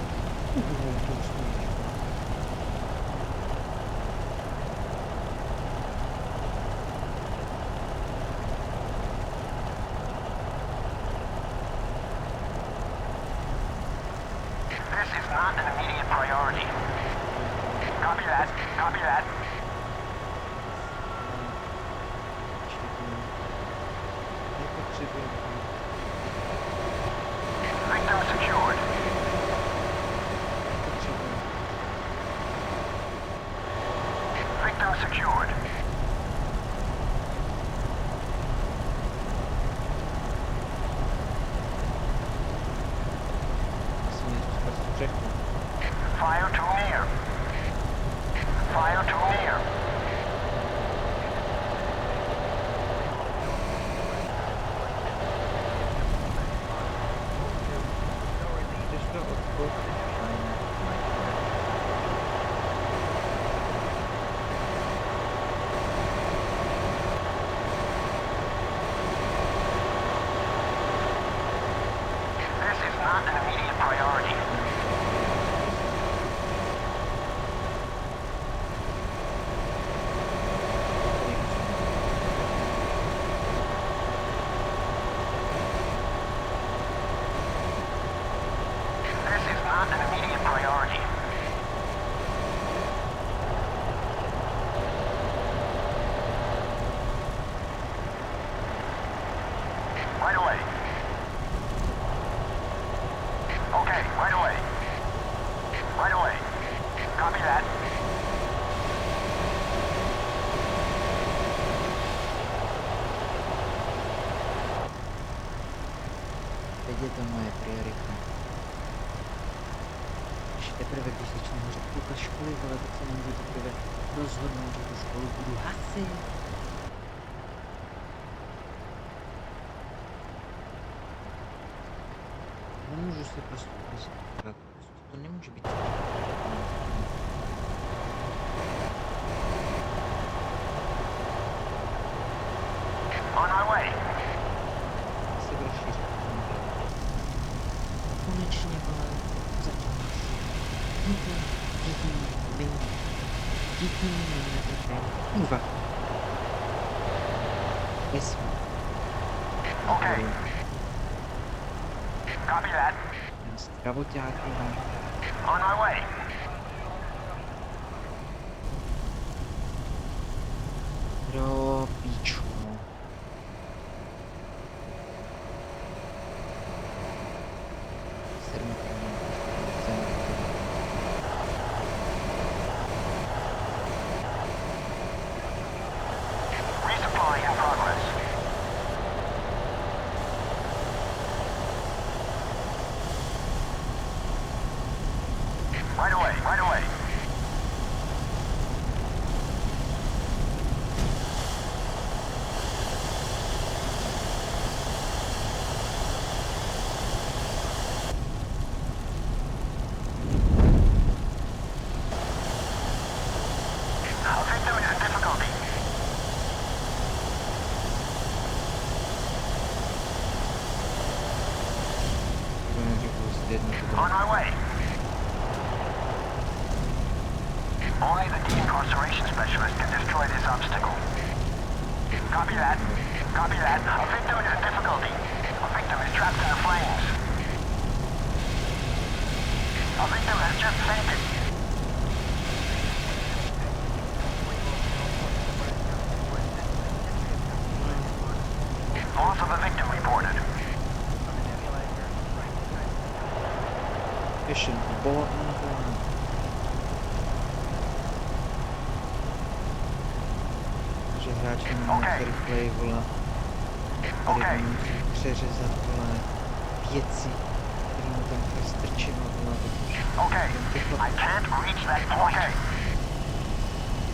This is not an immediate priority. Copy that. Copy that. Не потрібно. Victim secured. Victim secured. Fire too near. Fire too near. This is not an immediate priority. This is not an immediate priority. Right away. Okay, right away. Right away. Copy that. Где-то моя приоритет. Ще тепер виключно може купа школи, але це не буде тебе розгорнути ту школу буду гасити. Не можу все просто просто не може бути. On my way. Совершись. Помічення була затягнувся. Ну, ти, мені. Díky, kurva. Nesmí. Okay. Copy that. Zdravoťáky, On my way. do píču. Resupply in progress. Right away, right away. A victim is in difficulty. On my way. Only the de-incarceration specialist can destroy this obstacle. Copy that. Copy that. A victim is in difficulty. A victim is trapped in the flames. A victim has just fainted. Loss of a victim reported. Mission bought že hráč nemá rychleji, vole. Tady musí přeřezat, vole, věci, které mu tam strčím, vole, Okay, I can't reach that point.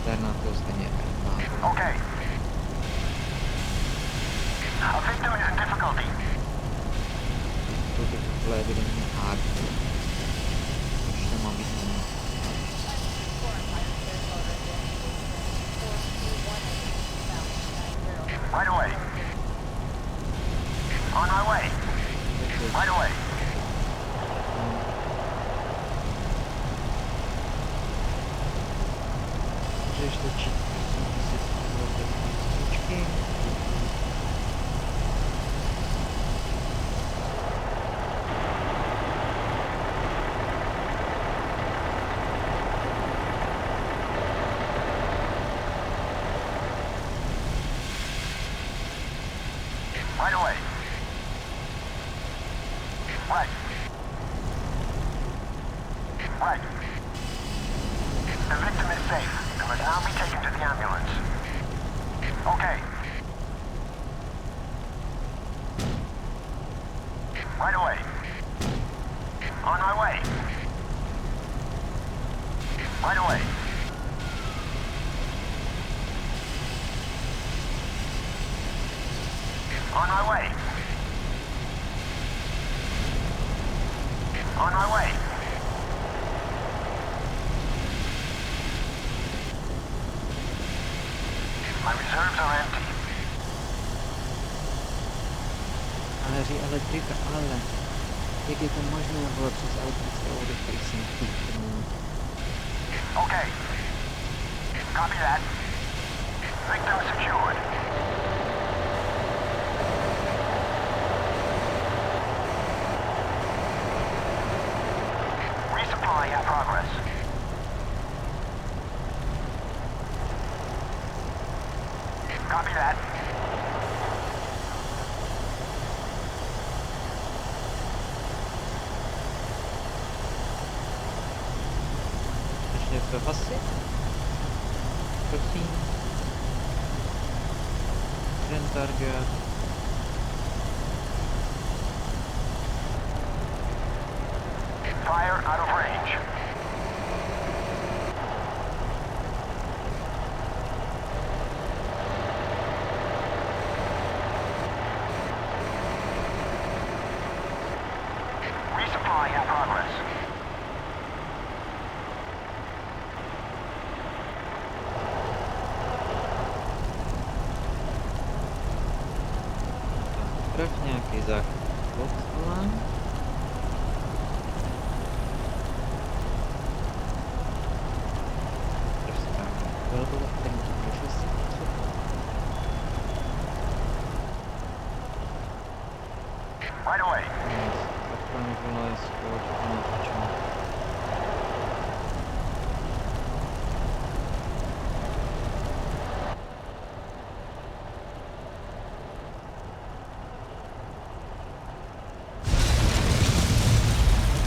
Darná to stejně má. Okay. A victim is in difficulty. To bych, vole, evidentně hard. Už nemám být. Right away. On my way. Right away. Můžeš točit ručky. Right away. Right. Right. The victim is safe and must now be taken to the ambulance. Okay. Right away. On my way. Right away. On my way. On my way. My reserves are empty. Ale Drika, ale jak je to možné, vole, přes elektrické vody, který jsem chytnul. Okay. Copy that. Victim secured. Resupply in progress. Copy that. Ještě to hasit. Prosím. Jeden target. Fire out of range. Resupply in progress. Traf nějaký základ. Traf správně. Right away. Takhle nebylo společně začal.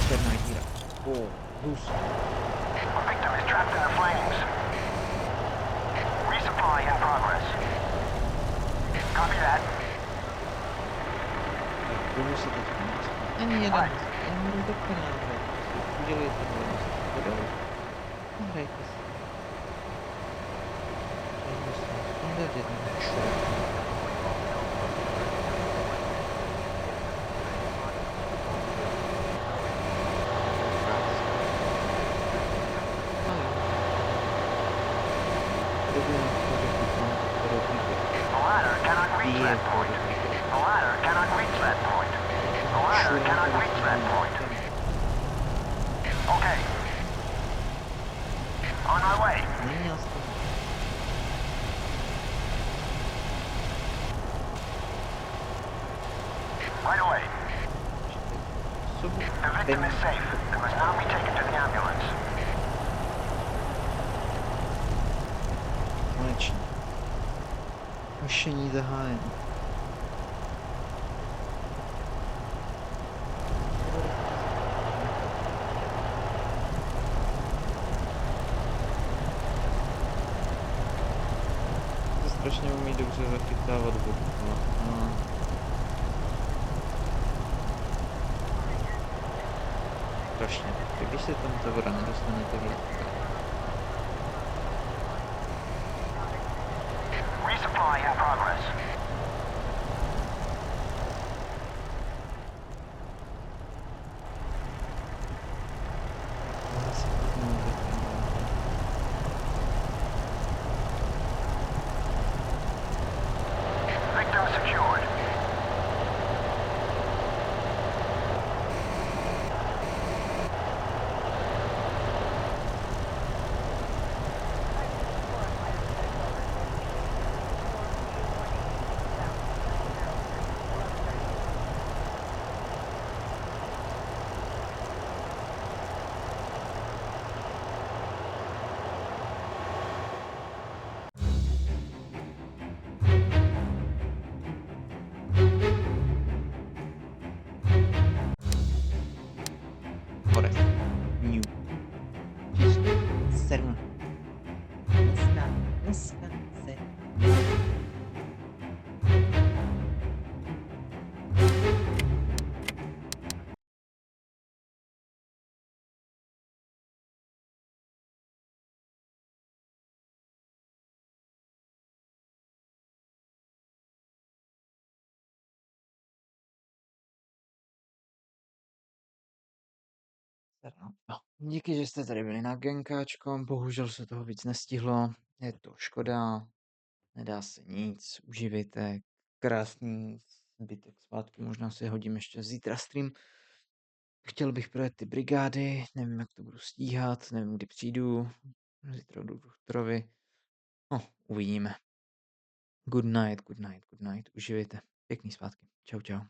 Černá díra. Dus. A victim is trapped in the flames. Resupply in progress. Copy that. Budu se teď ani jeden. Ani do kanálu. Udělejte to. Podal. Hrajte si. Standard jeden. Šup. The ladder cannot reach that point. The ladder cannot reach that point. The ladder cannot reach that point. Okay. On my way. Není jasný. Right away. Co by... The victim is safe and must now be taken to the ambulance. Konečně. Hašení zahájeno. To strašně umí dobře zachytávat vodu. No. Strašně. Tak když se tam ta voda nedostane, tak je Resupply in progress. Victim secured. Forest. New. Příště. 7. Dneska se... No, díky, že jste tady byli na genkáčko, bohužel se toho víc nestihlo, je to škoda, nedá se nic, uživejte, krásný zbytek svátku, možná si hodím ještě zítra stream. Chtěl bych projet ty brigády, nevím, jak to budu stíhat, nevím, kdy přijdu, zítra jdu k doktorovi, no, uvidíme. Good night, good night, good night, uživejte, pěkný svátky, čau, čau.